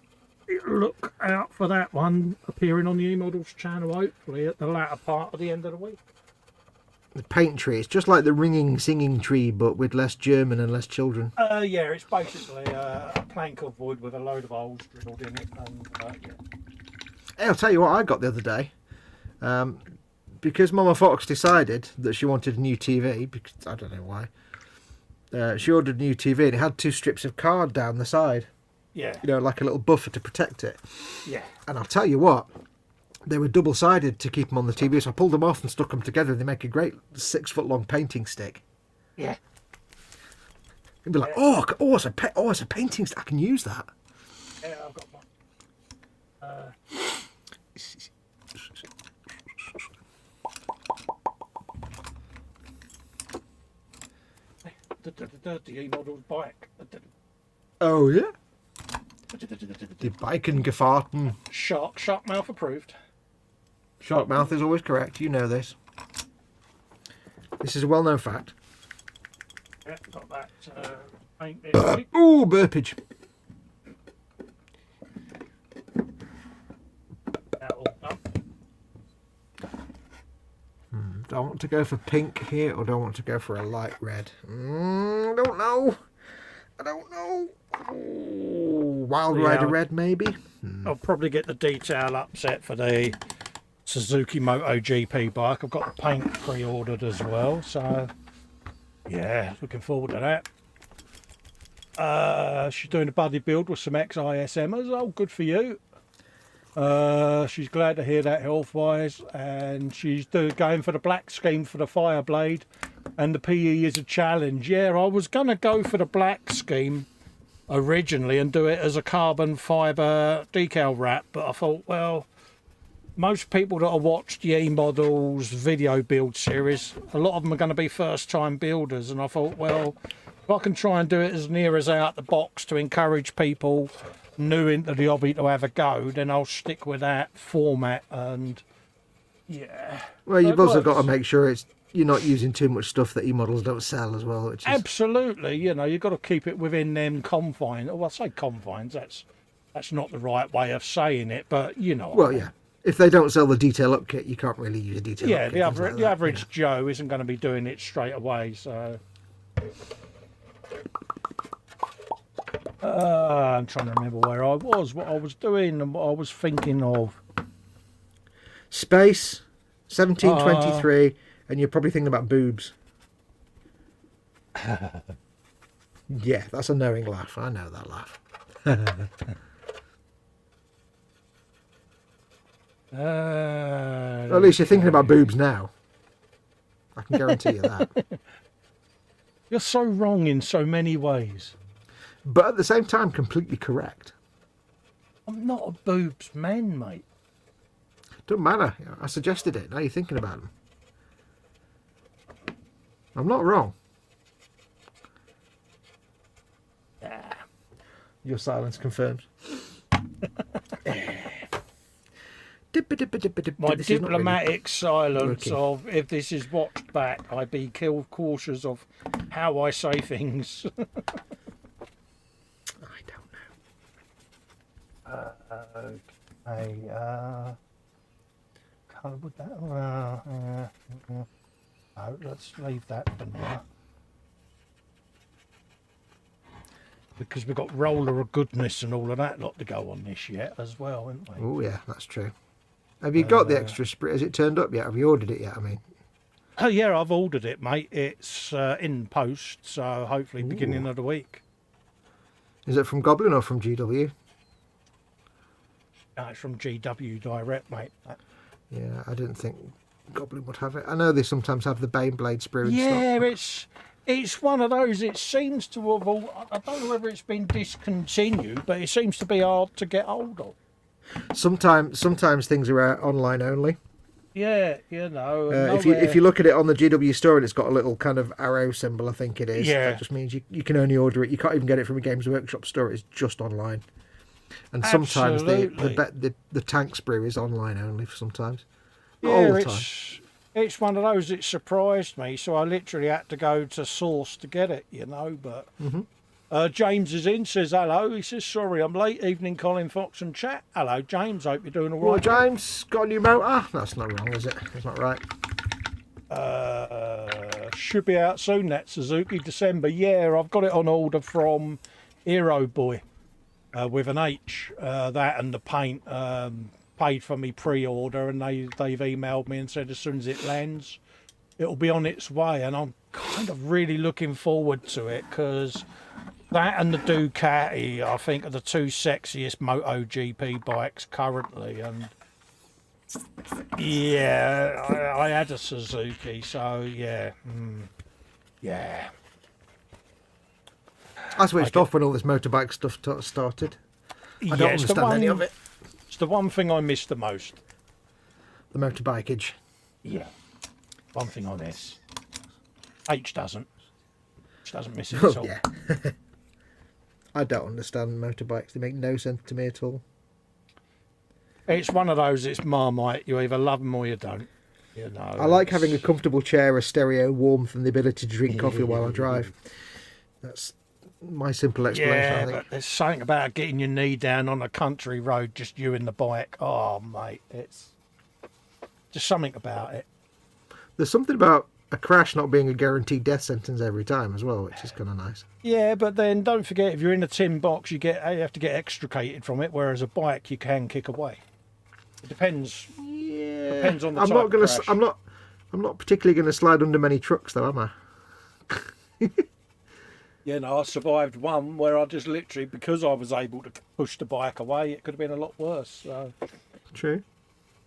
look out for that one appearing on the E-Models channel, hopefully at the latter part of the end of the week. The paint tree. It's just like the ringing, singing tree, but with less German and less children. Yeah, it's basically a plank of wood with a load of holes drilled in it. And, yeah. Hey, I'll tell you what I got the other day. Because Mama Fox decided that she wanted a new TV, because I don't know why. She ordered a new TV and it had 2 strips of card down the side. Yeah. You know, like a little buffer to protect it. Yeah. And I'll tell you what, they were double-sided to keep them on the TV, so I pulled them off and stuck them together and they make a great 6-foot-long painting stick. Yeah. You'd be like, it's a painting stick, I can use that. Yeah, I've got one. The E-Models bike. Oh, yeah? Die Biken gefahrten. Shark mouth approved. Shark mouth is always correct, you know this. This is a well-known fact. Yeah, got that paint this week. Ooh, burpage. That all done. Do I want to go for pink here or do I want to go for a light red? I don't know. Ooh, Wild Yeah. Rider red, maybe? I'll probably get the detail upset for the Suzuki MotoGP bike. I've got the paint pre-ordered as well, so yeah, looking forward to that. She's doing a buddy build with some ex-ISMers. Oh, good for you. She's glad to hear that health-wise, and she's going for the black scheme for the Fireblade, and the PE is a challenge. Yeah, I was going to go for the black scheme originally and do it as a carbon fibre decal wrap, but I thought, well, most people that have watched the E-Models video build series, a lot of them are going to be first-time builders, and I thought, well, if I can try and do it as near as out the box to encourage people new into the hobby to have a go, then I'll stick with that format. And yeah, Well, you've it also works. got to make sure you're not using too much stuff that E-models don't sell as well. Which is, Absolutely, you know, you've got to keep it within them confines. Oh, I say confines, that's not the right way of saying it, but you know. well, yeah. If they don't sell the detail up kit, you can't really use a detail Yeah, up kit. the things like average, that, the average you Joe isn't going to be doing it straight away, so. I'm trying to remember where I was, what I was doing, and what I was thinking of. know. Space, 1723, and you're probably thinking about boobs. Yeah, that's a knowing laugh. I know that laugh. At least you're thinking about boobs now. I can guarantee you that. You're so wrong in so many ways. But at the same time, completely correct. I'm not a boobs man, mate. Doesn't matter. I suggested it. Now you're thinking about them. I'm not wrong. Your silence confirms. My This is not really diplomatic silence working. of, if this is watched back, I be cautious of how I say things. I don't know. Okay, colour with that. No, let's leave that for now. Because we've got roller of goodness and all of that lot to go on this yet as well, haven't we? Oh yeah, that's true. Have you got the extra sprue? Has it turned up yet? Have you ordered it yet? I mean, Oh yeah, I've ordered it, mate. It's in post, so hopefully beginning of the week. is it from Goblin or from GW? No, it's from GW Direct, mate. Yeah, I didn't think Goblin would have it. I know they sometimes have the Baneblade sprue in Yeah, stock. it's one of those. It seems to have all. I don't know whether it's been discontinued, but it seems to be hard to get hold of. Sometimes things are online only. Yeah, you know. If you look at it on the GW store and it's got a little kind of arrow symbol, I think it is. Yeah. That just means you can only order it. You can't even get it from a Games Workshop store. It's just online. And sometimes the tank sprue is online only. Sometimes, not all the time. It's one of those. It surprised me, so I literally had to go to source to get it. You know, but. James is in, says hello. He says, sorry, I'm late. Evening, Colin, Foxx and chat. Hello, James. Hope you're doing all Well, right. James, got a new motor? That's not wrong, is it? That's not right. Should be out soon, that Suzuki, December. Yeah, I've got it on order from Hero Boy with an H. That and the paint paid for me pre-order, and they've emailed me and said as soon as it lands, it'll be on its way. And I'm kind of really looking forward to it because that and the Ducati, I think, are the two sexiest MotoGP bikes currently. And yeah, I had a Suzuki, so yeah, yeah. I switched off when all this motorbike stuff started. I don't Yeah, it's the understand any of one- it. It's the one thing I miss the most. The motorbikeage. Yeah, one thing I miss. H doesn't. H doesn't miss it at Oh, all. yeah. I don't understand motorbikes. They make no sense to me at all. It's one of those. It's Marmite. You either love them or you don't. You know. I like having a comfortable chair, a stereo, warmth, and the ability to drink coffee while I drive. That's my simple explanation, I Yeah, think. but there's something about getting your knee down on a country road, just you and the bike. Oh, mate, it's just something about it. There's something about a crash not being a guaranteed death sentence every time as well, which is kind of nice. Yeah, but then don't forget, if you're in a tin box, you have to get extricated from it, whereas a bike you can kick away. It depends. Yeah. Depends on the I'm type not of gonna. crash. I'm not particularly going to slide under many trucks, though, am I? You know, I survived one where I just literally, because I was able to push the bike away, it could have been a lot worse. So, True.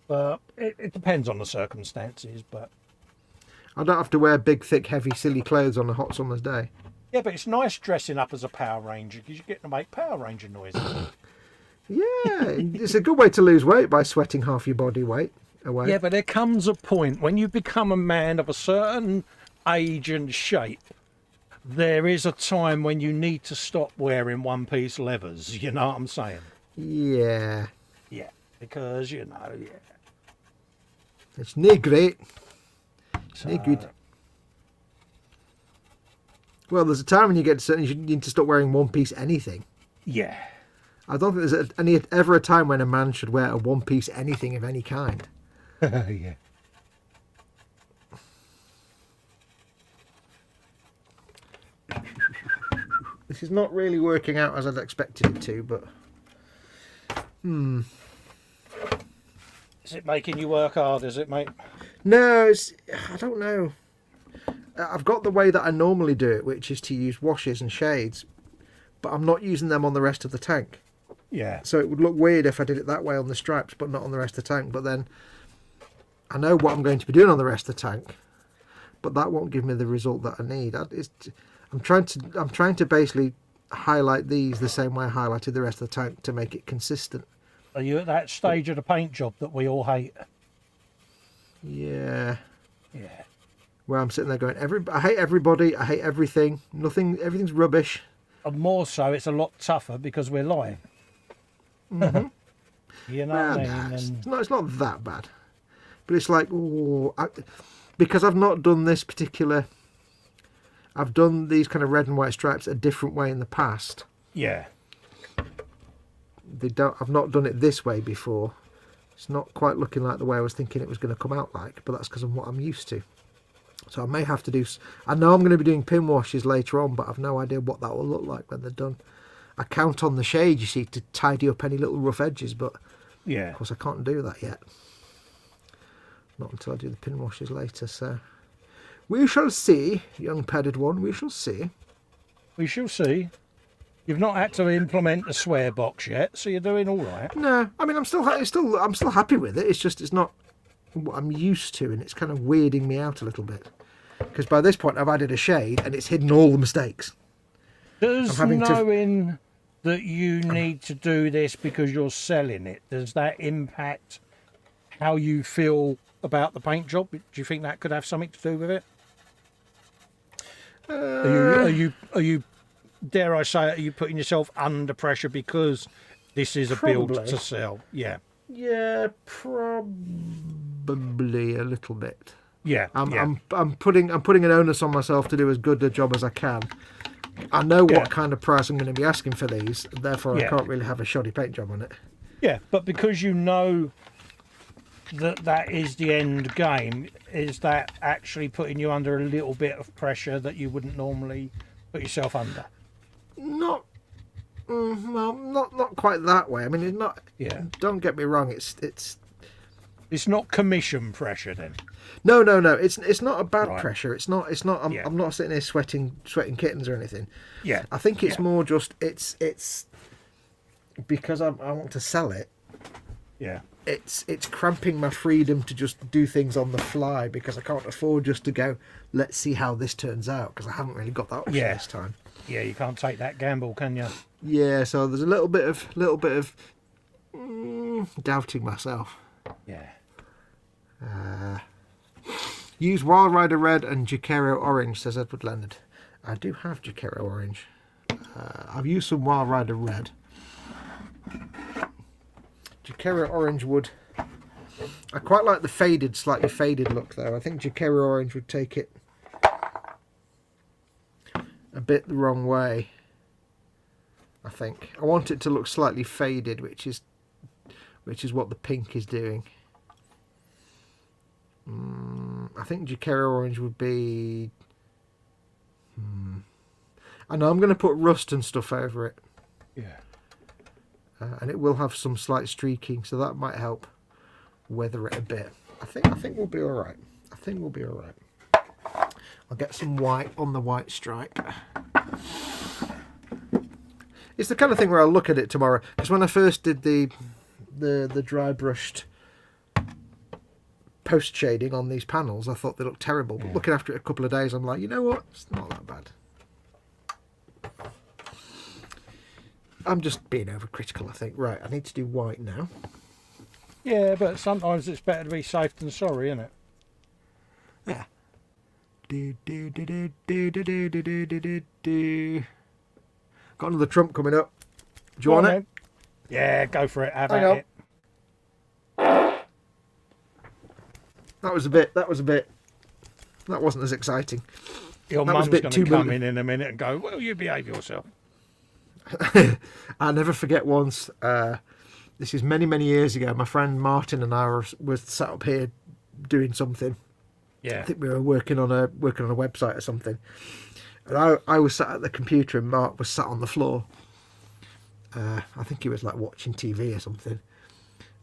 but it depends on the circumstances. But I don't have to wear big, thick, heavy, silly clothes on a hot summer's day. yeah, but it's nice dressing up as a Power Ranger because you get to make Power Ranger noises. Yeah, it's a good way to lose weight by sweating half your body weight away. Yeah, but there comes a point when you become a man of a certain age and shape. There is a time when you need to stop wearing one-piece leathers. You know what I'm saying? Yeah. Yeah, because you know, yeah. It's no great. So, No good. Well, there's a time when you get to certain, you need to stop wearing one-piece anything. yeah. I don't think there's ever a time when a man should wear a one-piece anything of any kind. Yeah. This is not really working out as I'd expected it to, but... Is it making you work hard, is it, mate? No, I don't know. I've got the way that I normally do it, which is to use washes and shades, but I'm not using them on the rest of the tank. Yeah. So it would look weird if I did it that way on the stripes, but not on the rest of the tank. But then I know what I'm going to be doing on the rest of the tank, but that won't give me the result that I need. I'm trying to basically highlight these the same way I highlighted the rest of the tank to make it consistent. Are you at that stage of the paint job that we all hate? Yeah. Yeah. Where I'm sitting there going, I hate everybody, I hate everything, everything's rubbish. And more so, it's a lot tougher because we're lying. You know what I Nah, mean? And it's not that bad. But it's like, because I've not done this particular... I've done these kind of red and white stripes a different way in the past. yeah, I've not done it this way before. It's not quite looking like the way I was thinking it was going to come out like, but that's because of what I'm used to. So I may have to do... I know I'm going to be doing pin washes later on, but I've no idea what that will look like when they're done. I count on the shade, you see, to tidy up any little rough edges, but yeah. of course I can't do that yet. Not until I do the pin washes later, so... We shall see, young padded one, we shall see. We shall see. You've not had to implement the swear box yet, so you're doing all right. No, I mean, I'm still happy with it. It's just it's not what I'm used to, and it's kind of weirding me out a little bit. Because by this point, I've added a shade, and it's hidden all the mistakes. Does knowing that you need to do this because you're selling it, does that impact how you feel about the paint job? Do you think that could have something to do with it? Are you? Dare I say it, are you putting yourself under pressure because this is a build to sell? Yeah. Yeah, probably a little bit. Yeah. I'm putting an onus on myself to do as good a job as I can. I know what kind of price I'm going to be asking for these, therefore I can't really have a shoddy paint job on it. Yeah, but because you know that is the end game, is that actually putting you under a little bit of pressure that you wouldn't normally put yourself under? Not quite that way. I mean, it's not. Yeah. Don't get me wrong. It's not commission pressure then. No. It's not a bad Right. pressure. It's not. I'm not sitting here sweating kittens or anything. Yeah. I think it's more just it's because I want to sell it. Yeah. It's cramping my freedom to just do things on the fly because I can't afford just to go, let's see how this turns out, because I haven't really got that option this time. Yeah, you can't take that gamble, can you? Yeah, so there's a little bit of doubting myself. Yeah. Use Wild Rider Red and Jacaro Orange, says Edward Leonard. I do have Jacaro Orange. I've used some Wild Rider Red. Jacaro Orange would... I quite like the slightly faded look though. I think Jacaro Orange would take it a bit the wrong way. I think. I want it to look slightly faded, which is what the pink is doing. I think Jacaro Orange would be... I know I'm going to put rust and stuff over it. Yeah. And it will have some slight streaking, so that might help weather it a bit. I think we'll be all right. I'll get some white on the white stripe. It's the kind of thing where I'll look at it tomorrow, because when I first did the dry brushed post shading on these panels, I thought they looked terrible. But looking after it a couple of days, I'm like, you know what? It's not that bad. I'm just being overcritical, I think. Right, I need to do white now. Yeah, but sometimes it's better to be safe than sorry, isn't it? Yeah. Got another trump coming up. Do you want it? Yeah, go for it. Have Hang at on. it. That was a bit. That wasn't as exciting. Your That was mum's a bit going too to come in a minute and go, well, you behave yourself. I'll never forget once. This is many, many years ago. My friend Martin and I were sat up here doing something. Yeah. I think we were working on a website or something. And I was sat at the computer and Mark was sat on the floor. I think he was like watching TV or something.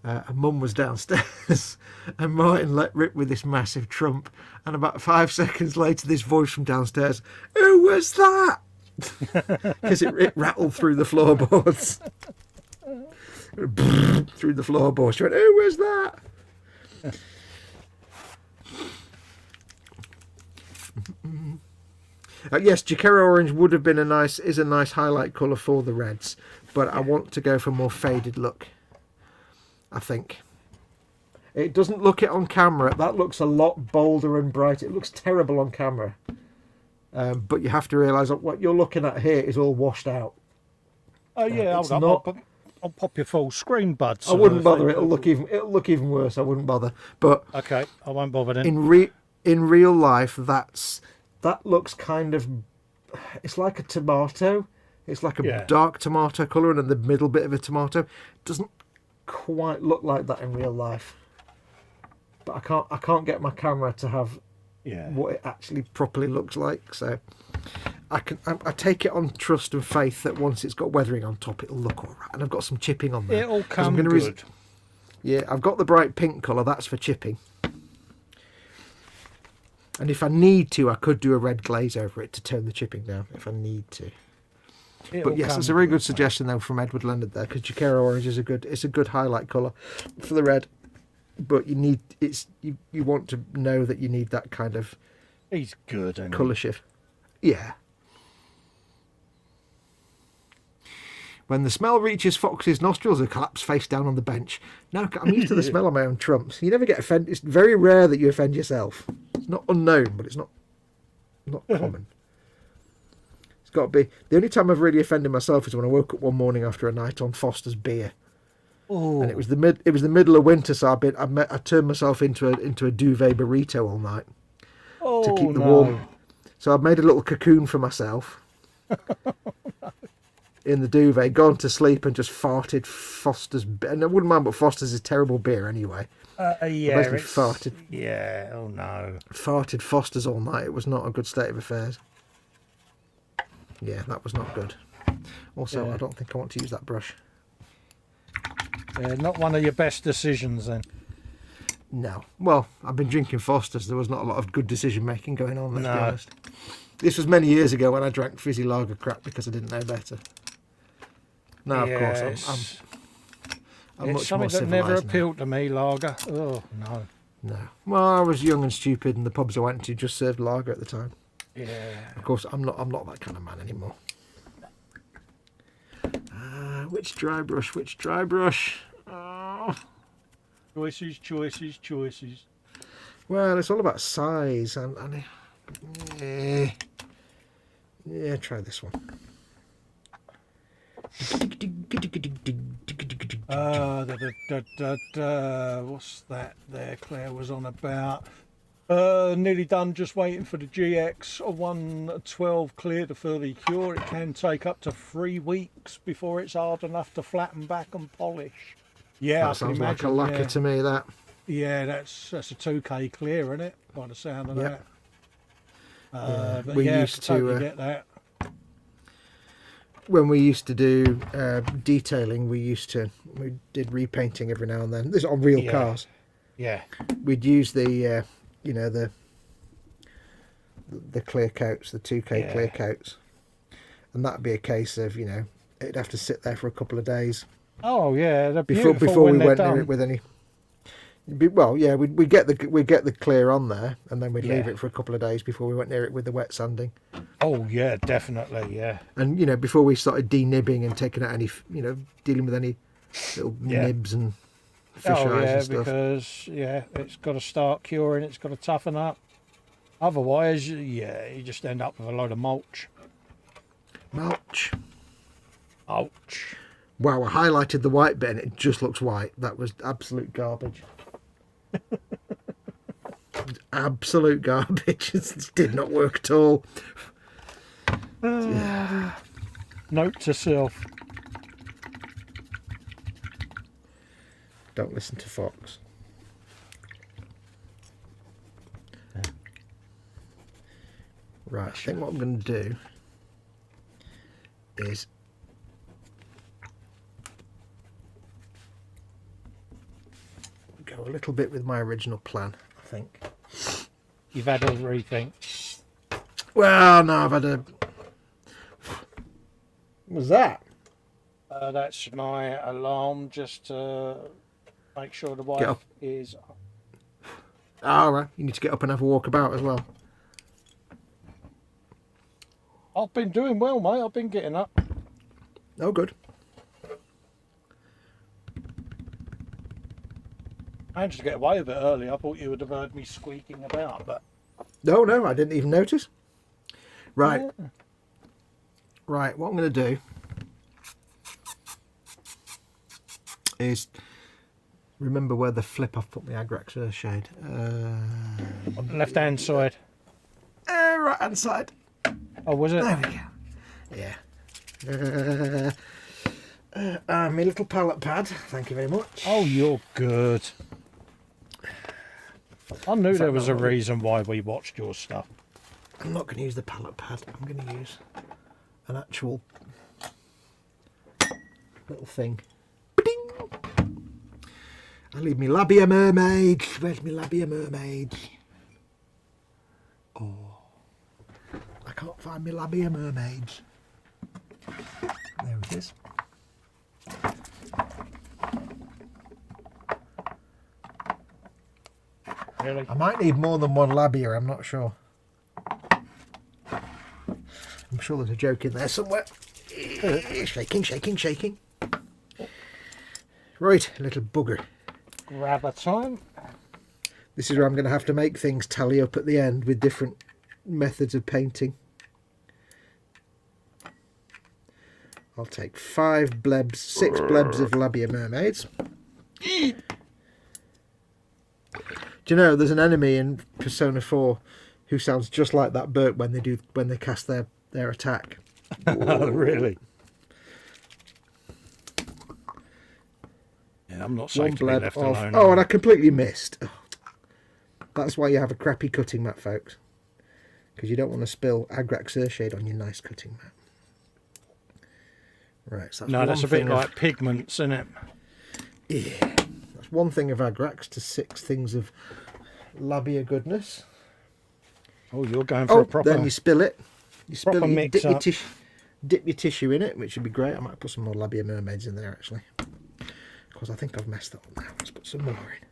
And Mum was downstairs and Martin let rip with this massive trump. And about 5 seconds later, this voice from downstairs, "Who was that?" Because it rattled through the floorboards. Through the floorboards. She went, "Who was that?" Yes, Jacaro Orange would have been a nice highlight colour for the reds, but I want to go for a more faded look. I think it doesn't look it on camera. That looks a lot bolder and brighter. It looks terrible on camera, but you have to realise that what you're looking at here is all washed out. Oh yeah, It's hold not. up. I'll pop your full screen, bud. I wouldn't bother. It'll look even worse. I wouldn't bother. But okay, I won't bother then. in real life, that looks kind of. It's like a tomato. It's like a dark tomato colour, and then the middle bit of a tomato. It doesn't quite look like that in real life. But I can't get my camera to have what it actually properly looks like. So I take it on trust and faith that once it's got weathering on top, it'll look all right. And I've got some chipping on there. It'll come good. Yeah, I've got the bright pink colour. That's for chipping. And if I need to, I could do a red glaze over it to tone the chipping down if I need to. But yes, it's a very good suggestion though from Edward Leonard there, because Jaquero orange is a good highlight colour for the red. But you want to know that you need that kind of he's good colour shift. Yeah. When the smell reaches Fox's nostrils, he collapsed face down on the bench. Now I'm used to the smell of my own trumps. You never get offended. It's very rare that you offend yourself. It's not unknown, but it's not common. It's got to be. The only time I've really offended myself is when I woke up one morning after a night on Foster's beer. Oh. And it was the middle of winter, so I turned myself into a duvet burrito all night to keep the warm. So I've made a little cocoon for myself. In the duvet, gone to sleep and just farted Foster's beer. And I wouldn't mind, but Foster's is terrible beer anyway. Basically farted. Yeah, oh no. Farted Foster's all night. It was not a good state of affairs. Yeah, that was not good. Also, I don't think I want to use that brush. Not one of your best decisions then. No. Well, I've been drinking Foster's. There was not a lot of good decision making going on, let's be honest. This was many years ago when I drank fizzy lager crap because I didn't know better. Now, of course, I'm much more civilised that never appealed to me, lager. Oh, no. No. Well, I was young and stupid, and the pubs I went to just served lager at the time. Yeah. Of course, I'm not that kind of man anymore. Which dry brush? Oh. Choices. Well, it's all about size, and try this one. What's that there Claire was on about? Nearly done, just waiting for the GX 112 clear to further cure. It can take up to 3 weeks before it's hard enough to flatten back and polish. Yeah, that sounds like a lacquer to me, that. Yeah, that's a 2K clear, isn't it? By the sound of that. But we used to get that. When we used to do detailing, we did repainting every now and then. This is on real cars. Yeah. We'd use the clear coats, the 2K clear coats, and that'd be a case of it'd have to sit there for a couple of days. Oh yeah, they're before we went near it with any. Well, yeah, we'd get the clear on there, and then we'd leave it for a couple of days before we went near it with the wet sanding. Oh yeah, definitely, yeah. And before we started denibbing and taking out any, dealing with any little nibs and fish eyes and stuff. Because it's got to start curing, it's got to toughen up. Otherwise, you just end up with a load of mulch. Mulch. Ouch. Wow, I highlighted the white bit and it just looks white. That was absolute garbage. Absolute garbage. It did not work at all. Note to self. Don't listen to Fox. Right, I think what I'm going to do is go a little bit with my original plan, I think. You've had a rethink. Well, no, I've had a... What's that? That's my alarm, just to make sure the wife is... Oh, right. You need to get up and have a walk about as well. I've been doing well, mate. I've been getting up. Oh, good. I managed to get away with it early. I thought you would have heard me squeaking about, but... No, I didn't even notice. Right. Right, what I'm going to do is remember where the flip I've put my Agrax Earthshade. Left hand side. Right hand side. Oh, was it? There we go. Yeah. My little palette pad. Thank you very much. Oh, you're good. I knew there was a reason why we watched your stuff. I'm not going to use the palette pad. I'm going to use an actual little thing. Ba-ding! I leave me labia mermaid. Where's my labia mermaid? Oh, I can't find my labia mermaids. There it is. Really? I might need more than one labia, I'm not sure. I'm sure there's a joke in there somewhere. Shaking, shaking, shaking. Right, little bugger. Grabber time. This is where I'm going to have to make things tally up at the end with different methods of painting. I'll take 6 blebs of labia mermaids. Do you know there's an enemy in Persona 4 who sounds just like that bird when they cast their attack? Oh, really? Yeah, I'm not saying to be left alone. Oh, and I completely missed. Oh, that's why you have a crappy cutting mat, folks, because you don't want to spill Agrax Earthshade on your nice cutting mat. Right, so that's a bit like pigments, isn't it? Yeah, that's one thing of Agrax to 6 things of labia goodness. Oh, you're going for a proper... then you spill it. You spill proper it, you mix up. dip your tissue in it, which would be great. I might put some more labia mermaids in there, actually. Because I think I've messed up now. Let's put some more in.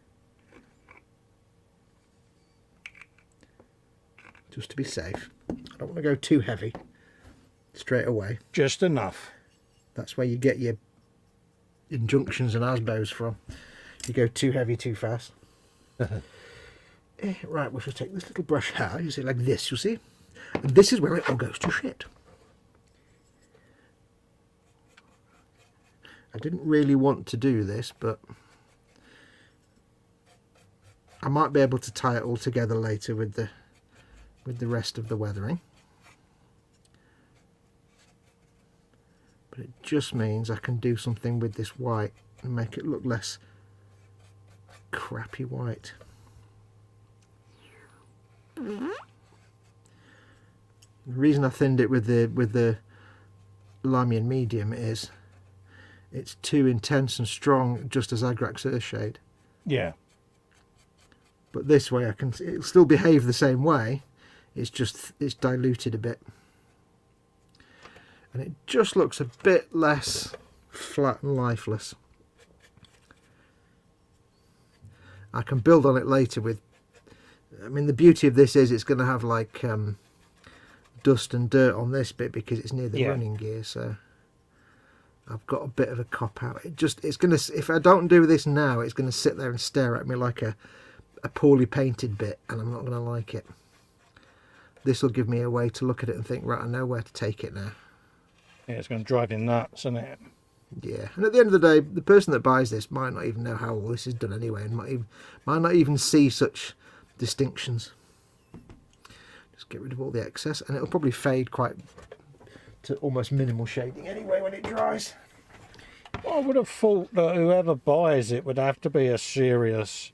Just to be safe. I don't want to go too heavy straight away. Just enough. That's where you get your injunctions and ASBOs from. You go too heavy too fast. Right, we shall take this little brush here. You see, like this, you see? And this is where it all goes to shit. I didn't really want to do this, but I might be able to tie it all together later with the rest of the weathering. But it just means I can do something with this white and make it look less crappy white. The reason I thinned it with the Lamian medium is it's too intense and strong, just as Agrax Earthshade. Yeah. But this way it'll still behave the same way. It's diluted a bit. And it just looks a bit less flat and lifeless. I can build on it later with... I mean, the beauty of this is it's going to have like dust and dirt on this bit because it's near the running gear, so I've got a bit of a cop out. It's going to... If I don't do this now, it's going to sit there and stare at me like a poorly painted bit, and I'm not going to like it. This will give me a way to look at it and think, right, I know where to take it now. Yeah, it's going to drive you nuts, isn't it? Yeah, and at the end of the day, the person that buys this might not even know how all this is done anyway, and might not even see such distinctions. Just get rid of all the excess, and it'll probably fade quite to almost minimal shading anyway when it dries. Well, I would have thought that whoever buys it would have to be a serious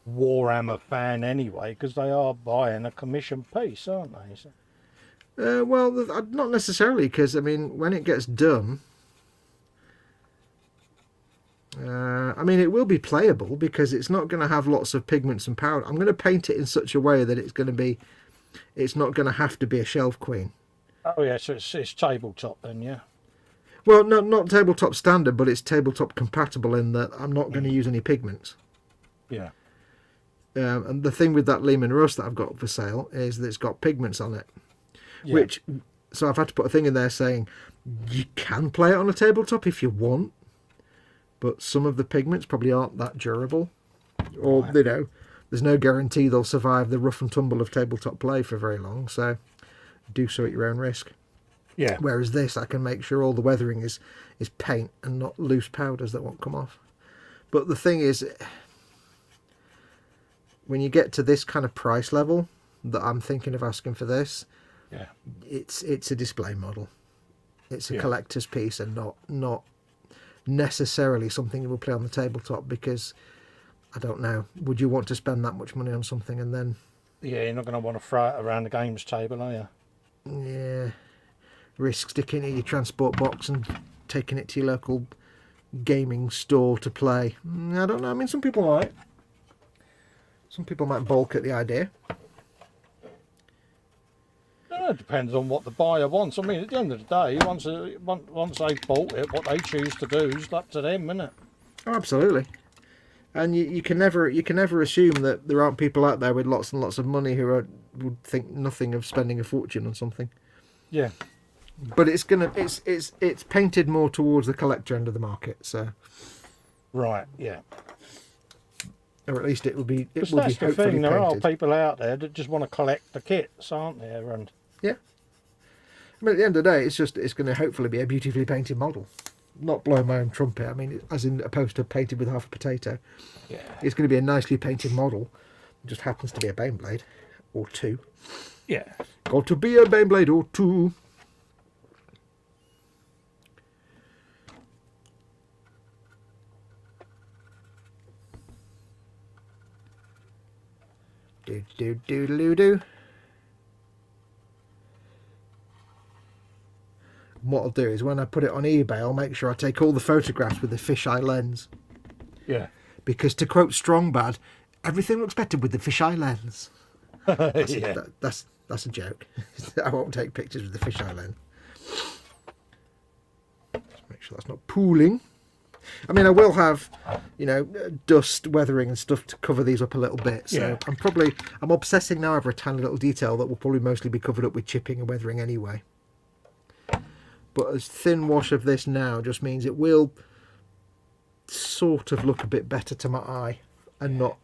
Warhammer fan anyway, because they are buying a commission piece, aren't they? So... well, not necessarily, because I mean, when it gets done, I mean, it will be playable because it's not going to have lots of pigments and powder. I'm going to paint it in such a way that it's not going to have to be a shelf queen. Oh yeah, so it's tabletop then, yeah. Well, no, not tabletop standard, but it's tabletop compatible in that I'm not going to use any pigments. Yeah. And the thing with that Lehman Russ that I've got for sale is that it's got pigments on it. Yeah. So I've had to put a thing in there saying you can play it on a tabletop if you want, but some of the pigments probably aren't that durable, or you know, there's no guarantee they'll survive the rough and tumble of tabletop play for very long. So do so at your own risk. Yeah. Whereas this, I can make sure all the weathering is paint and not loose powders that won't come off. But the thing is, when you get to this kind of price level that I'm thinking of asking for this, Yeah. it's a display model. It's a Yeah. collector's piece and not necessarily something you will play on the tabletop, because I don't know, would you want to spend that much money on something and then Yeah, you're not going to want to throw it around the games table, are you? yeah, risk sticking it in your transport box and taking it to your local gaming store to play? I don't know. I mean, some people might. Some people might balk at the idea. It depends on what the buyer wants. I mean, at the end of the day, once they've bought it, what they choose to do is up to them, isn't it? Oh, absolutely. And you can never assume that there aren't people out there with lots and lots of money who would think nothing of spending a fortune on something. Yeah. But it's painted more towards the collector end of the market, so. Right. Yeah. Or at least it will be. It Because will be that's the hopefully thing. There are painted. people out there that just want to collect the kits, aren't there? And Yeah. I mean, at the end of the day, it's going to hopefully be a beautifully painted model. Not blowing my own trumpet. I mean, as in opposed to painted with half a potato. yeah. It's going to be a nicely painted model. It just happens to be a Baneblade or two. Yeah. Got to be a Baneblade or two. Do. What I'll do is when I put it on eBay, I'll make sure I take all the photographs with the fisheye lens. Yeah. Because to quote Strongbad, everything looks better with the fisheye lens. Yeah. That's a joke. I won't take pictures with the fisheye lens. Just make sure that's not pooling. I mean, I will have, dust, weathering and stuff to cover these up a little bit. So Yeah. I'm obsessing now over a tiny little detail that will probably mostly be covered up with chipping and weathering anyway. But a thin wash of this now just means it will sort of look a bit better to my eye and not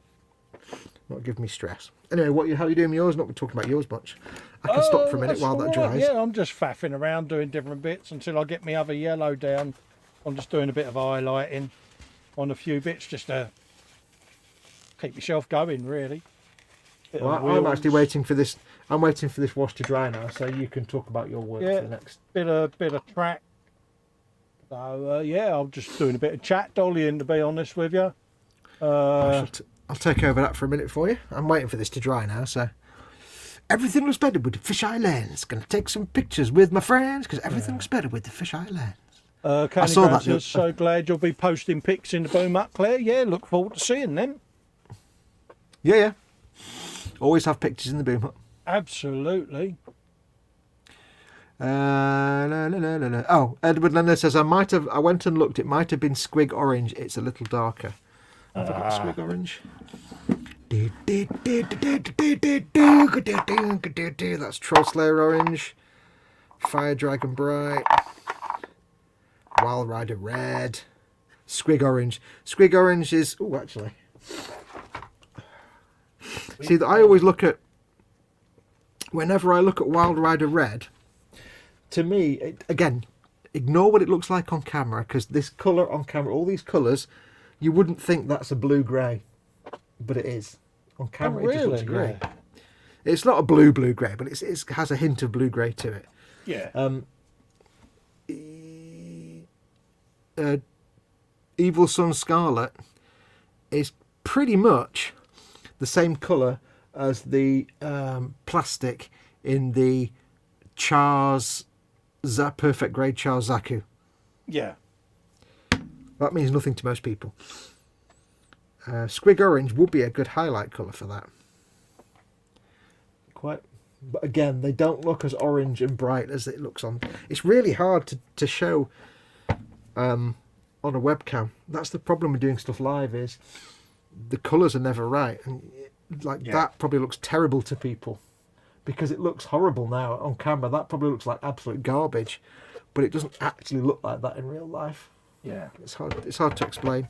give me stress. Anyway, how are you doing with yours? Not talking about yours much. I can stop for a minute while that dries. Yeah, I'm just faffing around doing different bits until I get my other yellow down. I'm just doing a bit of highlighting on a few bits just to keep myself going, really. Well, I'm actually waiting for this. I'm waiting for this wash to dry now, so you can talk about your work for the next. Bit of track. So I'm just doing a bit of chat dollying, to be honest with you. I'll take over that for a minute for you. I'm waiting for this to dry now, so everything looks better with the fisheye lens. Gonna take some pictures with my friends because everything looks better with the fisheye lens. I saw that. So glad you'll be posting pics in the boom up, Claire. Yeah, look forward to seeing them. Yeah. Always have pictures in the boom hut. Absolutely. Oh, Edward Leonard says I went and looked. It might have been Squig Orange. It's a little darker. Have I got Squig Orange? That's Troll Slayer Orange. Fire Dragon Bright. Wild Rider Red. Squig Orange. Squig Orange is... Oh, actually. See, I always look at... Whenever I look at Wild Rider Red, to me, again, ignore what it looks like on camera, because this colour on camera, all these colours, you wouldn't think that's a blue-grey, but it is. On camera, it just looks grey. Yeah. It's not a blue-grey, but it has a hint of blue-grey to it. Yeah. Evil Sun Scarlet is pretty much the same colour as the plastic in the Char's Perfect Grade Char Zaku. Yeah. That means nothing to most people. Squig Orange would be a good highlight colour for that. But again, they don't look as orange and bright as it looks on. It's really hard to show on a webcam. That's the problem with doing stuff live, is the colours are never right. And that probably looks terrible to people because it looks horrible now on camera. That probably looks like absolute garbage, but it doesn't actually look like that in real life. Yeah. It's hard to explain.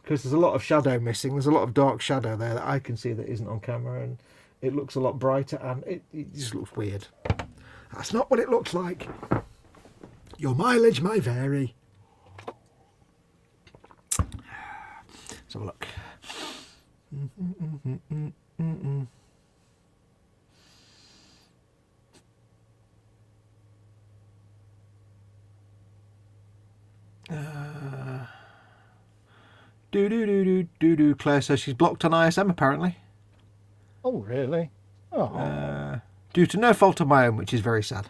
Because there's a lot of shadow missing. There's a lot of dark shadow there that I can see that isn't on camera, and it looks a lot brighter, and it just looks weird. That's not what it looks like. Your mileage may vary. Let's have a look. Claire says she's blocked on ISM apparently. Oh, really? Oh. Due to no fault of my own, which is very sad.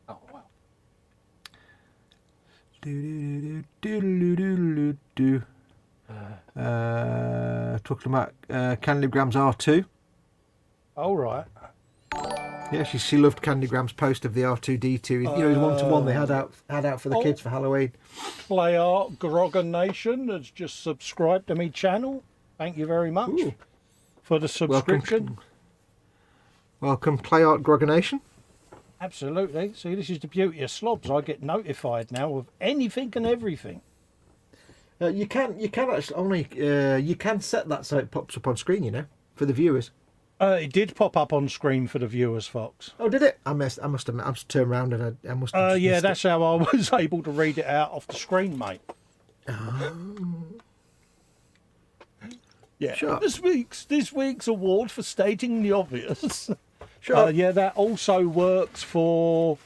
Oh, well. Talking about Candygrams R2. All right. Yeah, she loved Candygram's post of the R2D2. You know, his one-to-one they had out for the kids for Halloween. Play Art Grogger Nation has just subscribed to me channel. Thank you very much for the subscription. Welcome Play Art Grogger Nation. Absolutely. See, this is the beauty of slobs. I get notified now of anything and everything. You can actually only you can set that so it pops up on screen. You know, for the viewers. It did pop up on screen for the viewers, Fox. Oh, did it? I must have. I just turned around and I must have. Yeah, that's how I was able to read it out off the screen, mate. Yeah. Sure. This week's award for stating the obvious. Sure. Yeah, that also works for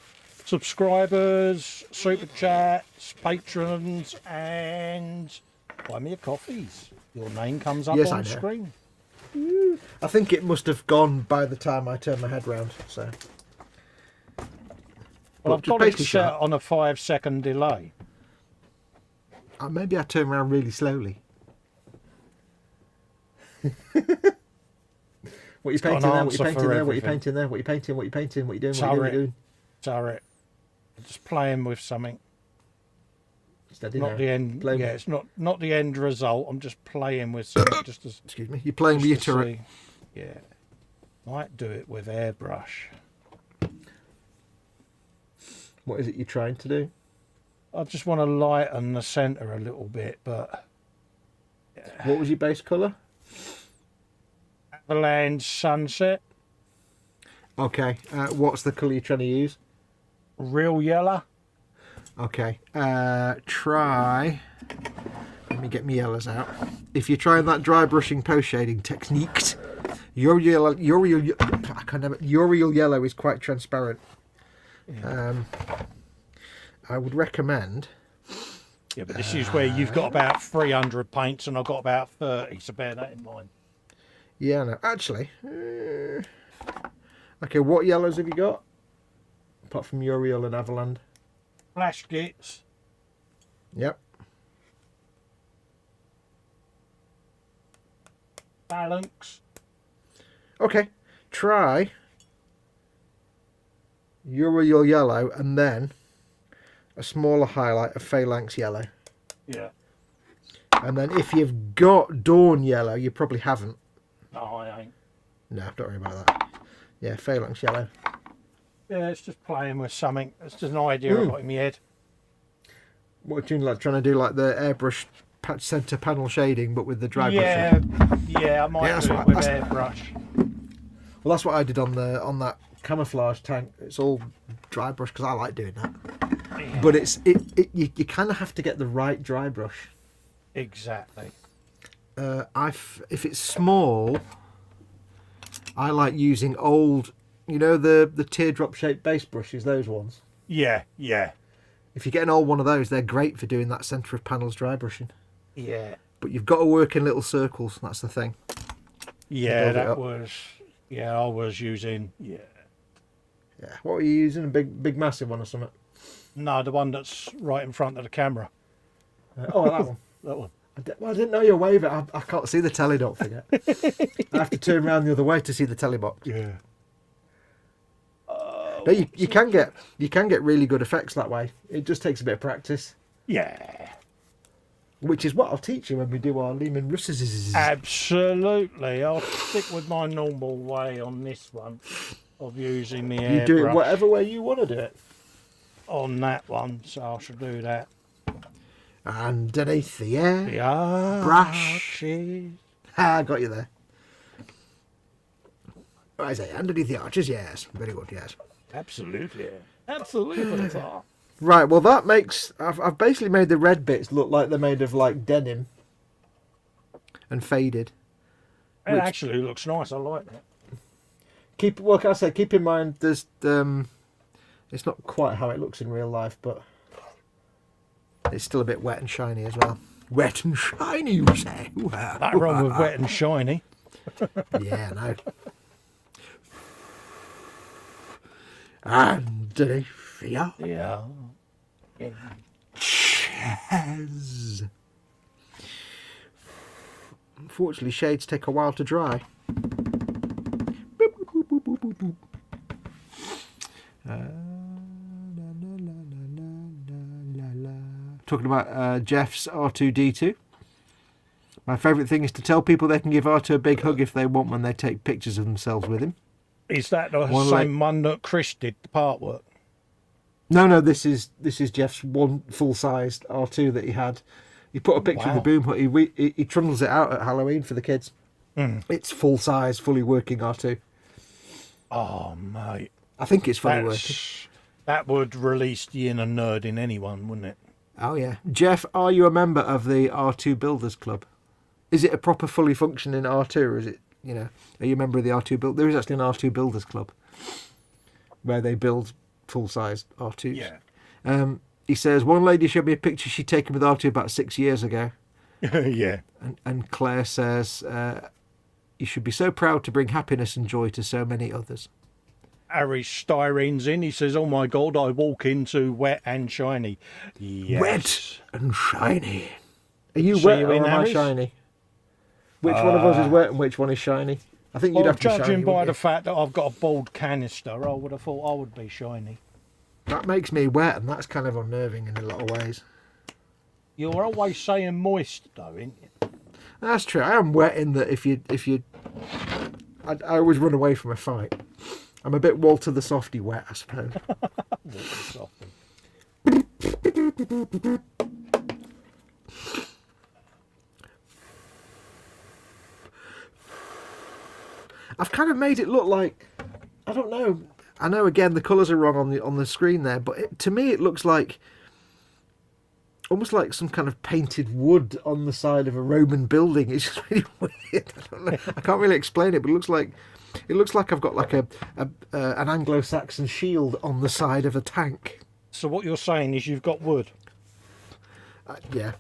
subscribers, super chats, patrons, and buy me a coffees. Your name comes up on screen. I think it must have gone by the time I turned my head round. So, well, I've got it set on a 5-second delay. Maybe I turned around really slowly. What are you painting there? What are you painting there? What are you painting there? What are you painting? What are you painting? What are you doing? What are you doing? Turret. I'm just playing with something. Steady not now. the end. Yeah, it's not the end result. I'm just playing with something. Just as excuse me. You're playing with your turret. Yeah. Might do it with airbrush. What is it you're trying to do? I just want to lighten the centre a little bit, but. Yeah. What was your base colour? Avalanche Sunset. Okay. What's the colour you're trying to use? Real yellow. Okay. Try. Let me get my yellows out. If you're trying that dry brushing post shading technique, your yellow is quite transparent. Yeah. I would recommend. Yeah, but this is where you've got about 300 paints and I've got about 30, so bear that in mind. Yeah, no, actually. Okay, what yellows have you got? Apart from Uriel and Avaland. Flash Gits. Yep. Phalanx. Okay, try Uriel yellow and then a smaller highlight of Phalanx yellow. Yeah. And then if you've got Dawn yellow, you probably haven't. No, I ain't. No, don't worry about that. Yeah, Phalanx yellow. Yeah, it's just playing with something. It's just an idea I've got in my head. What are you like trying to do, like the airbrush centre panel shading, but with the dry brushing? Yeah, I might do it with airbrush. Well, that's what I did on that camouflage tank. It's all dry brush because I like doing that. Yeah. But you kind of have to get the right dry brush. Exactly. If it's small, I like using old, you know, the teardrop shaped base brushes, those ones. Yeah, yeah. If you get an old one of those, they're great for doing that centre of panels dry brushing. Yeah. But you've got to work in little circles. That's the thing. Yeah, that was. Yeah, I was using. Yeah. Yeah. What were you using? A big massive one or something? No, the one that's right in front of the camera. That one. That one. I didn't know you wave it. I can't see the telly, don't forget. I have to turn around the other way to see the telly box. Yeah. No, you can get really good effects that way. It just takes a bit of practice. Yeah. Which is what I'll teach you when we do our Lehman Russes. Absolutely. I'll stick with my normal way on this one of using the airbrush. You do it whatever way you want to do it. On that one, so I shall do that. Underneath the airbrush. I got you there. I say, underneath the arches, yes. Very good, yes. Absolutely. Absolutely. Right, well that makes... I've basically made the red bits look like they're made of, like, denim. And faded. It actually looks nice. I like that. Well, can I say, keep in mind, there's... it's not quite how it looks in real life, but... It's still a bit wet and shiny as well. Wet and shiny, you say? Nothing wrong with wet and shiny. Yeah, no. Underneath here. Yeah. Chaz. Unfortunately, shades take a while to dry. Talking about Jeff's R2D2. My favourite thing is to tell people they can give R2 a big hug if they want when they take pictures of themselves with him. Is that the same one that Chris did the part work? No, this is Jeff's one full-sized R2 that he had. He put a picture of the boom hut. He trundles it out at Halloween for the kids. It's full-size, fully working R2. Oh, mate. I think it's fully working. That would release the inner nerd in anyone, wouldn't it? Oh, yeah. Jeff, are you a member of the R2 Builders Club? Is it a proper, fully functioning R2, or is it, are you a member of the R2 Build? There is actually an R2 Builders Club where they build full-sized R2s. Yeah. He says, one lady showed me a picture she'd taken with R2 about 6 years ago. Yeah. And Claire says, you should be so proud to bring happiness and joy to so many others. Harry Styrene's in. He says, oh my God, I walk into wet and shiny. Yes. Wet and shiny. Are you See wet you or in, am I Harris? shiny? Which one of us is wet and which one is shiny? I think you'd have to be shiny. Judging by wouldn't the you? fact that I've got a bald canister, I would have thought I would be shiny. That makes me wet, and that's kind of unnerving in a lot of ways. You're always saying moist, though, ain't you? That's true. I am wet in that if you... I always run away from a fight. I'm a bit Walter the Softy wet, I suppose. Walter the Softy. I've kind of made it look like... I don't know. I know, again, the colours are wrong on the screen there, but to me it looks like... almost like some kind of painted wood on the side of a Roman building. It's just really weird. I don't know. I can't really explain it, but it looks like I've got like an Anglo-Saxon shield on the side of a tank. So what you're saying is you've got wood? Yeah.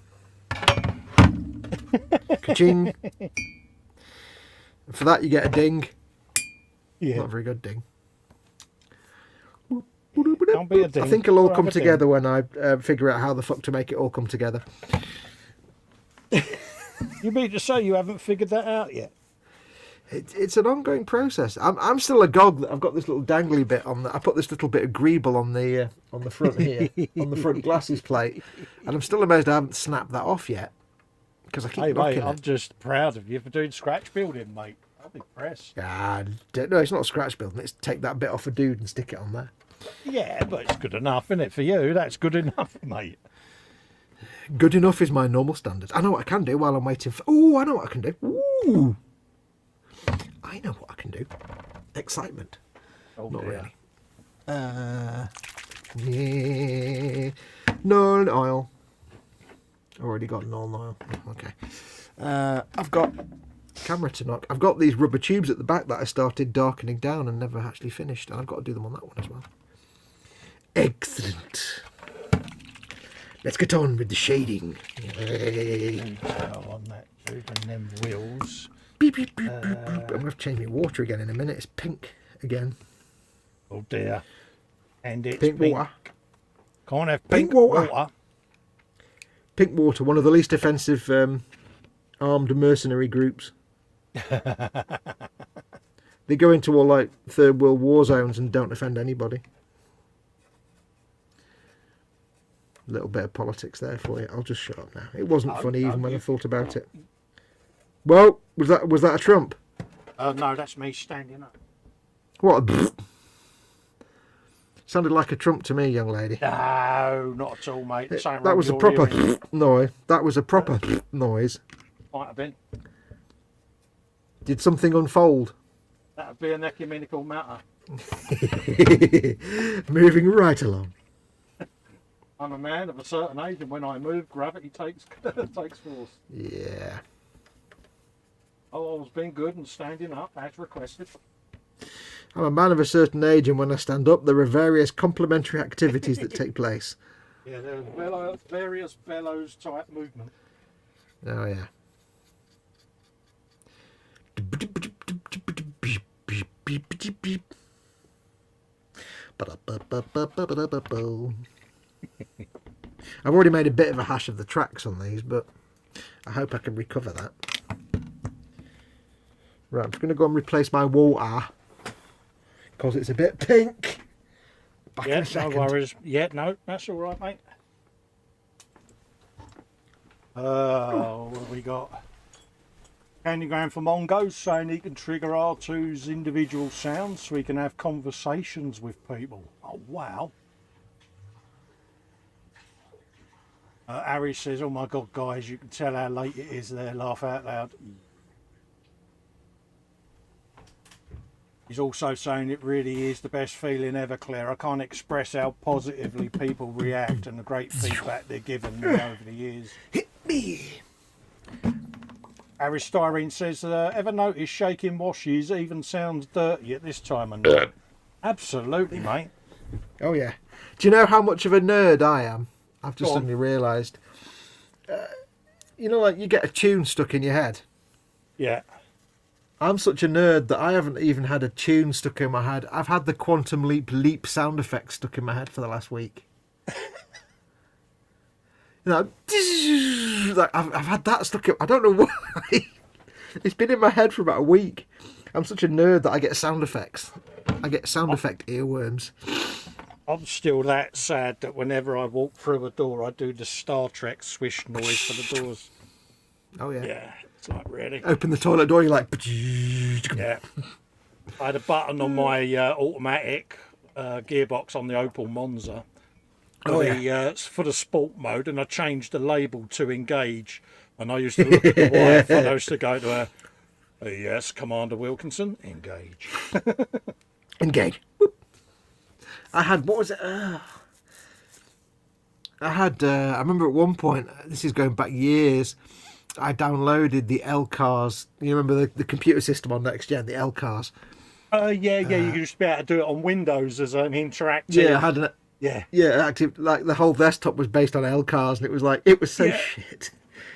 Ka-ching. For that you get a ding. Yeah. Not a very good ding. Can't be a ding. I think it'll all Or come have a together when I figure out how the fuck to make it all come together. You mean to say you haven't figured that out yet? It's an ongoing process. I'm still agog that I've got this little dangly bit on. I put this little bit of greeble on the front here, on the front glasses plate, and I'm still amazed I haven't snapped that off yet because I keep Hey, knocking mate, I'm it. just proud of you for doing scratch building, mate. I'm impressed. No, it's not scratch building. It's take that bit off a dude and stick it on there. Yeah, but it's good enough, isn't it, for you? That's good enough, mate. Good enough is my normal standard. I know what I can do while I'm waiting for... Oh, I know what I can do. Ooh. I know what I can do. Excitement. Oh, Not dear. really. Yeah. Null oil. Already got null oil. Okay. I've got camera to knock. I've got these rubber tubes at the back that I started darkening down and never actually finished. And I've got to do them on that one as well. Excellent. Let's get on with the shading. Yay. On that tube and them wheels. Beep, beep, beep, beep, beep. I'm going to have to change my water again in a minute. It's pink again. Oh dear. And it's Pink water. Can't have Pink pink water. water. Pink water, one of the least offensive armed mercenary groups. They go into all like third world war zones and don't offend anybody. A little bit of politics there for you. I'll just shut up now. It wasn't funny even when I thought about it. Well, was that a Trump? No, that's me standing up. What? Sounded like a Trump to me, young lady. No, not at all, mate. That was a proper noise. That was a proper noise. Might have been. Did something unfold? That'd be an ecumenical matter. Moving right along. I'm a man of a certain age, and when I move, gravity takes force. Yeah. Oh, I was being good and standing up as requested. I'm a man of a certain age, and when I stand up, there are various complementary activities that take place. Yeah, there's various bellows type movement. Oh, yeah. I've already made a bit of a hash of the tracks on these, but I hope I can recover that. Right, I'm just going to go and replace my water because it's a bit pink. Back in a Yeah, no second. worries. Yeah, no, that's all right, mate. What have we got? Candygram for Mongo's saying he can trigger R2's individual sounds so he can have conversations with people. Oh, wow. Harry says, oh my God, guys, you can tell how late it is there. Laugh out loud. He's also saying it really is the best feeling ever, Claire. I can't express how positively people react and the great feedback they're given me over the years. Hit me! Harry Styrene says, ever notice shaking washes even sounds dirty at this time of night? Absolutely, mate. Oh, yeah. Do you know how much of a nerd I am? I've just Go on. suddenly realised. You know, like you get a tune stuck in your head. Yeah. I'm such a nerd that I haven't even had a tune stuck in my head. I've had the Quantum Leap sound effect stuck in my head for the last week. You know, like I've had that stuck in. I don't know why. It's been in my head for about a week. I'm such a nerd that I get sound effects. I get sound effect earworms. I'm still that sad that whenever I walk through a door, I do the Star Trek swish noise for the doors. Oh, yeah. Yeah, it's like, really? Open the toilet door, you're like... Yeah. I had a button on my automatic gearbox on the Opel Monza for the sport mode, and I changed the label to engage. And I used to look at the wife, and I used to go to her, yes, Commander Wilkinson, engage. Engage. Whoop. I had, what was it? I remember at one point, this is going back years, I downloaded the L-Cars. You remember the computer system on Next Gen, the L-Cars? Yeah, you used to be able to do it on Windows as an interactive. Yeah, I had an... Yeah, active, like the whole desktop was based on L-Cars, and it was so shit.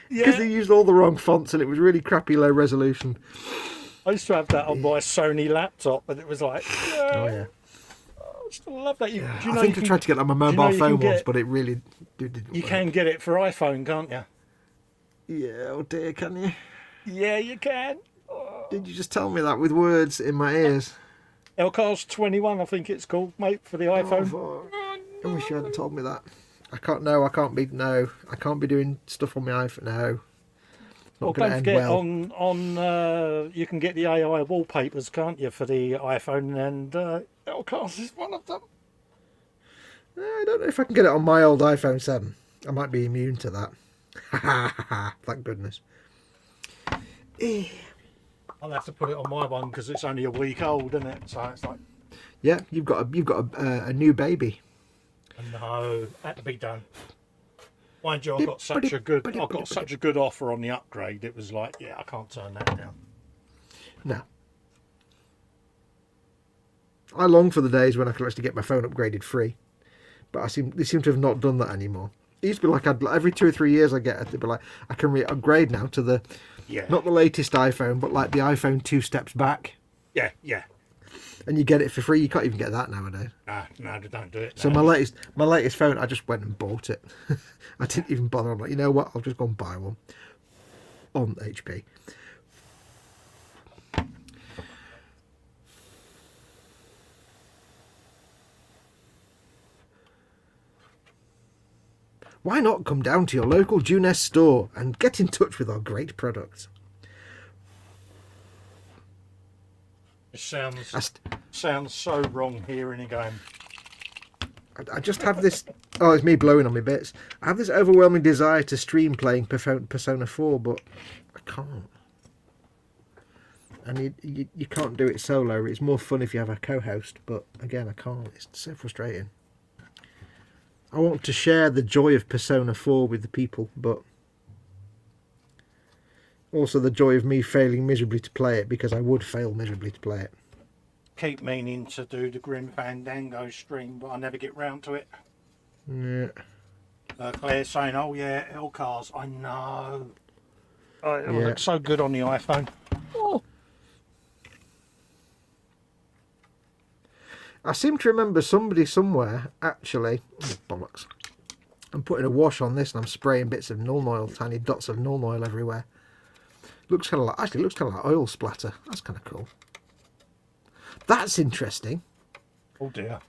Because they used all the wrong fonts, and it was really crappy low resolution. I used to have that on my Sony laptop, but it was like, Oh, yeah. I still love that. I think I tried to get that on my mobile phone once, but it really didn't You work. can get it for iPhone, can't you? Yeah, oh dear, can you? Yeah, you can. Did you just tell me that with words in my ears? LCARS 21, I think it's called, mate, for the iPhone. Oh, I wish you hadn't told me that. I can't be doing stuff on my iPhone. No. Well, don't forget, on you can get the AI wallpapers, can't you, for the iPhone, and LCARS is one of them. I don't know if I can get it on my old iPhone 7. I might be immune to that. Thank goodness. I'll have to put it on my one because it's only a week old, isn't it? So it's like, Yeah, you've got a new baby. no, had to be done. Mind you, I got such a good offer on the upgrade. It was like, yeah, I can't turn that down. No. I long for the days when I could actually get my phone upgraded free, but they seem to have not done that anymore. It used to be like every 2 or 3 years I get it. They'd be like, I can upgrade now to the not the latest iPhone, but like the iPhone 2 steps back. Yeah. And you get it for free. You can't even get that nowadays. No, they don't do it. So my latest phone, I just went and bought it. I didn't even bother. I'm like, you know what? I'll just go and buy one on HP. Why not come down to your local Juness store and get in touch with our great products? It sounds so wrong hearing it going. I just have this... Oh, it's me blowing on my bits. I have this overwhelming desire to stream playing Persona 4, but I can't. and you can't do it solo. It's more fun if you have a co-host, but again, I can't. It's so frustrating. I want to share the joy of Persona 4 with the people, but also the joy of me failing miserably to play it, because I would fail miserably to play it. Keep meaning to do the Grim Fandango stream, but I never get round to it. Yeah. Claire's saying, "Oh yeah, L cars." I know. Oh, it Yeah. looks so good on the iPhone. Oh. I seem to remember somebody somewhere actually. Bollocks! I'm putting a wash on this and I'm spraying bits of Null Oil, tiny dots of Null Oil everywhere. Looks kind of like oil splatter. That's kind of cool. That's interesting. Oh dear.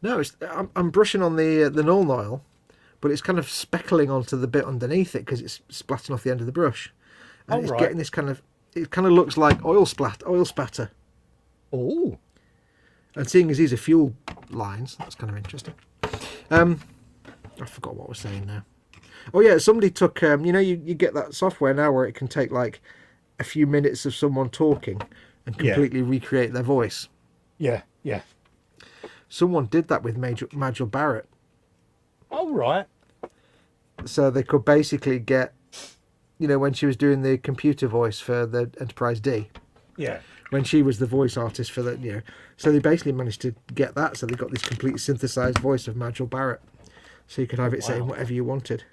No, I'm brushing on the Null Oil, but it's kind of speckling onto the bit underneath it because it's splatting off the end of the brush, and it's getting this kind of. It kind of looks like oil spatter. Oh. And seeing as these are fuel lines, that's kind of interesting. I forgot what I was saying now. Oh yeah, somebody took. You know, you get that software now where it can take like a few minutes of someone talking and completely recreate their voice. Yeah, yeah. Someone did that with Majel Barrett. Oh right. So they could basically get, you know, when she was doing the computer voice for the Enterprise D. Yeah. When she was the voice artist for the, you know, so they basically managed to get that. So they got this completely synthesized voice of Majel Barrett. So you could have it saying whatever you wanted.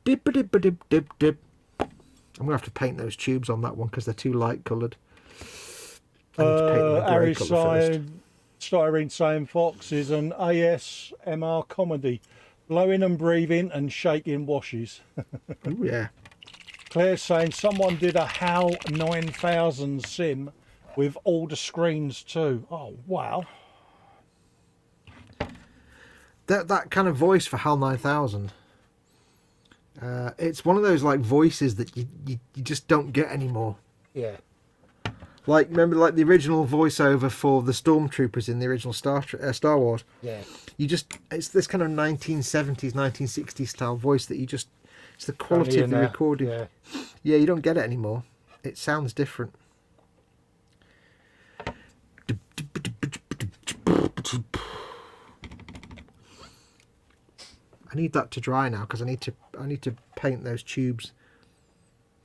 Dip, dip, dip, dip, dip. I'm going to have to paint those tubes on that one because they're too light coloured. Harry Styrene saying Fox is an ASMR comedy. Blowing and breathing and shaking washes. Oh, yeah. Claire's saying someone did a HAL 9000 sim with all the screens too. Oh, wow. That kind of voice for HAL 9000. It's one of those like voices that you just don't get anymore. Yeah. Like, remember, like the original voiceover for the Stormtroopers in the original Star Wars. Yeah. It's this kind of 1970s, 1960s style voice that it's the quality of the recording. Yeah. Yeah, you don't get it anymore. It sounds different. I need that to dry now because I need to paint those tubes.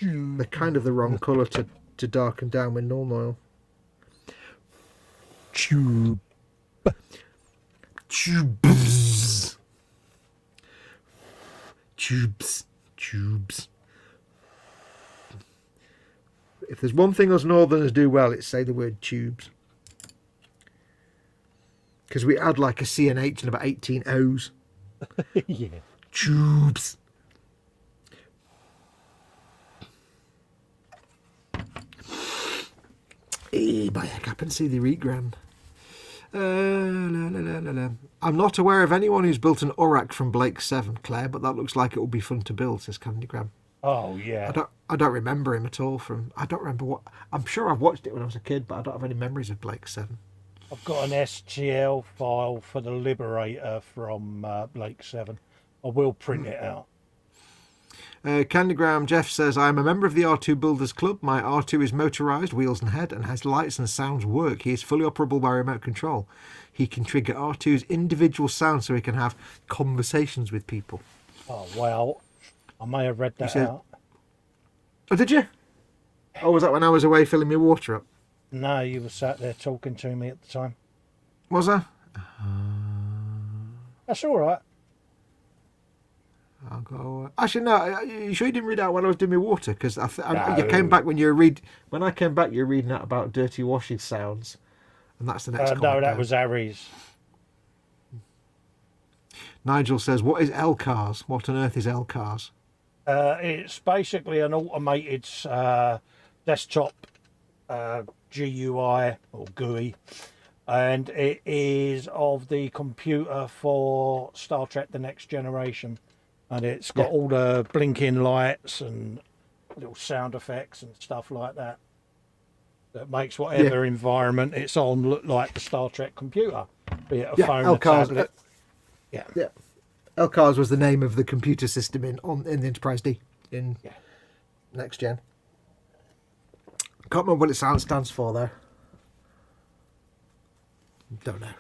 They're kind of the wrong colour to darken down with Null Oil. Tubes. If there's one thing us Northerners do well, it's say the word tubes. Because we add like a C and H and about 18 O's. Yeah. Tubes. By heck, I can see the regram. I'm not aware of anyone who's built an Aurak from Blake 7, Claire, but that looks like it will be fun to build, says Candygram. Oh, yeah. I don't remember him at all I don't remember what... I'm sure I've watched it when I was a kid, but I don't have any memories of Blake 7. I've got an STL file for the Liberator from Blake 7. I will print it out. Candygram Jeff says, I am a member of the R2 Builders Club. My R2 is motorised, wheels and head, and has lights and sounds work. He is fully operable by remote control. He can trigger R2's individual sounds so he can have conversations with people. Oh, well, I may have read that out. Oh, did you? Oh, was that when I was away filling my water up? No, you were sat there talking to me at the time. Was I? That's all right. I'll go. Actually, no. You sure you didn't read out when I was doing my water? Because No. You came back when you were When I came back, you were reading out about dirty washing sounds, and that's the next. No, that was Harry's. Nigel says, "What is L-Cars? What on earth is L-Cars?" It's basically an automated desktop GUI or GUI, and it is of the computer for Star Trek: The Next Generation. And it's got all the blinking lights and little sound effects and stuff like that. That makes whatever environment it's on look like the Star Trek computer, be it a phone, L-Cars, a tablet. Yeah. L-Cars was the name of the computer system in the Enterprise D. in next gen. Can't remember what it stands for though. Don't know.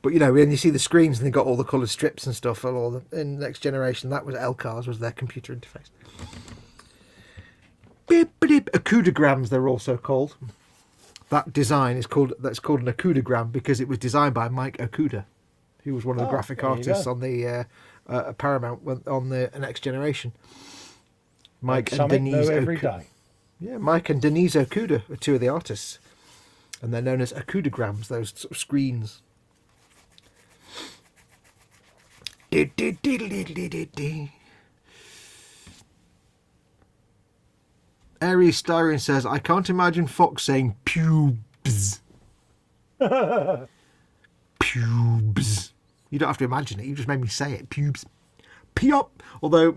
But you know, when you see the screens and they got all the coloured strips and stuff, in next generation, that was LCARS, was their computer interface. Acudograms, they're also called. That design is called an acudogram because it was designed by Mike Okuda, who was one of the graphic artists on the Paramount on the Next Generation. Mike and Denise every day. Yeah, Mike and Denise Okuda are two of the artists, and they're known as acudograms. Those sort of screens. Aries Styrian says, I can't imagine Fox saying pubes. Pubes. You don't have to imagine it. You just made me say it. Pubes. Piop. Although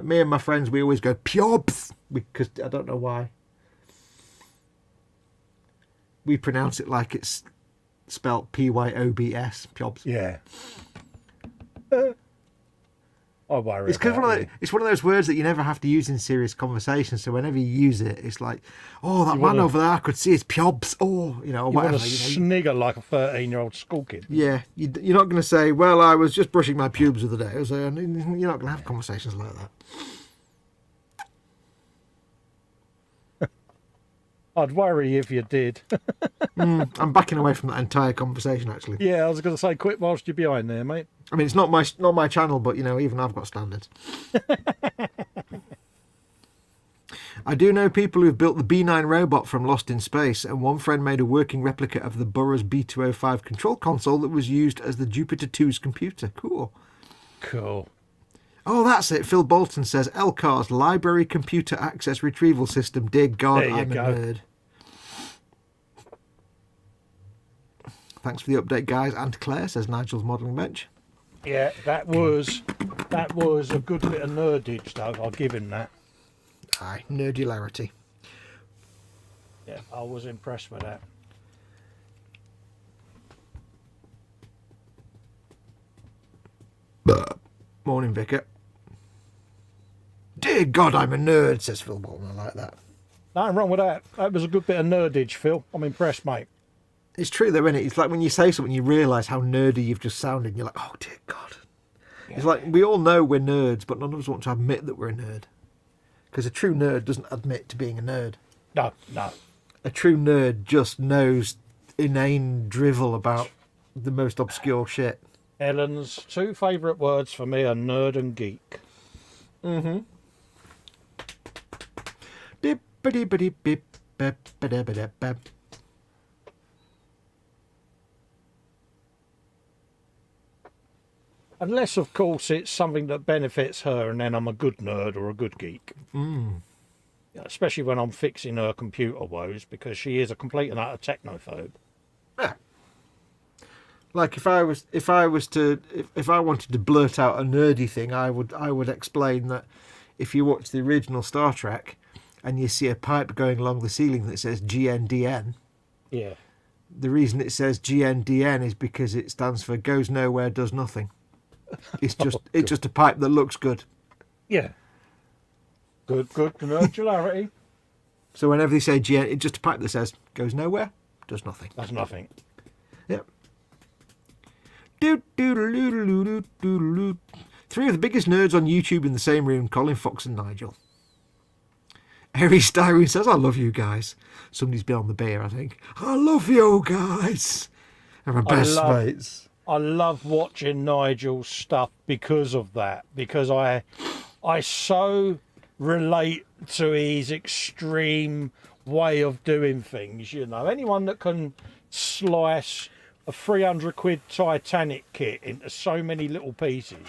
me and my friends, we always go pubes because I don't know why. We pronounce it like it's spelt Pyobs. Pubes. Yeah. I worry. It's because it's one of those words that you never have to use in serious conversation. So whenever you use it, it's like, oh, that man over there, I could see his pubes, or or whatever. You snigger like a 13-year-old school kid. Yeah, you're not going to say, well, I was just brushing my pubes the other day. So you're not going to have conversations like that. I'd worry if you did. I'm backing away from that entire conversation, actually. Yeah, I was going to say, quit whilst you're behind there, mate. I mean, it's not my channel, but even I've got standards. I do know people who've built the B9 robot from Lost in Space, and one friend made a working replica of the Burroughs B205 control console that was used as the Jupiter 2's computer. Cool. Oh, that's it. Phil Bolton says, LCAR's Library Computer Access Retrieval System. Dear God, I'm a nerd. Thanks for the update, guys. And Claire, says Nigel's Modelling Bench. Yeah, that was a good bit of nerdage, though. I'll give him that. Aye, nerdularity. Yeah, I was impressed with that. Morning, Vicar. Dear God, I'm a nerd, says Phil Bolton. I like that. Nothing wrong with that. That was a good bit of nerdage, Phil. I'm impressed, mate. It's true, though, isn't it? It's like when you say something, you realise how nerdy you've just sounded. And you're like, oh, dear God. Yeah. It's like we all know we're nerds, but none of us want to admit that we're a nerd. Because a true nerd doesn't admit to being a nerd. No. A true nerd just knows inane drivel about the most obscure shit. Ellen's two favourite words for me are nerd and geek. Mm-hmm. Unless, of course, it's something that benefits her and then I'm a good nerd or a good geek. Especially when I'm fixing her computer woes, because she is a complete and utter technophobe. Yeah. Like if I wanted to blurt out a nerdy thing, I would explain that if you watch the original Star Trek and you see a pipe going along the ceiling that says GNDN, yeah, the reason it says GNDN is because it stands for goes nowhere, does nothing. It's just it's just a pipe that looks good. Yeah. Good nerdularity. So whenever they say GN, it's just a pipe that says goes nowhere, does nothing. Does nothing. Yep. Three of the biggest nerds on YouTube in the same room, Colin, Fox and Nigel. Harry Styrene says, I love you guys. Somebody's been on the beer, I think. I love you guys. They're my best mates. I love watching Nigel's stuff because of that. Because I so relate to his extreme way of doing things, Anyone that can slice a 300 quid Titanic kit into so many little pieces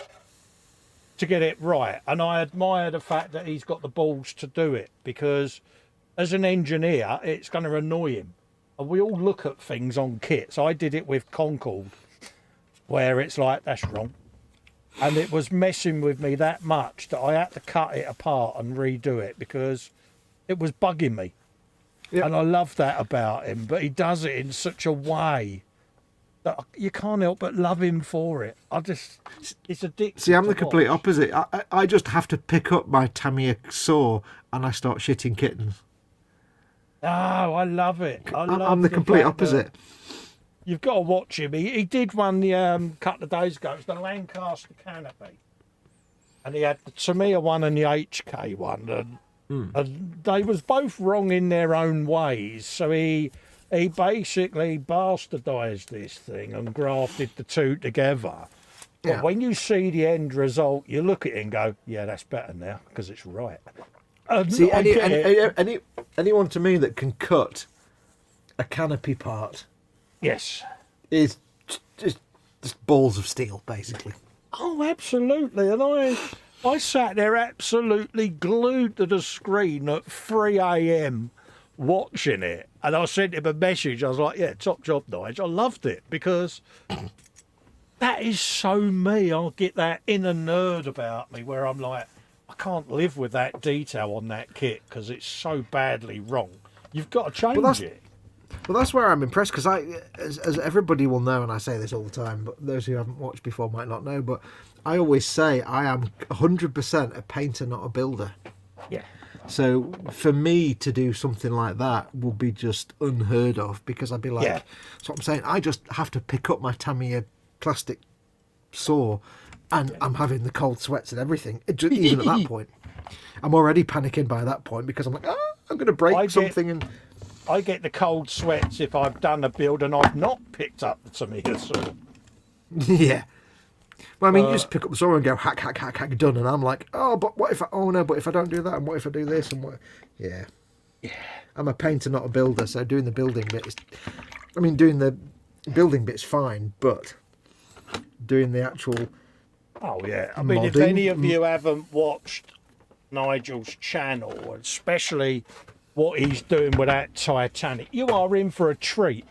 to get it right. And I admire the fact that he's got the balls to do it, because as an engineer, it's going to annoy him. And we all look at things on kits. I did it with Concorde, where it's like, that's wrong. And it was messing with me that much that I had to cut it apart and redo it because it was bugging me. Yep. And I love that about him. But he does it in such a way that you can't help but love him for it. It's addictive. See, I'm to the complete watch. opposite. I just have to pick up my Tamiya saw and I start shitting kittens. Oh, I love it. I'm the complete opposite. You've got to watch him. He did one the couple of days ago. It was the Lancaster Canopy. And he had the Tamiya one and the HK one. And they was both wrong in their own ways. So he basically bastardised this thing and grafted the two together. But Yeah. when you see the end result, you look at it and go, yeah, that's better now because it's right. And See, I get it. anyone to me that can cut a canopy part Yes. is just balls of steel, basically. Oh, absolutely. And I sat there absolutely glued to the screen at 3 a.m. watching it. And I sent him a message. I was like, yeah, top job, Nigel. I loved it because that is so me. I'll get that inner nerd about me where I'm like, I can't live with that detail on that kit because it's so badly wrong. You've got to change it. Well, that's where I'm impressed because as everybody will know, and I say this all the time, but those who haven't watched before might not know, but I always say I am 100% a painter, not a builder. Yeah. So for me to do something like that would be just unheard of because I'd be like, Yeah. that's what I'm saying. I just have to pick up my Tamiya plastic saw and I'm having the cold sweats and everything. Even at that point, I'm already panicking by that point because I'm like, oh, I'm going to break something. And I get the cold sweats if I've done a build and I've not picked up the Tamiya saw. yeah. Well, I mean, you just pick up the saw and go hack, hack, hack, hack, done. And I'm like, oh, but what if I, oh no, but if I don't do that, and what if I do this, and what? Yeah. I'm a painter, not a builder, so doing the building bit is, I mean, doing the building bit's fine, but doing the actual. Oh yeah. I mean, if modding, any of you haven't watched Nigel's channel, especially what he's doing with that Titanic, you are in for a treat.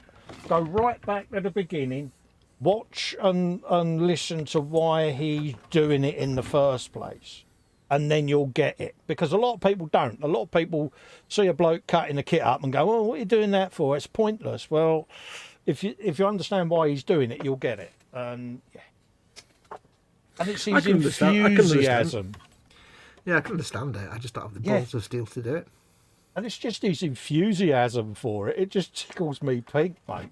Go right back to the beginning. Watch and listen to why he's doing it in the first place, and then you'll get it. Because a lot of people don't. A lot of people see a bloke cutting the kit up and go, "Oh, what are you doing that for? It's pointless." Well, if you understand why he's doing it, you'll get it. And yeah, and it's his enthusiasm. Yeah, I can understand it. I just don't have the balls of steel to do it. And it's just his enthusiasm for it. It just tickles me pink, mate.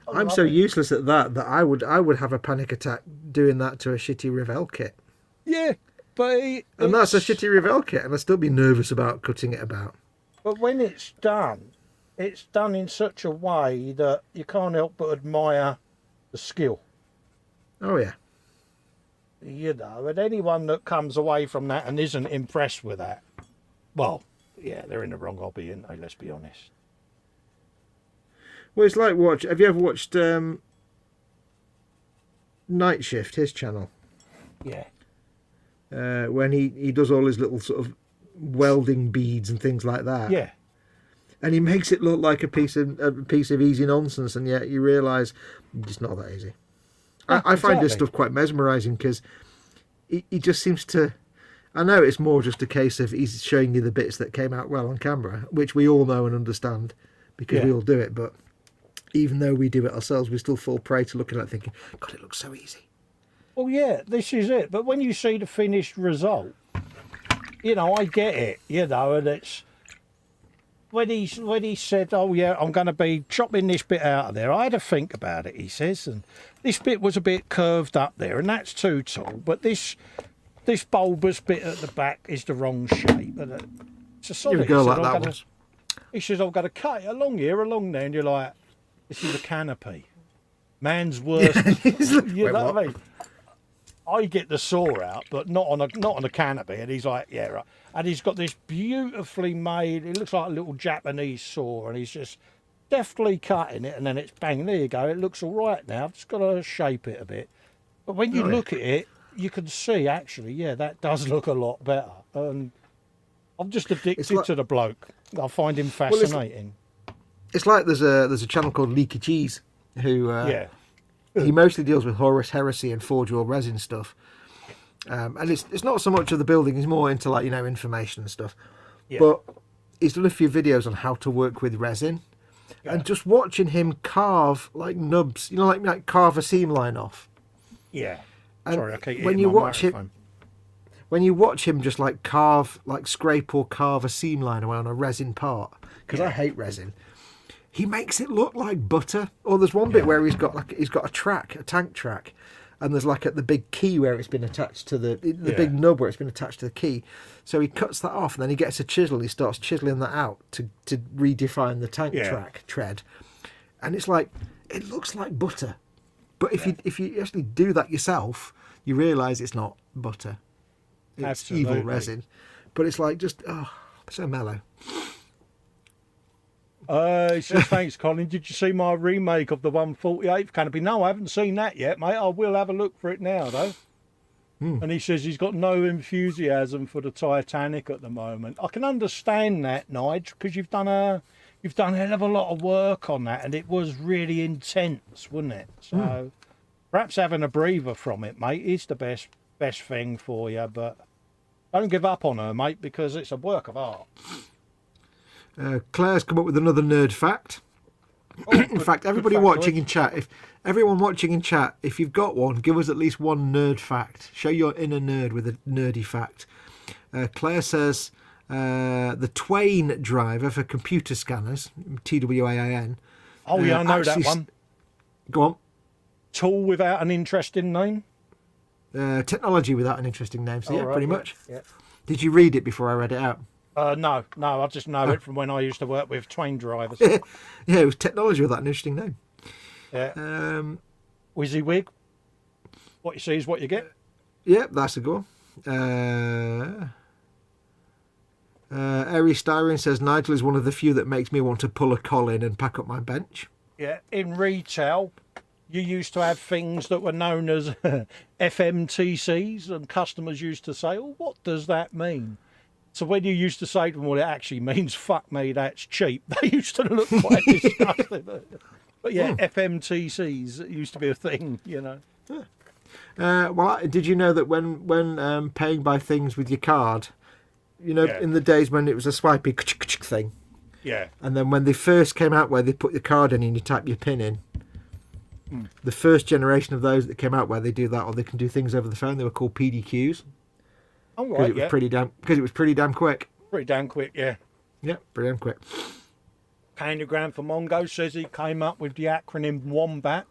I'm so useless at that I would have a panic attack doing that to a shitty Revell kit. Yeah, but And that's a shitty Revell kit, and I'd still be nervous about cutting it about. But when it's done in such a way that you can't help but admire the skill. Oh yeah. You know, and anyone that comes away from that and isn't impressed with that, well, yeah, they're in the wrong hobby, aren't they? Let's be honest. Well, it's like have you ever watched Night Shift, his channel? Yeah. When he does all his little sort of welding beads and things like that. Yeah. And he makes it look like a piece of easy nonsense, and yet you realise it's not that easy. I find this stuff quite mesmerising because he just seems to. I know it's more just a case of he's showing you the bits that came out well on camera, which we all know and understand because we all do it. But even though we do it ourselves, we still fall prey to looking at it thinking, God, it looks so easy. Well, yeah, this is it. But when you see the finished result, you know, I get it, you know, and it's when he said, oh, yeah, I'm going to be chopping this bit out of there, I had to think about it, he says, and this bit was a bit curved up there, and that's too tall, but this bulbous bit at the back is the wrong shape. And it's a solid. You go like that once. He says, I've got to cut it along here, along there, and you're like, this is a canopy. Man's worst. You know what I mean? I get the saw out, but not on a canopy. And he's like, yeah, right. And he's got this beautifully made, it looks like a little Japanese saw, and he's just deftly cutting it, and then it's bang, there you go. It looks all right now. I've just got to shape it a bit. But when you look at it, you can see, actually, yeah, that does look a lot better. And I'm just addicted to the bloke. I find him fascinating. It's like there's a channel called Leaky Cheese who he mostly deals with Horus Heresy and Forge World resin stuff, and it's not so much of the building. He's more into, like, you know, information and stuff. Yeah. But he's done a few videos on how to work with resin, and just watching him carve like nubs, like carve a seam line off. Yeah. And Sorry, I keep when hitting you my watch microphone. when you watch him just like carve, like scrape or carve a seam line away on a resin part, because I hate resin, he makes it look like butter. Or there's one bit where he's got a tank track, and there's like at the big key where it's been attached to the big nub where it's been attached to the key. So he cuts that off, and then he gets a chisel. He starts chiseling that out to redefine the tank track tread, and it's like it looks like butter. But if you actually do that yourself, you realise it's not butter. It's Absolutely. evil resin. But it's like just so mellow. He says, thanks, Colin. Did you see my remake of the 148th Canopy? No, I haven't seen that yet, mate. I will have a look for it now, though. And he says he's got no enthusiasm for the Titanic at the moment. I can understand that, Nige, because you've done a hell of a lot of work on that, and it was really intense, wasn't it? So perhaps having a breather from it, mate, is the best thing for you. But don't give up on her, mate, because it's a work of art. Claire's come up with another nerd fact. In fact, everybody watching in chat, if you've got one, give us at least one nerd fact. Show your inner nerd with a nerdy fact. Claire says the Twain driver for computer scanners, TWAIN. Oh, yeah, I know that one. Go on. Tool without an interesting name. Technology without an interesting name. So, pretty much. Yeah. Did you read it before I read it out? No, I just know it from when I used to work with Twain drivers. Yeah, it was technology without an interesting name. Yeah. WYSIWYG. What you see is what you get. Yeah, that's a go. Ari Styron says Nigel is one of the few that makes me want to pull a Colin and pack up my bench. Yeah, in retail, you used to have things that were known as FMTCs, and customers used to say, "Oh, what does that mean?" So when you used to say to them, well, it actually means, fuck me, that's cheap, they used to look quite disgusting. But yeah, FMTCs used to be a thing, you know. Well, did you know that when paying by things with your card, in the days when it was a swipey thing, and then when they first came out where they put your card in and you type your PIN in, the first generation of those that came out where they do that, or they can do things over the phone, they were called PDQs. Oh, right, because it was pretty damn quick. Pretty damn quick, yeah. Yeah, pretty damn quick. Candygram for Mongo says he came up with the acronym WOMBAT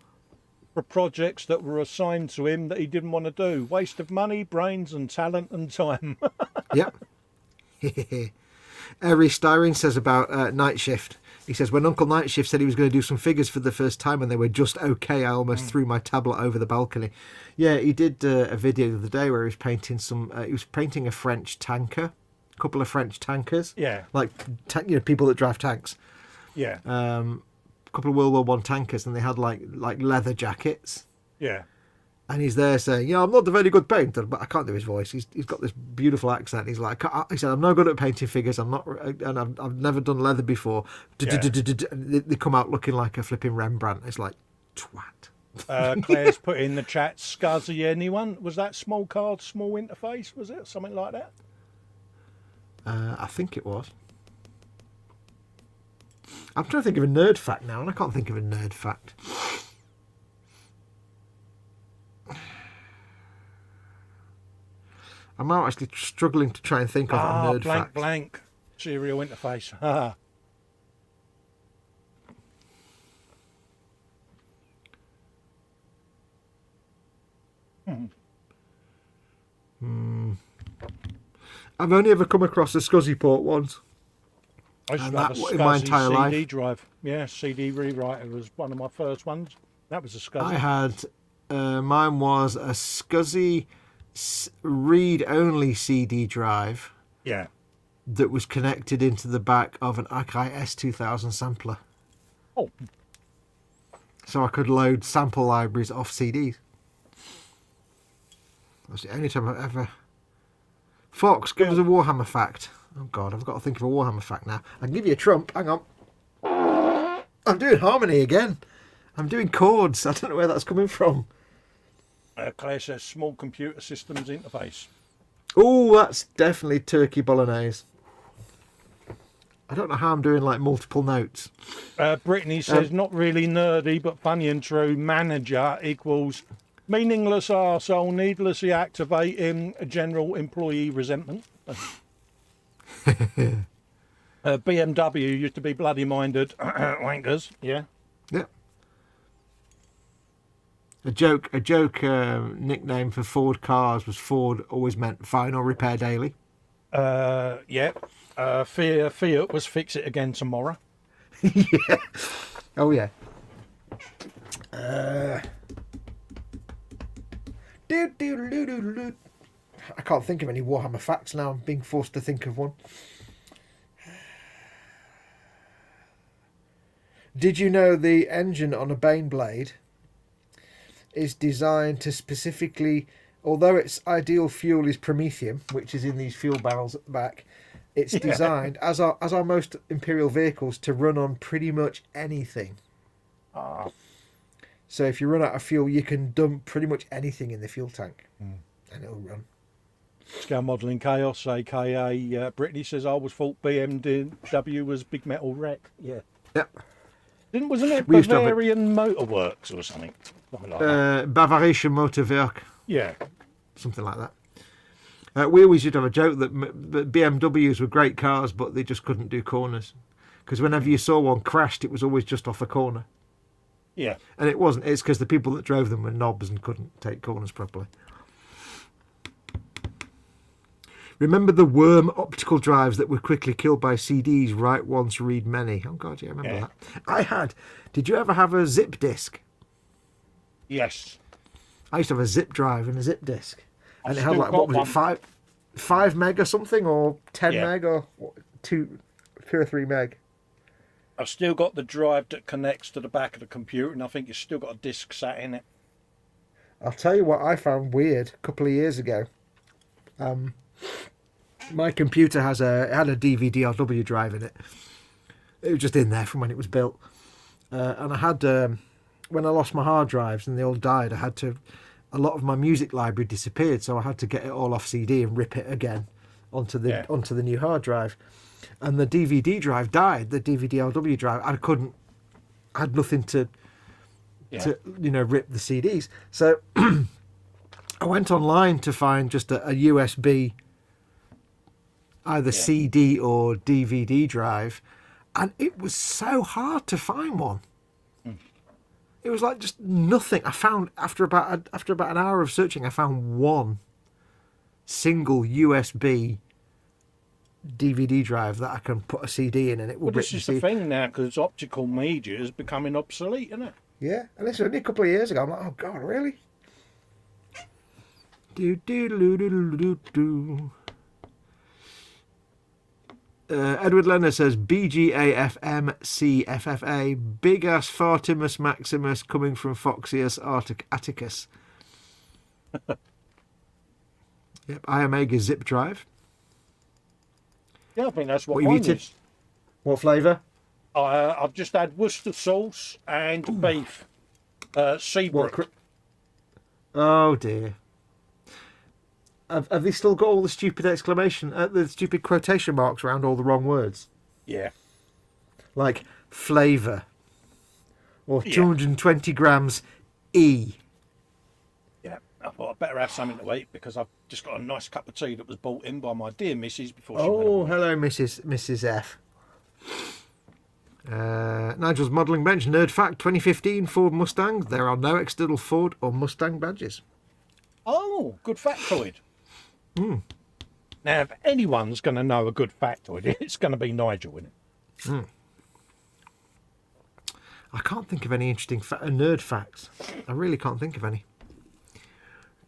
for projects that were assigned to him that he didn't want to do. Waste of money, brains and talent and time. Yep. Ari Styron says about Night Shift. He says, when Uncle Night Shift said he was going to do some figures for the first time and they were just okay, I almost threw my tablet over the balcony. Yeah, he did a video the other day where he was painting he was painting a French tanker, a couple of French tankers. Yeah. Like, people that drive tanks. Yeah. A couple of World War One tankers, and they had like leather jackets. Yeah. And he's there saying, I'm not a very good painter, but I can't do his voice. He's got this beautiful accent. He's like, he said, I'm not good at painting figures. I'm not, and I've never done leather before. They come out looking like a flipping Rembrandt. It's like, twat. Claire's put in the chat, Scuzzy, anyone? Was that small card, small interface? Was it something like that? I think it was. I'm trying to think of a nerd fact now, and I can't think of a nerd fact. I'm now actually struggling to try and think of a nerd fact. Blank. Serial interface. Ha. I've only ever come across a SCSI port once. I used to And have that a in my SCSI entire CD life. drive. Yeah, CD rewriter was one of my first ones. That was a SCSI. I had, mine was a SCSI read-only CD drive. Yeah. That was connected into the back of an Akai S2000 sampler. Oh. So I could load sample libraries off CDs. That's the only time I've ever... Fox, give us a Warhammer fact. Oh God, I've got to think of a Warhammer fact now. I can give you a trump. Hang on. I'm doing harmony again. I'm doing chords. I don't know where that's coming from. Claire says small computer systems interface. Oh, that's definitely turkey bolognese. I don't know how I'm doing like multiple notes. Brittany says, not really nerdy, but funny and true. Manager equals meaningless arsehole, needlessly activating general employee resentment. BMW used to be bloody minded wankers. Yeah. Yeah. A joke nickname for Ford cars was Ford always meant fine or repair daily. Yeah. Fiat was fix it again tomorrow. Yeah. Oh, yeah. I can't think of any Warhammer facts now. I'm being forced to think of one. Did you know the engine on a Baneblade is designed to specifically, although its ideal fuel is promethium, which is in these fuel barrels at the back, it's designed, as are most Imperial vehicles, to run on pretty much anything. So if you run out of fuel, you can dump pretty much anything in the fuel tank, and it'll run. Scale Modelling Chaos, aka Brittany says, I always thought BMW was Big Metal Wreck. Yeah. Yep. Wasn't it We used to have Bavarian Motorworks or something? Something like that. Bavarische Motorwerk. Yeah. Something like that. We always used to have a joke that BMWs were great cars, but they just couldn't do corners. Because whenever you saw one crashed, it was always just off a corner. Yeah. And it wasn't. It's because the people that drove them were knobs and couldn't take corners properly. Remember the worm optical drives that were quickly killed by CDs? Write once, read many. Oh, God, yeah, I remember that. I had. Did you ever have a zip disk? Yes. I used to have a zip drive and a zip disk. And it had still like, what was got it, 5 meg or something? Or 10 Yeah. meg or 2 or 3 meg? I've still got the drive that connects to the back of the computer, and I think it's still got a disc sat in it. I'll tell you what I found weird a couple of years ago. My computer had a DVD-RW drive in it. It was just in there from when it was built. And I had, when I lost my hard drives and they all died, a lot of my music library disappeared, so I had to get it all off CD and rip it again onto the new hard drive. And the DVD drive died, the DVD-RW drive. I had nothing to rip the CDs. So I went online to find just a USB, either CD or DVD drive, and it was so hard to find one. It was like just nothing. I found after about an hour of searching, I found one single USB DVD drive that I can put a CD in, and it will rip This the is CD. the thing now, because optical media is becoming obsolete, isn't it? Yeah, and this was only a couple of years ago. I'm like, oh God, really? Edward Leonard says BGAFMCFFA, big ass Fartimus Maximus coming from Foxius Atticus. Yep, iOmega zip drive. Yeah, I think that's what What you mine eating? is. What flavour? I've just had Worcester sauce and beef. Seabrook. Oh dear. Have they still got all the stupid the stupid quotation marks around all the wrong words? Yeah. Like flavour. Or 220 grams E. Yeah. I thought I'd better have something to eat because I've just got a nice cup of tea that was brought in by my dear missus before she went away. Hello, Mrs. F. Nigel's modelling bench. Nerd fact: 2015 Ford Mustang. There are no external Ford or Mustang badges. Oh, good factoid. Now, if anyone's going to know a good factoid, it's going to be Nigel, isn't it? I can't think of any interesting nerd facts. I really can't think of any.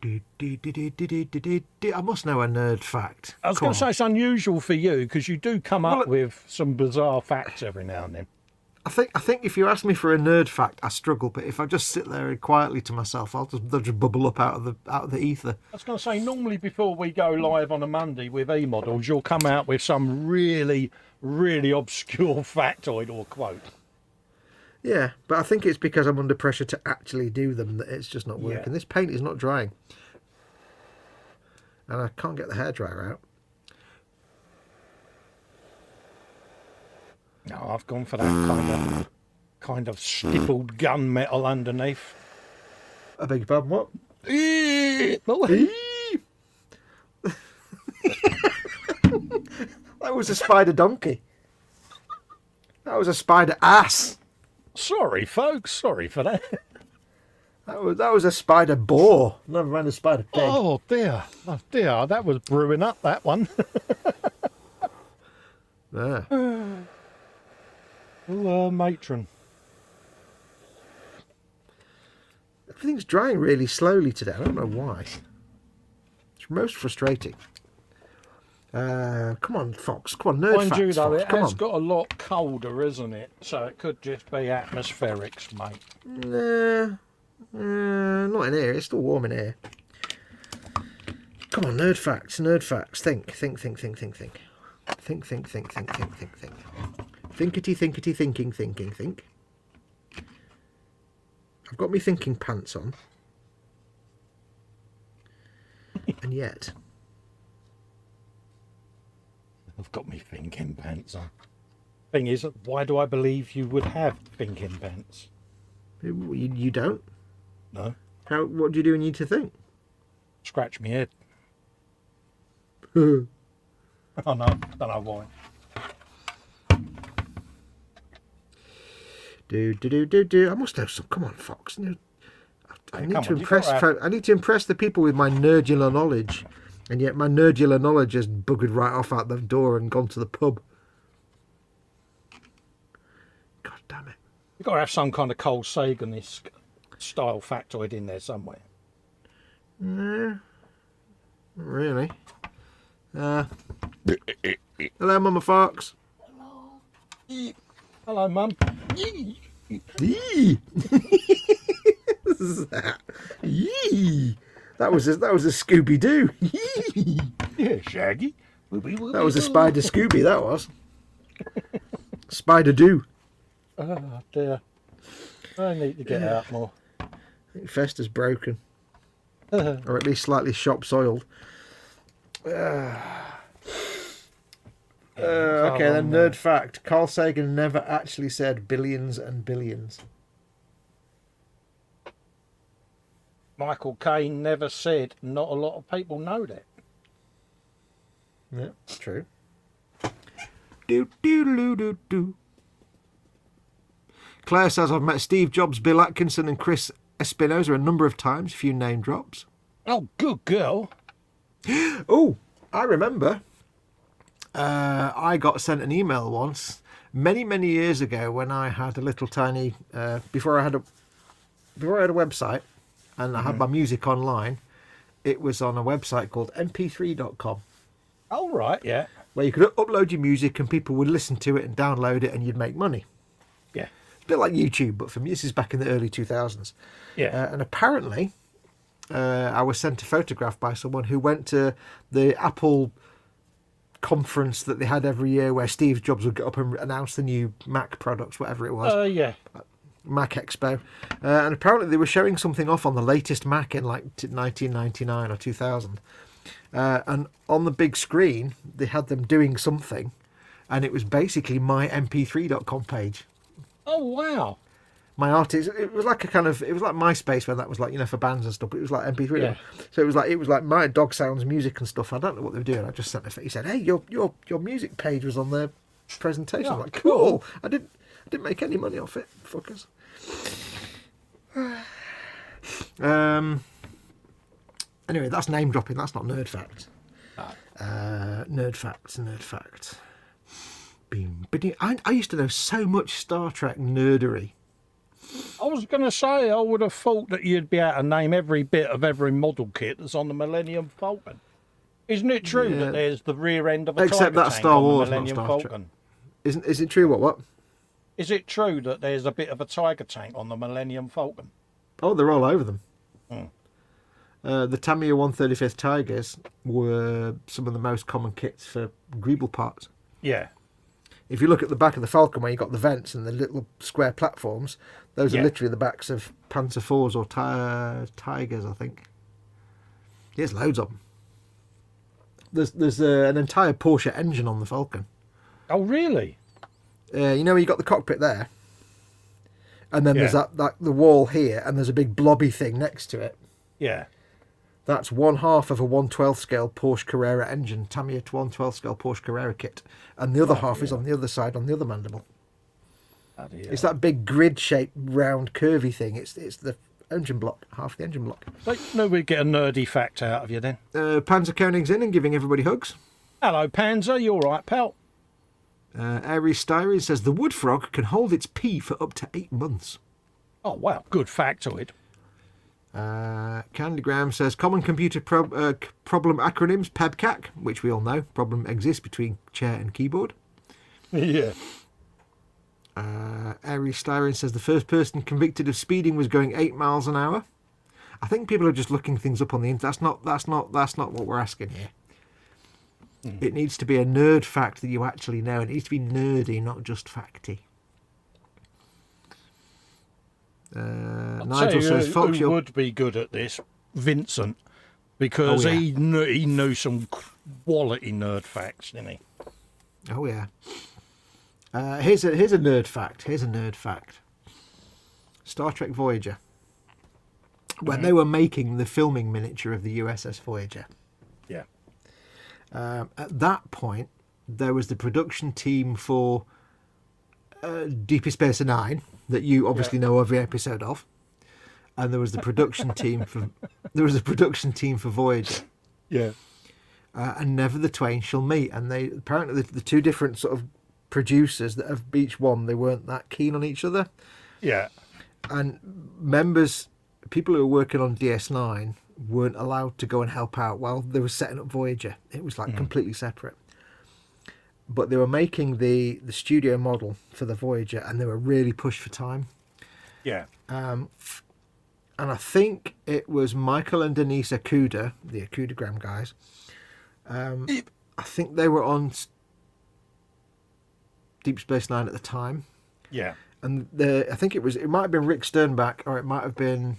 I must know a nerd fact. I was going to say it's unusual for you because you do come up with some bizarre facts every now and then. I think if you ask me for a nerd fact, I struggle. But if I just sit there quietly to myself, they'll just bubble up out of the ether. I was going to say, normally before we go live on a Monday with E-models, you'll come out with some really, really obscure factoid or quote. Yeah, but I think it's because I'm under pressure to actually do them that it's just not working. Yeah. This paint is not drying. And I can't get the hairdryer out. No, I've gone for that kind of stippled gunmetal underneath. I beg your pardon, what? That was a spider donkey. That was a spider ass. Sorry, folks. Sorry for that. That was a spider boar. Never mind a spider pig. Oh dear. Oh dear. That was brewing up, that one. There. Oh, matron. Everything's drying really slowly today. I don't know why. It's most frustrating. Come on, Fox. Come on, nerd Mind facts, you, though, Fox. it Come has on. got a lot colder, isn't it? So it could just be atmospherics, mate. Not in here. It's still warm in here. Come on, nerd facts. Nerd facts. Think. Think. Thinkity, thinking. I've got me thinking pants on. And yet... I've got me thinking pants on. Thing is, why do I believe you would have thinking pants? You don't? No. What do you do when you need to think? Scratch me head. Oh no, don't know why. I must have some. Come on, Fox. I need to on, impress. I need to impress the people with my nerdular knowledge, and yet my nerdular knowledge has buggered right off out the door and gone to the pub. God damn it! You've got to have some kind of Carl Sagan-esque style factoid in there somewhere. Not really. Hello, Mama Fox. Hello, Mum. That was a Scooby Doo. Yeah, Shaggy. That was a Spider Scooby. That was Spider Doo. Oh dear. I need to get out more. I think Festa's broken, or at least slightly shop soiled. Okay, then nerd fact. Carl Sagan never actually said billions and billions. Michael Caine never said not a lot of people know that. Yeah, it's true. Do. Claire says, I've met Steve Jobs, Bill Atkinson and Chris Espinosa a number of times. A few name drops. Oh, good girl. Oh, I remember. I got sent an email once, many years ago, when I had a little tiny, before I had a website, and I had my music online. It was on a website called mp3.com. Oh, right, yeah. Where you could upload your music and people would listen to it and download it and you'd make money. Yeah. It's a bit like YouTube, but for me, this is back in the early 2000s. Yeah. And apparently, I was sent a photograph by someone who went to the Apple conference that they had every year where Steve Jobs would get up and announce the new Mac products, whatever it was. Yeah. Mac Expo. And apparently they were showing something off on the latest Mac in like 1999 or 2000. And on the big screen, they had them doing something, and it was basically my mp3.com page. Oh, wow. My artist, it was like it was like MySpace when that was like, you know, for bands and stuff, but it was like MP3. Yeah. So it was like my dog sounds music and stuff. I don't know what they were doing. I just sent it. He said, "Hey, your music page was on their presentation." Yeah, I'm like, cool. I didn't make any money off it, fuckers. Anyway, that's name dropping. That's not nerd facts. Nerd facts. I used to know so much Star Trek nerdery. I was going to say, I would have thought that you'd be able to name every bit of every model kit that's on the Millennium Falcon. Isn't it true that there's the rear end of a Except Tiger that's tank Star on Wars, the not Millennium Star Trek. Falcon? Is it true? What? Is it true that there's a bit of a Tiger tank on the Millennium Falcon? Oh, they're all over them. Hmm. The Tamiya 135th Tigers were some of the most common kits for Greeble parts. Yeah. If you look at the back of the Falcon where you got the vents and the little square platforms, those are literally the backs of Panzer IVs or Tigers, I think. There's loads of them. There's an entire Porsche engine on the Falcon. Oh, really? You know, you got the cockpit there, and then there's Yeah. that the wall here, and there's a big blobby thing next to it. Yeah. That's one half of a 1/12 scale Porsche Carrera engine, Tamiya 1/12 scale Porsche Carrera kit, and the other half is on the other side, on the other mandible. It's that big grid-shaped, round, curvy thing. It's the engine block, half the engine block. No, we get a nerdy fact out of you then. Panzer Koenig's in and giving everybody hugs. Hello, Panzer. You all right, pal? Aries Styrie says the wood frog can hold its pee for up to 8 months. Oh, wow. Good factoid. Candygram says common computer problem acronyms, PEBCAC, which we all know. Problem exists between chair and keyboard. Yeah. Aries Styrian says the first person convicted of speeding was going 8 miles an hour. I think people are just looking things up on the internet. That's not what we're asking here. It needs to be a nerd fact that you actually know. It needs to be nerdy, not just facty. Nigel says Fox, who would be good at this? Vincent, because he knew some quality nerd facts, didn't he? Oh yeah. Here's a nerd fact. Here's a nerd fact. Star Trek Voyager. When they were making the filming miniature of the USS Voyager. Yeah. At that point, there was the production team for Deep Space Nine that you obviously know every episode of, and there was the production team for Voyager. Yeah. And never the twain shall meet. And they apparently the two different sort of producers that have each one, they weren't that keen on each other. Yeah. And people who were working on DS9 weren't allowed to go and help out while they were setting up Voyager. It was like completely separate. But they were making the studio model for the Voyager, and they were really pushed for time. Yeah. And I think it was Michael and Denise Okuda, the Okudagram guys. I think they were on Deep Space Nine at the time. Yeah. And I think it might have been Rick Sternbach, or it might have been,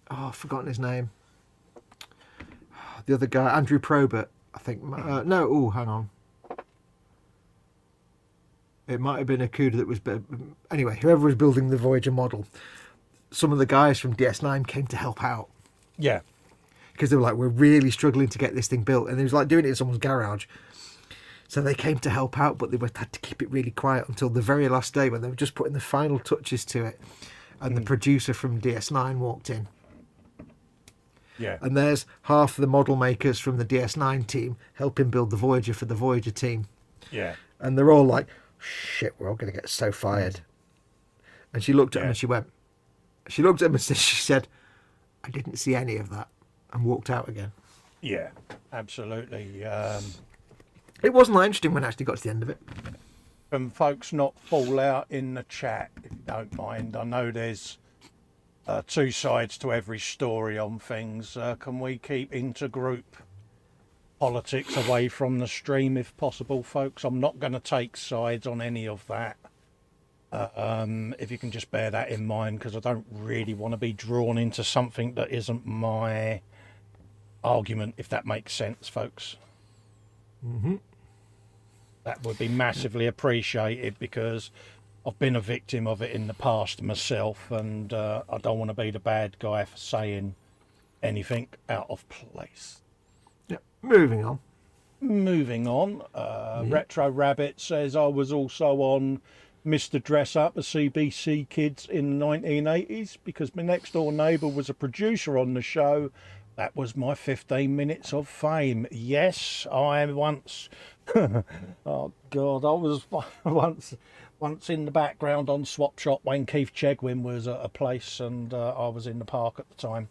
I've forgotten his name. The other guy, Andrew Probert, I think. Hang on. It might have been Okuda that was... Anyway, whoever was building the Voyager model, some of the guys from DS9 came to help out. Yeah. Because they were like, we're really struggling to get this thing built. And it was like doing it in someone's garage. So they came to help out, but they had to keep it really quiet until the very last day when they were just putting the final touches to it. And the producer from DS9 walked in. Yeah. And there's half the model makers from the DS9 team helping build the Voyager for the Voyager team. Yeah. And they're all like, shit, we're all going to get so fired. And she looked at him and she looked at him and she said, I didn't see any of that, and walked out again. Yeah, absolutely. It wasn't that interesting when I actually got to the end of it. From folks not fall out in the chat, if you don't mind. I know there's two sides to every story on things. Can we keep intergroup politics away from the stream if possible, folks? I'm not going to take sides on any of that. If you can just bear that in mind, because I don't really want to be drawn into something that isn't my argument, if that makes sense, folks. Mm-hmm. That would be massively appreciated, because I've been a victim of it in the past myself, and I don't want to be the bad guy for saying anything out of place. Yeah. Moving on. Retro Rabbit says, I was also on Mr. Dress Up, a CBC Kids in the 1980s, because my next door neighbour was a producer on the show. That was my 15 minutes of fame. Yes, I once... oh, God, I was once in the background on Swap Shop when Keith Chegwin was at a place, and I was in the park at the time.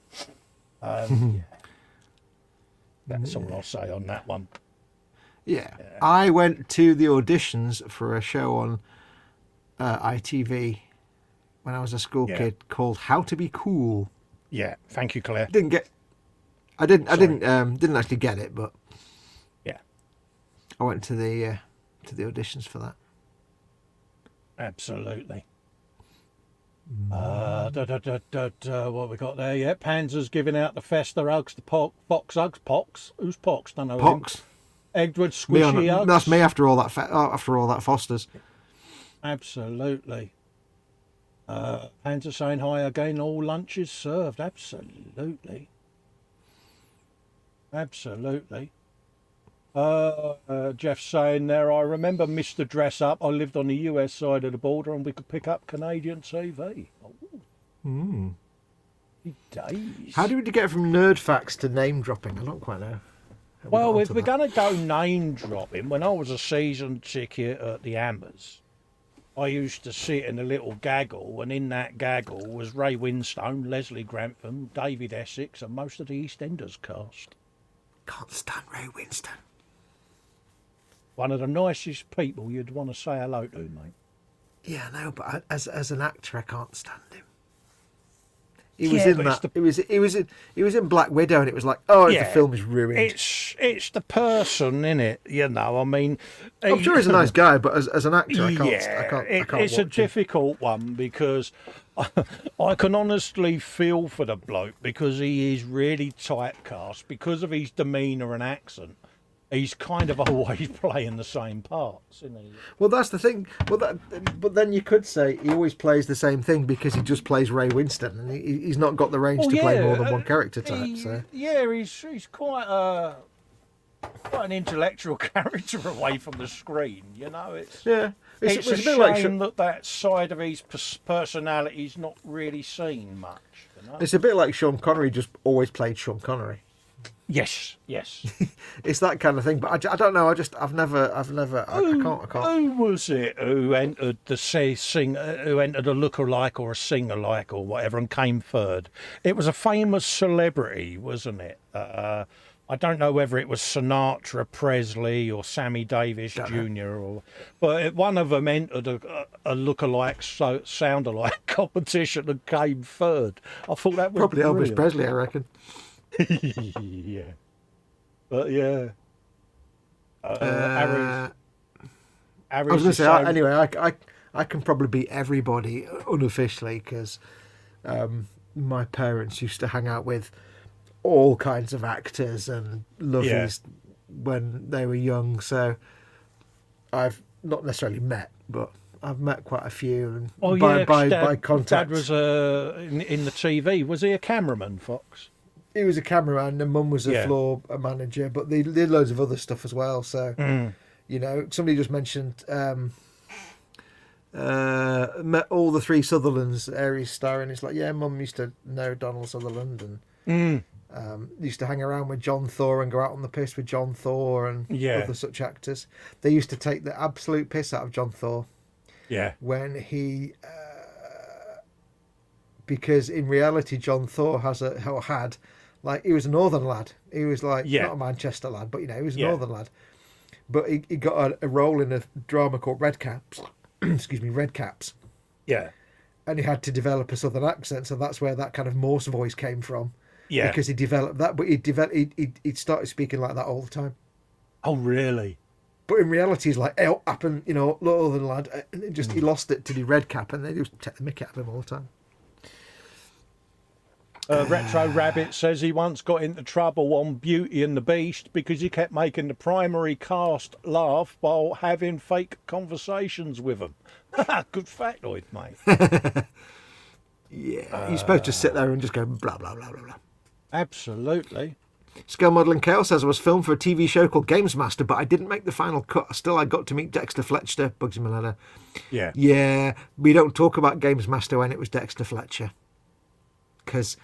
Yeah. That's all I'll say on that one. Yeah. I went to the auditions for a show on ITV when I was a school kid called How to Be Cool. Yeah, thank you, Claire. I didn't actually get it, but yeah, I went to the auditions for that. Absolutely. What we got there? Yeah, Panzer's giving out the Festa hugs, the Fox hugs. Pox? Who's Pox? Don't know. Pox. Edward Squishy hugs. That's me after all that. After all that Foster's. Absolutely. Panther saying hi again. All lunches served. Absolutely. Absolutely. Jeff saying there, I remember Mr. Dress Up. I lived on the US side of the border and we could pick up Canadian TV. Oh. Days. How did we get from nerd facts to name dropping? I don't quite know. Well, if we're going to go name dropping, when I was a season ticket at the Ambers, I used to sit in a little gaggle, and in that gaggle was Ray Winstone, Leslie Grantham, David Essex, and most of the EastEnders cast. Can't stand Ray Winstone. One of the nicest people you'd want to say hello to, mate. Yeah, no, but as an actor, I can't stand him. He was in that. He was in Black Widow, and it was like, the film is ruined. It's the person in it, you know. I mean, I'm sure he's a nice guy, but as an actor, I can't. It's a difficult one because I can honestly feel for the bloke because he is really typecast because of his demeanour and accent. He's kind of always playing the same parts, isn't he? Well, that's the thing. But then you could say he always plays the same thing because he just plays Ray Winston, and he's not got the range to play more than one character type. He's quite an intellectual character away from the screen. You know, it's a shame that side of his personality is not really seen much. You know? It's a bit like Sean Connery just always played Sean Connery. Yes. It's that kind of thing, but I don't know. I can't. Who was it who entered who entered a lookalike or a singer-like or whatever and came third? It was a famous celebrity, wasn't it? I don't know whether it was Sinatra, Presley, or Sammy Davis Jr. But one of them entered a lookalike, sound-alike competition and came third. I thought that was probably brilliant. Elvis Presley, I reckon. Yeah, but yeah. I was going to say anyway. I can probably beat everybody unofficially because my parents used to hang out with all kinds of actors and lovies when they were young. So I've not necessarily met, but I've met quite a few. And by contact. Dad was in the TV. Was he a cameraman, Fox? He was a cameraman, and Mum was a floor manager, but they did loads of other stuff as well. So, you know, somebody just mentioned met all the three Sutherlands, Aries Star, and it's like, yeah, Mum used to know Donald Sutherland, and used to hang around with John Thor and go out on the piss with John Thor and other such actors. They used to take the absolute piss out of John Thor. Yeah. When he... because in reality, John Thor had... Like, he was a northern lad. He was like, not a Manchester lad, but, you know, he was a northern lad. But he got a role in a drama called Red Caps. Excuse me, Red Caps. Yeah. And he had to develop a southern accent, so that's where that kind of Morse voice came from. Yeah. Because he developed that, but he'd started speaking like that all the time. Oh, really? But in reality, he's like, up and, you know, northern lad. And he lost it to the Red Cap, and they just take the mick out of him all the time. Retro Rabbit says he once got into trouble on Beauty and the Beast because he kept making the primary cast laugh while having fake conversations with them. Good factoid, mate. Yeah, you're supposed to sit there and just go blah, blah, blah, blah, blah. Absolutely. Scale Modelling Kale says, I was filmed for a TV show called Games Master, but I didn't make the final cut. Still, I got to meet Dexter Fletcher, Bugsy Malone. Yeah. Yeah, we don't talk about Games Master when it was Dexter Fletcher. Because...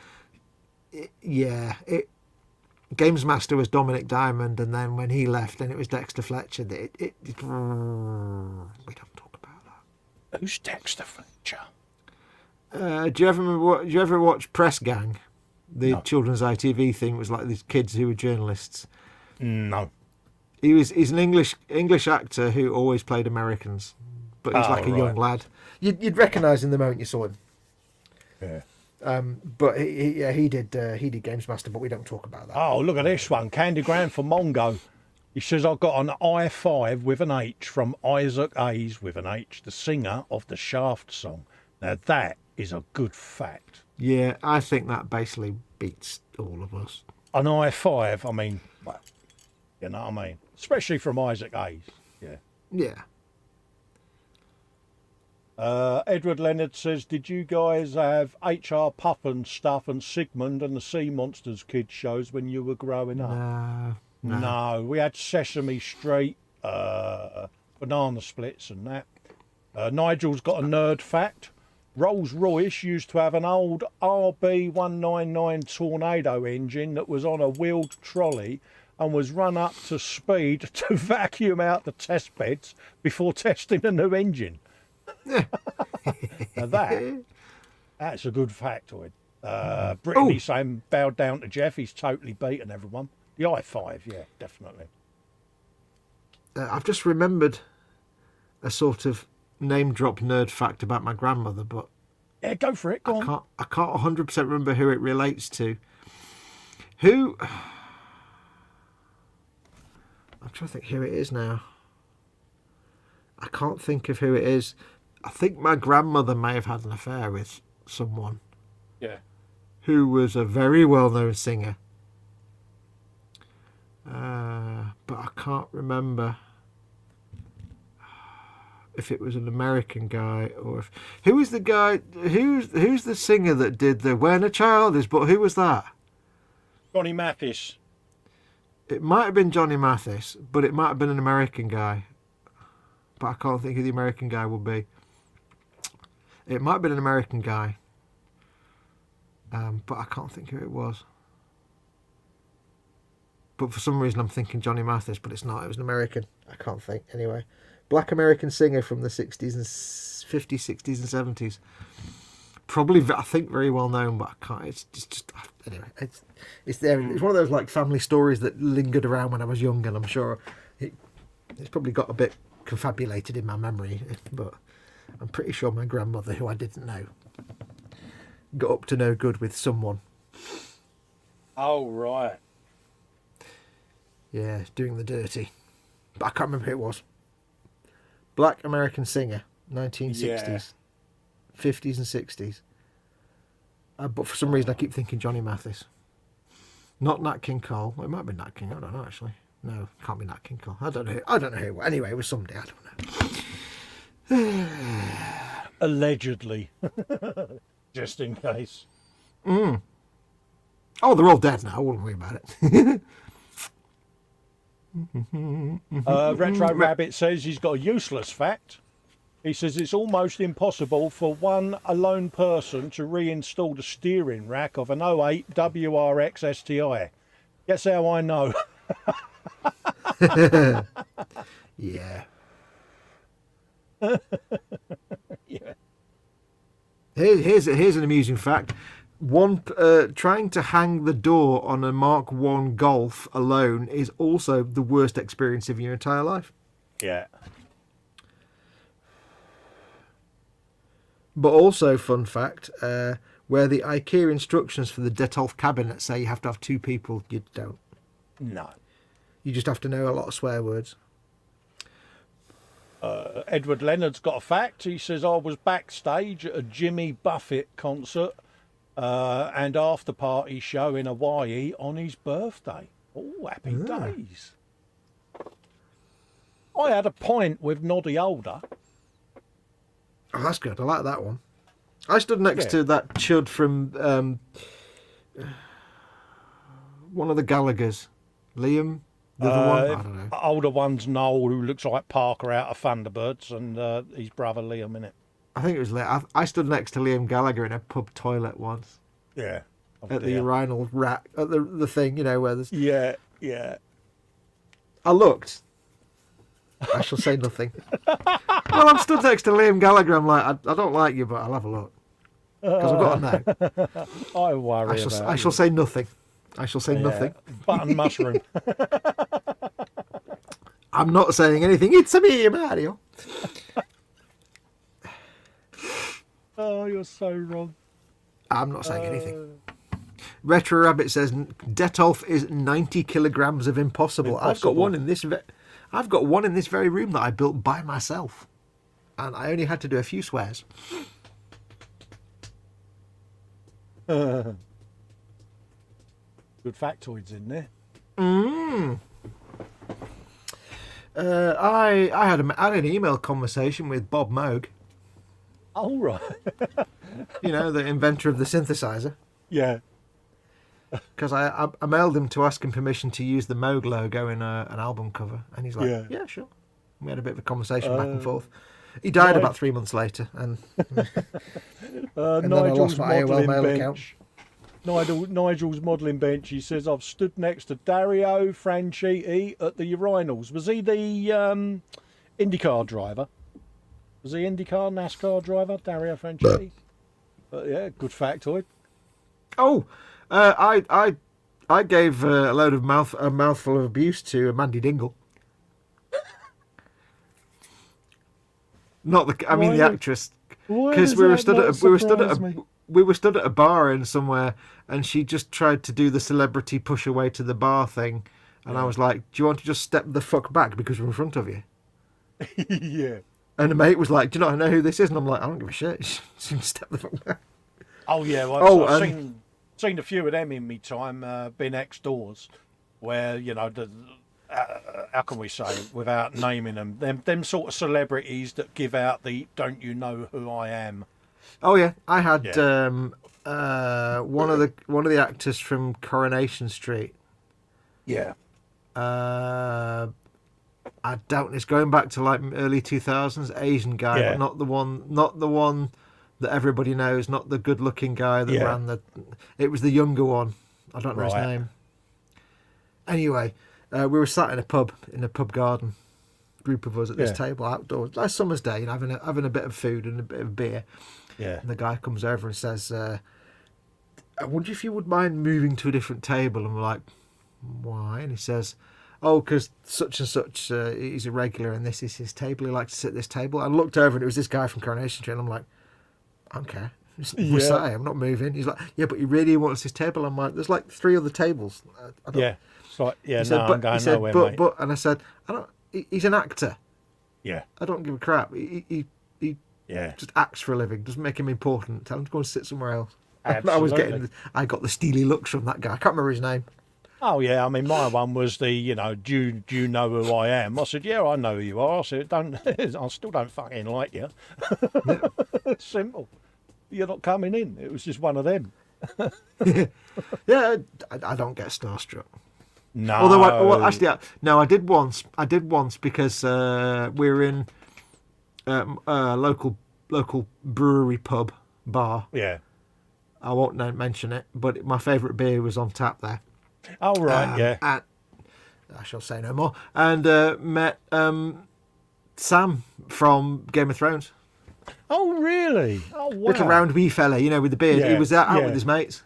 Games Master was Dominic Diamond, and then when he left, and it was Dexter Fletcher. We don't talk about that. Who's Dexter Fletcher? Do you ever watch Press Gang? The children's ITV thing was like these kids who were journalists. No. He's an English actor who always played Americans, but he's like a young lad. You'd recognise him the moment you saw him. Yeah. But he did Games Master, but we don't talk about that. Oh, look at this one. Candy Graham for Mongo. He says, I've got an I5 with an H from Isaac Hayes with an H, the singer of the Shaft song. Now, that is a good fact. Yeah, I think that basically beats all of us. An I5, I mean, well, you know what I mean? Especially from Isaac Hayes. Yeah. Yeah. Edward Leonard says, did you guys have HR Puffin stuff and Sigmund and the Sea Monsters kids shows when you were growing up? No. No, we had Sesame Street, Banana Splits and that. Nigel's got a nerd fact. Rolls Royce used to have an old RB199 Tornado engine that was on a wheeled trolley and was run up to speed to vacuum out the test beds before testing a new engine. Now that's a good factoid. Brittany saying bowed down to Jeff. He's totally beaten everyone. The i5, yeah, definitely. I've just remembered a sort of name drop nerd fact about my grandmother, but yeah, go for it. Go on. I can't 100% remember who it relates to. I'm trying to think who it is now. I can't think of who it is. I think my grandmother may have had an affair with someone. Yeah. Who was a very well-known singer. But I can't remember if it was an American guy or if... Who was the guy... Who's the singer that did the When a Child Is... But who was that? Johnny Mathis. It might have been Johnny Mathis, but it might have been an American guy. But I can't think who the American guy would be. It might have been an American guy. But I can't think who it was. But for some reason I'm thinking Johnny Mathis, but it's not. It was an American. I can't think. Anyway. Black American singer from the 60s and 50s, 60s and 70s. Probably, I think, very well known, but I can't. It's just anyway. It's there. It's one of those like family stories that lingered around when I was young, and I'm sure it's probably got a bit confabulated in my memory. But I'm pretty sure my grandmother, who I didn't know, got up to no good with someone. Oh right. Yeah, doing the dirty. But I can't remember who it was. Black American singer, 1960s. Yeah. 50s and 60s. But for some reason I keep thinking Johnny Mathis. Not Nat King Cole. Well, it might be Nat King. I don't know actually. No, it can't be Nat King Cole. I don't know who. Anyway, it was somebody. I don't know. Allegedly. Just in case. Oh, they're all dead now. I wouldn't worry about it. Retro Rabbit says he's got a useless fact. He says it's almost impossible for one alone person to reinstall the steering rack of an '08 WRX STI. Guess how I know? Yeah. Yeah. Here's an amusing fact. Trying to hang the door on a Mark I Golf alone is also the worst experience of your entire life. Yeah. But also, fun fact, where the IKEA instructions for the Detolf cabinet say you have to have two people, you don't. No. You just have to know a lot of swear words. Edward Leonard's got a fact. He says, I was backstage at a Jimmy Buffett concert and after party show in Hawaii on his birthday. Oh, happy days. I had a pint with Noddy Older. Oh, that's good. I like that one. I stood next to that chud from one of the Gallaghers. Liam? The other one? I don't know. Older one's Noel, who looks like Parker out of Thunderbirds, and his brother Liam in it. I think it was Liam. I stood next to Liam Gallagher in a pub toilet once. Yeah. At the urinal rack, at the thing, you know, where there's... Yeah. I looked. I shall say nothing. Well, I'm stood next to Liam Gallagher. I'm like, I don't like you, but I'll have a look. Because I've got to know. I worry I shall say nothing. I shall say nothing. Button mushroom. I'm not saying anything. It's me, Mario. Oh, you're so wrong. I'm not saying anything. Retro Rabbit says Detolf is 90 kilograms of impossible. I've got one in this. I've got one in this very room that I built by myself, and I only had to do a few swears. Good factoids in there. I had an email conversation with Bob Moog. Oh, right. You know, the inventor of the synthesizer. Yeah. Because I mailed him to ask him permission to use the Moog logo in an album cover, and he's like, yeah, sure. We had a bit of a conversation back and forth. He died about 3 months later, and then I lost my AOL mail account. Nigel's modelling bench. He says, I've stood next to Dario Franchitti at the urinals. Was he the IndyCar driver? Was he IndyCar NASCAR driver, Dario Franchitti? Yeah, good factoid. Oh, I gave a mouthful of abuse to Mandy Dingle. Not the actress, because we were stood at a bar in somewhere, and she just tried to do the celebrity push away to the bar thing, and I was like, "Do you want to just step the fuck back because we're in front of you?" Yeah. And the mate was like, "Do you not know who this is?" And I'm like, "I don't give a shit." She step the fuck back. Oh yeah, well, I've seen a few of them in me time. Been next doors, where you know how can we say without naming them sort of celebrities that give out the "Don't you know who I am?" Oh yeah, I had one of the actors from Coronation Street. Yeah. I doubt it's going back to like early 2000s. Asian guy, but not the one that everybody knows. Not the good-looking guy that ran the. It was the younger one. I don't know his name. Anyway. We were sat in a pub garden, group of us at this table outdoors. Last summer's day, you know, having a bit of food and a bit of beer. Yeah. And the guy comes over and says, "I wonder if you would mind moving to a different table." And we're like, "Why?" And he says, "Oh, because such and such, he's a regular, and this is his table. He likes to sit at this table." I looked over and it was this guy from Coronation Street, and I'm like, "I don't care. We're sat here. I'm not moving." He's like, "Yeah, but he really wants his table." I'm like, "There's like 3 other tables." I don't, Like, yeah, said, I'm going nowhere, mate. But, and I said, he's an actor. Yeah. I don't give a crap. He just acts for a living. Doesn't make him important. Tell him to go and sit somewhere else. Absolutely. I got the steely looks from that guy. I can't remember his name. Oh, yeah. I mean, my one was the, you know, do you know who I am? I said, yeah, I know who you are. I said, I still don't fucking like you. Yeah. Simple. You're not coming in. It was just one of them. Yeah, I don't get starstruck. No. Although, I did once. Because we were in a local brewery bar. Yeah. I won't mention it, but my favourite beer was on tap there. Oh, right, yeah. And I shall say no more. And met Sam from Game of Thrones. Oh, really? Oh, wow. Little round wee fella, you know, with the beard. Yeah, he was out with his mates.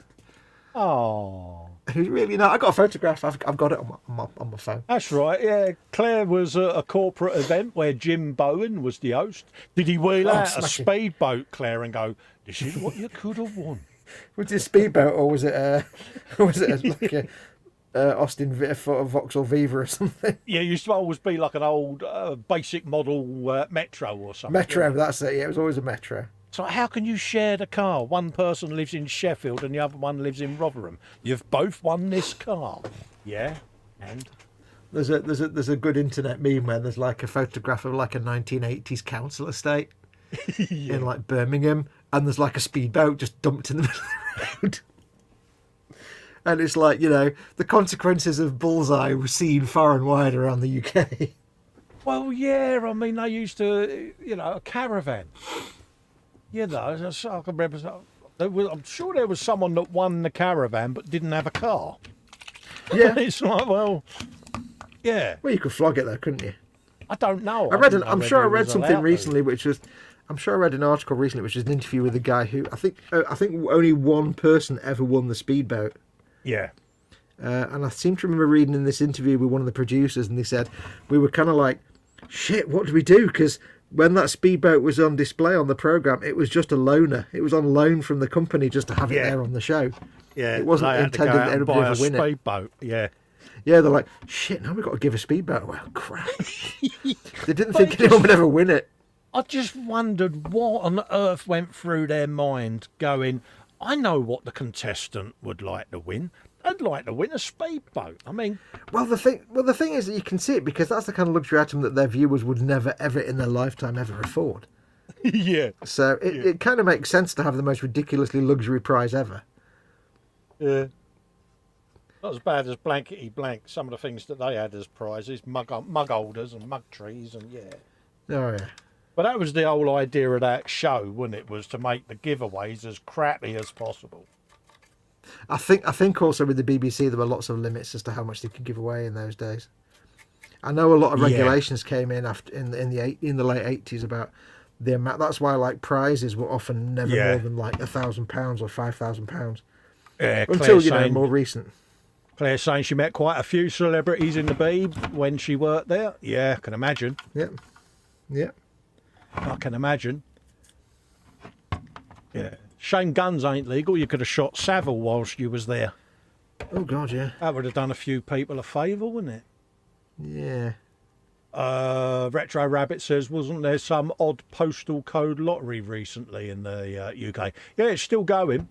Oh. Who's really not? I got a photograph. I've got it on my phone. That's right. Yeah, Claire was at a corporate event where Jim Bowen was the host. Did he wheel out a speedboat, Claire, and go, "This is what you could have won"? Was it a speedboat or was it like a Austin Vauxhall Viva or something? Yeah, it used to always be like an old basic model Metro or something. Metro, that's it. Yeah, it was always a Metro. So how can you share the car? One person lives in Sheffield and the other one lives in Rotherham. You've both won this car. Yeah, and there's a good internet meme where there's like a photograph of like a 1980s council estate in like Birmingham, and there's like a speedboat just dumped in the middle of the road. And it's like, you know, the consequences of Bullseye were seen far and wide around the UK. Well, yeah, I mean, they used to, you know, a caravan. You know, I can remember. I'm sure there was someone that won the caravan but didn't have a car. Yeah, it's like, well, yeah. Well, you could flog it though, couldn't you? I don't know. I'm sure I read something recently, which was, I'm sure I read an article recently, which was an interview with a guy who I think only one person ever won the speedboat. Yeah. And I seem to remember reading in this interview with one of the producers, and they said we were kind of like, shit, what do we do? Because when that speedboat was on display on the programme, it was just a loaner. It was on loan from the company just to have it there on the show. Yeah, it wasn't intended that anybody would win it. Speedboat, yeah. Yeah, they're like, shit, now we've got to give a speedboat away. Oh, crap. They didn't think anyone would ever win it. I just wondered what on earth went through their mind going, I know what the contestant would like to win. I'd like to win a speedboat. I mean, well, the thing is that you can see it because that's the kind of luxury item that their viewers would never, ever in their lifetime ever afford. Yeah. So it kind of makes sense to have the most ridiculously luxury prize ever. Yeah. Not as bad as Blankety Blank. Some of the things that they had as prizes, mug holders and mug trees, and yeah. Oh yeah. But that was the whole idea of that show, wasn't it? Was to make the giveaways as crappy as possible. I think also with the BBC there were lots of limits as to how much they could give away in those days. I know a lot of regulations came in after in the late 80s about the amount. That's why like prizes were often never more than like £1,000 or £5,000. Yeah, until more recent. Claire saying she met quite a few celebrities in the Beeb when she worked there. Yeah, I can imagine. Yep. Yep. I can imagine. Yeah. Shame guns ain't legal. You could have shot Savile whilst you was there. Oh God, yeah. That would have done a few people a favour, wouldn't it? Yeah. Retro Rabbit says, wasn't there some odd postal code lottery recently in the UK? Yeah, it's still going.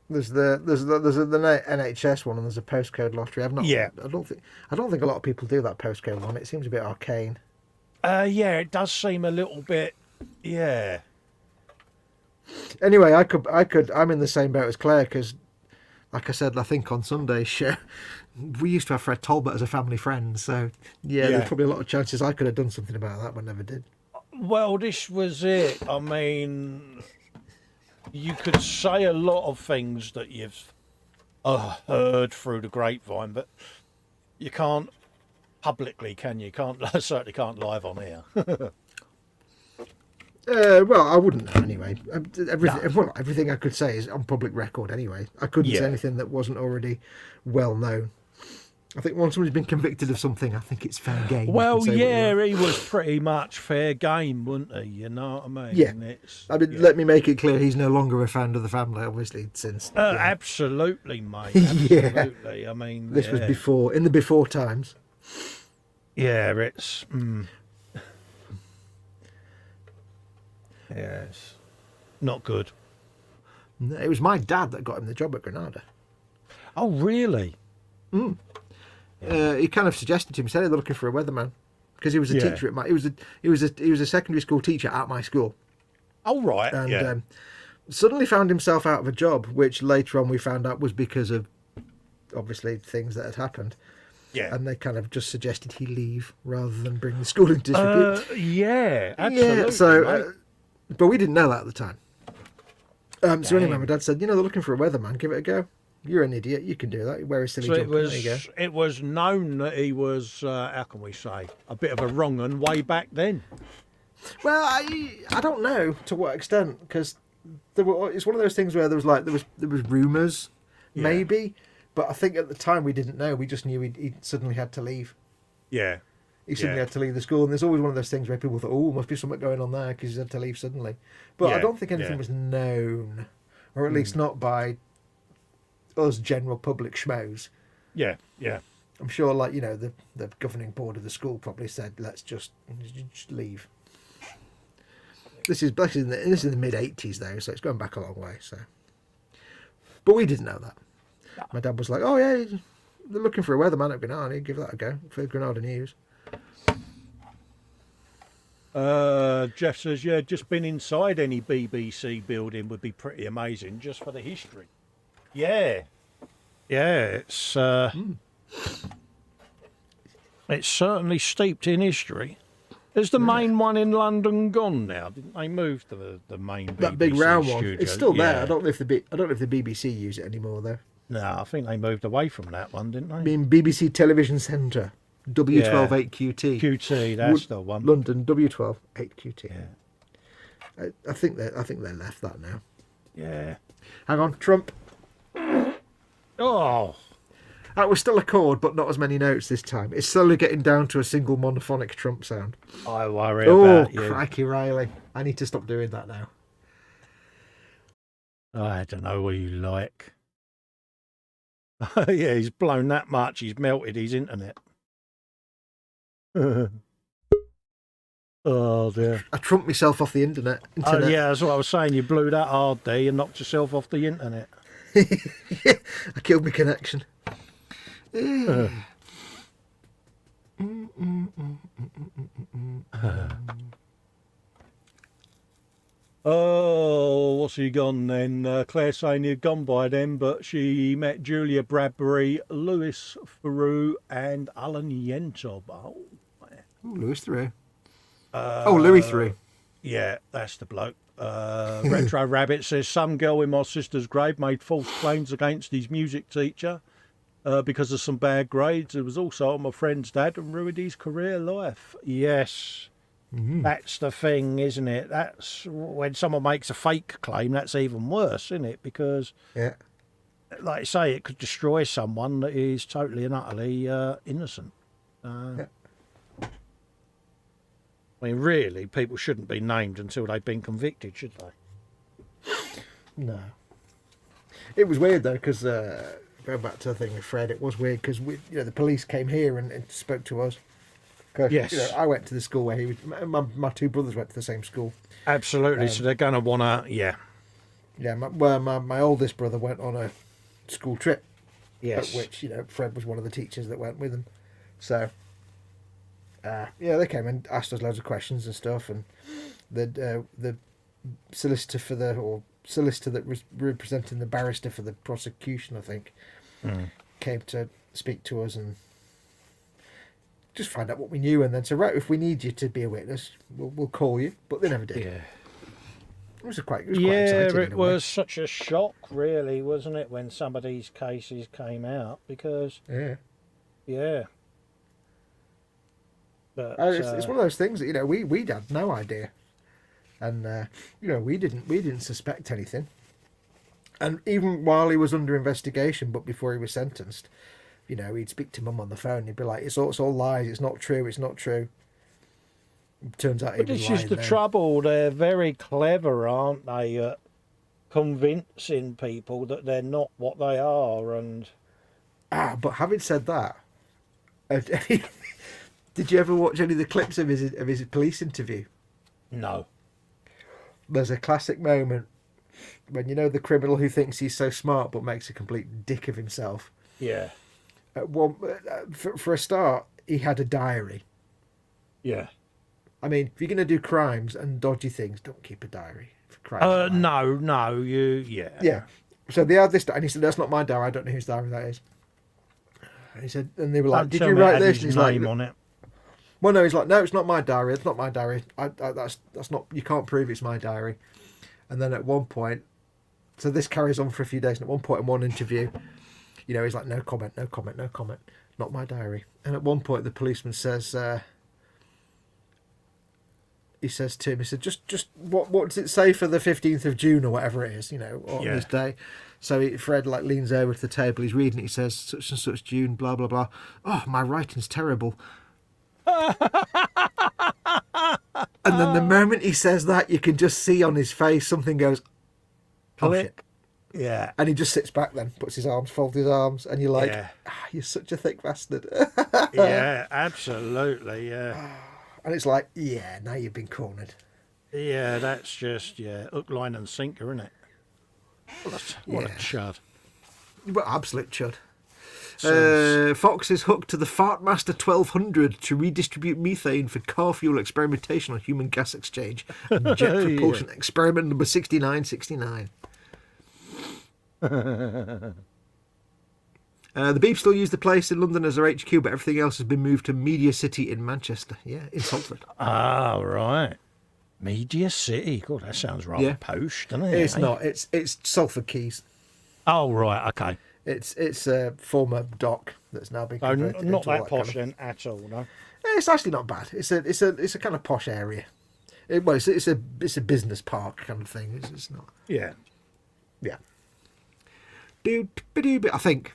There's the NHS one and there's a postcode lottery. I don't think a lot of people do that postcode one. It seems a bit arcane. Yeah, it does seem a little bit. Yeah. Anyway, I'm in the same boat as Claire because, like I said, I think on Sunday's show, we used to have Fred Talbot as a family friend. So yeah, there's probably a lot of chances I could have done something about that, but never did. Well, this was it. I mean, you could say a lot of things that you've heard through the grapevine, but you can't publicly, can you? Certainly can't live on here. Well, I wouldn't anyway. Everything I could say is on public record anyway. I couldn't say anything that wasn't already well known. I think once somebody's been convicted of something, I think it's fair game. Well, yeah, he was pretty much fair game, wasn't he? You know what I mean? Yeah. Let me make it clear, he's no longer a fan of the family, obviously, since... Absolutely, mate. Absolutely. Yeah. I mean... This was in the before times. Yeah, it's... Yes. Not good. No, it was my dad that got him the job at Granada. Oh, really? He kind of suggested to him, he said, they're looking for a weatherman. Because he was a teacher at my... He was a secondary school teacher at my school. Oh, right, and suddenly found himself out of a job, which later on we found out was because of, obviously, things that had happened. Yeah. And they kind of just suggested he leave rather than bring the school into disrepute. Yeah, absolutely. Yeah, so... but we didn't know that at the time. So anyway, my dad said, they're looking for a weatherman. Give it a go. You're an idiot. You can do that. You wear a silly jumper. There you go. It was known that he was, how can we say, a bit of a wrong un way back then. Well, I don't know to what extent, because it's one of those things where there was rumours, maybe, but I think at the time we didn't know. We just knew he suddenly had to leave. Yeah. He suddenly had to leave the school, and there's always one of those things where people thought, "Oh, must be something going on there," because he had to leave suddenly. But I don't think anything was known, or at least not by us general public schmoes. Yeah, yeah. I'm sure, the governing board of the school probably said, "Let's just leave." This is in the mid '80s though, so it's going back a long way. So, but we didn't know that. No. My dad was like, "Oh yeah, they're looking for a weatherman at Granada. Give that a go for Granada News." Jeff says, just been inside any BBC building would be pretty amazing, just for the history. Yeah, it's it's certainly steeped in history. Is the main one in London gone now? Didn't they move to the main BBC that big round one? studio? It's still there. I don't know if the BBC use it anymore though. No, I think they moved away from that one, didn't they? I mean, BBC Television Centre. W128QT. QT, that's the one. London W128QT. Yeah. I think they left that now. Yeah. Hang on, Trump. Oh. That was still a chord, but not as many notes this time. It's slowly getting down to a single monophonic Trump sound. I worry about you. Oh, crikey, Riley. I need to stop doing that now. I don't know what you like. Yeah, he's blown that much. He's melted his internet. Oh dear. I trumped myself off the internet. Oh yeah, that's what I was saying. You blew that hard there. You knocked yourself off the internet. Yeah, I killed my connection. Oh, what's he gone then? Claire saying he'd gone by then, but she met Julia Bradbury, Louis Theroux, and Alan Yentob. Oh, Ooh, Louis Theroux. Louis Theroux. yeah, that's the bloke. Retro Rabbit says some girl in my sister's grade made false claims against his music teacher because of some bad grades. It was also my friend's dad and ruined his career life. Yes. That's the thing, isn't it? That's when someone makes a fake claim, that's even worse, isn't it? Because, Yeah. like I say, it could destroy someone that is totally and utterly innocent. Yeah. I mean, really, people shouldn't be named until they've been convicted, should they? No. It was weird though, because going back to the thing with Fred, it was weird because the police came here and spoke to us. 'Cause, Yes. I went to the school where he was. My two brothers went to the same school. Absolutely. So they're going to want to, yeah. Yeah, my oldest brother went on a school trip. Yes. At which Fred was one of the teachers that went with him. So. They came and asked us loads of questions and stuff, and the solicitor that was representing the barrister for the prosecution, I think, came to speak to us and just find out what we knew, and then say, right, if we need you to be a witness, we'll call you. But they never did. Yeah. It was quite exciting. It was such a shock, really, wasn't it, when some of these cases came out? Because yeah. But It's one of those things that we had no idea, and we didn't suspect anything. And even while he was under investigation, but before he was sentenced, he'd speak to Mum on the phone. He'd be like, "It's all lies. It's not true. It's not true." Turns out he was lying. this is the trouble. They're very clever, aren't they, at convincing people that they're not what they are. And but having said that, did you ever watch any of the clips of his police interview? no. There's a classic moment when the criminal who thinks he's so smart but makes a complete dick of himself. Yeah. For a start, he had a diary. Yeah. I mean, if you're going to do crimes and dodgy things, don't keep a diary. For crimes No, Yeah. So they had this, and he said, "That's not my diary. I don't know whose diary that is." And he said, and they were like, "Did you write this?" And he's like, name on it. "Well, no." He's like, "No, it's not my diary. It's not my diary. That's not. You can't prove it's my diary." And then at one point, so this carries on for a few days. And at one point in one interview, he's like, "No comment, no comment, no comment. Not my diary." And at one point, the policeman says, he says to him, he said, just what does it say for the 15th of June or whatever it is, on this day? So Fred leans over to the table, he's reading it, he says, such and such June, blah, blah, blah. "Oh, my writing's terrible." And then the moment he says that, you can just see on his face, something goes, "Oh, shit." Yeah. And he just sits back then, puts his arms, folds his arms, and you're like, "You're such a thick bastard." Yeah, absolutely, yeah. And it's like, yeah, now you've been cornered. Yeah, that's just, hook, line and sinker, isn't it? What a chud. Well, absolute chud. Foxx is hooked to the Fartmaster 1200 to redistribute methane for car fuel experimentation on human gas exchange and jet propulsion experiment number 6969. The Beeb still use the place in London as their HQ, but everything else has been moved to Media City in Manchester. Yeah, in Salford. Ah, right. Media City. God, that sounds rather posh, doesn't it? It's not. It's Salford Quays. Oh, right. Okay. It's a former dock that's now been converted into not that all posh kind of... then at all, no. It's actually not bad. It's a kind of posh area. It's a business park kind of thing. It's not. Yeah. Yeah. I think.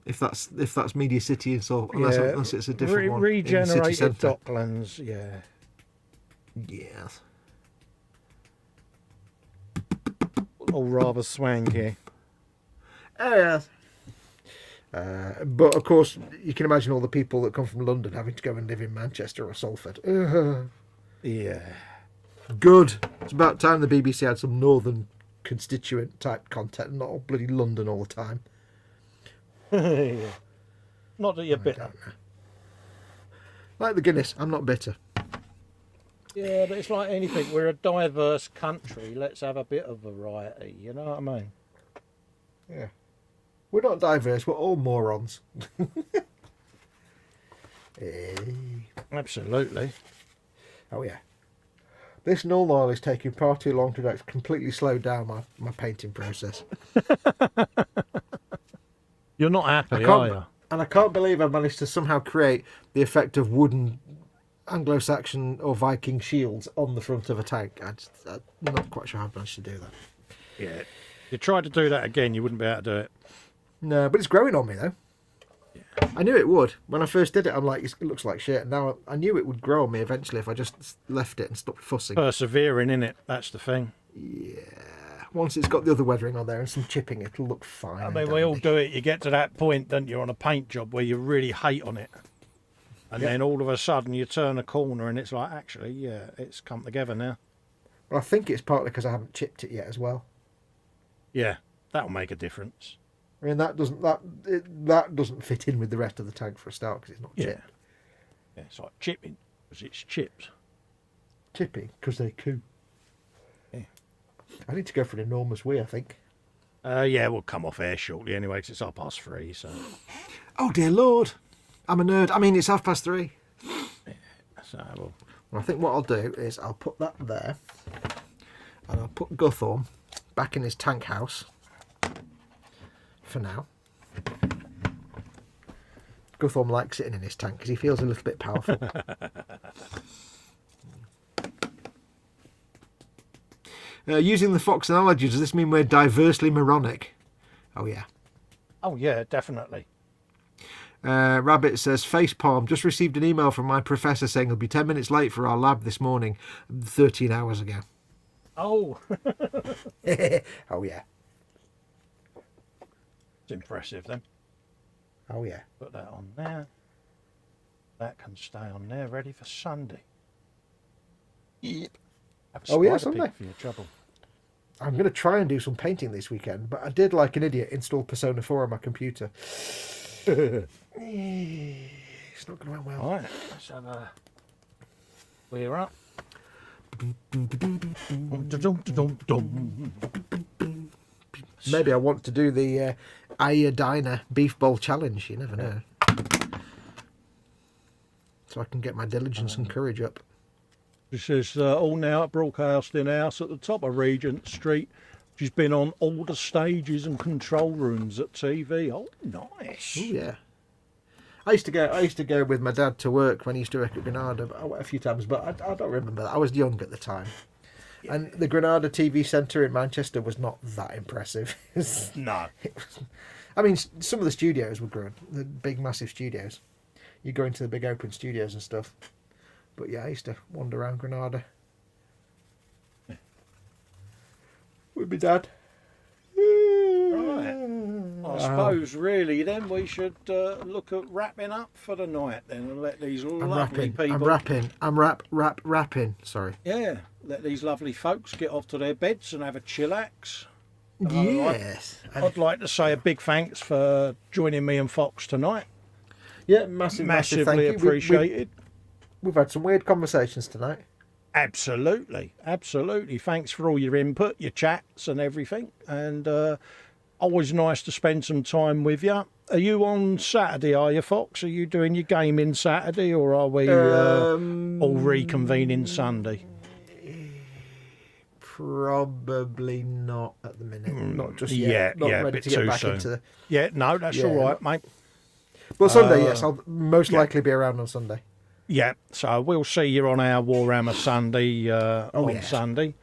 If that's Media City and so, unless it's a different one. Regenerated Docklands, yeah. Yes. All rather swanky. Oh, yes. But of course, you can imagine all the people that come from London having to go and live in Manchester or Salford. Yeah. Good. It's about time the BBC had some northern constituent type content, not all bloody London all the time. Yeah. Not that you're bitter. Like the Guinness, I'm not bitter. Yeah, but it's like anything. We're a diverse country. Let's have a bit of variety. You know what I mean? Yeah. We're not diverse. We're all morons. Hey. Absolutely. Oh, yeah. This null oil is taking far too long to do. It's completely slowed down my painting process. You're not happy, are you? And I can't believe I managed to somehow create the effect of wooden Anglo-Saxon or Viking shields on the front of a tank. I'm not quite sure how I managed to do that. Yeah. If you tried to do that again, you wouldn't be able to do it. No, but it's growing on me, though. Yeah. I knew it would. When I first did it, I'm like, it looks like shit. And now I knew it would grow on me eventually if I just left it and stopped fussing. Persevering, innit? That's the thing. Yeah. Once it's got the other weathering on there and some chipping, it'll look fine. I mean, we all do it. You get to that point, don't you, on a paint job where you really hate on it. And then all of a sudden you turn a corner and it's like, actually, yeah, it's come together now. Well, I think it's partly because I haven't chipped it yet as well. Yeah, that'll make a difference. I mean, that doesn't fit in with the rest of the tank for a start because it's not chipped. Yeah, it's like chipping because it's chips. Chipping because they're cool. Yeah. I need to go for an enormous wee, I think. Yeah, we'll come off air shortly anyway because it's 3:30. So. Oh dear Lord, I'm a nerd. I mean, it's 3:30. Yeah, so well, I think what I'll do is I'll put that there, and I'll put Guthorm back in his tank house for now. Guthorm likes sitting in his tank because he feels a little bit powerful. Using the Fox analogy, does this mean we're diversely moronic? Oh, yeah. Oh, yeah, definitely. Rabbit says, facepalm, just received an email from my professor saying he'll be 10 minutes late for our lab this morning, 13 hours ago. Oh. Oh, yeah. It's impressive, then. Oh, yeah. Put that on there. That can stay on there, ready for Sunday. Yep. Oh, yeah, Sunday. For your trouble. I'm going to try and do some painting this weekend, but I did, like an idiot, install Persona 4 on my computer. It's not going to end well. All right, let's have a... We're up. Maybe I want to do the Iodina Beef Bowl Challenge. You never know. So I can get my diligence and courage up. This is all now at Broadcasting House at the top of Regent Street. She's been on all the stages and control rooms at TV. Oh, nice. Oh, yeah. I used to go with my dad to work when he used to work at Granada a few times, but I don't remember that. I was young at the time. Yeah. And the Granada TV Centre in Manchester was not that impressive. No. I mean, some of the studios were good, the big, massive studios. You go into the big open studios and stuff. But yeah, I used to wander around Granada. Yeah. With my dad. Right. I suppose really then we should look at wrapping up for the night then and let these lovely people... I'm rapping. Sorry. Yeah, let these lovely folks get off to their beds and have a chillax. Yes. I'd like to say a big thanks for joining me and Fox tonight. Yeah, massively thank you. Appreciated. We've had some weird conversations tonight. Absolutely. Thanks for all your input, your chats and everything. And always nice to spend some time with you. Are you on Saturday, are you, Fox? Are you doing your gaming Saturday or are we all reconvening Sunday? Probably not at the minute. Not just yet. Not ready to get back soon. Into the... Yeah, no, that's all right, mate. Well, Sunday, yes. I'll most likely be around on Sunday. Yeah, so we'll see you on our Warhammer Sunday Sunday.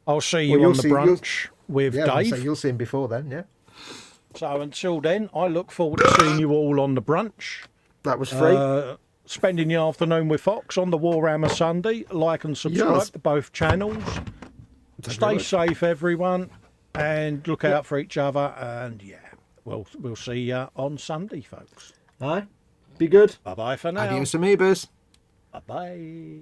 I'll see you on the brunch with Dave. So you'll see him before then, yeah. So until then, I look forward to seeing you all on the brunch. That was free. Spending the afternoon with Fox on the Warhammer Sunday. Like and subscribe to both channels. Stay safe, everyone, and look out for each other. And yeah, we'll see you on Sunday, folks. Aye. Be good. Bye bye for now. Adios, amoebas. Bye bye.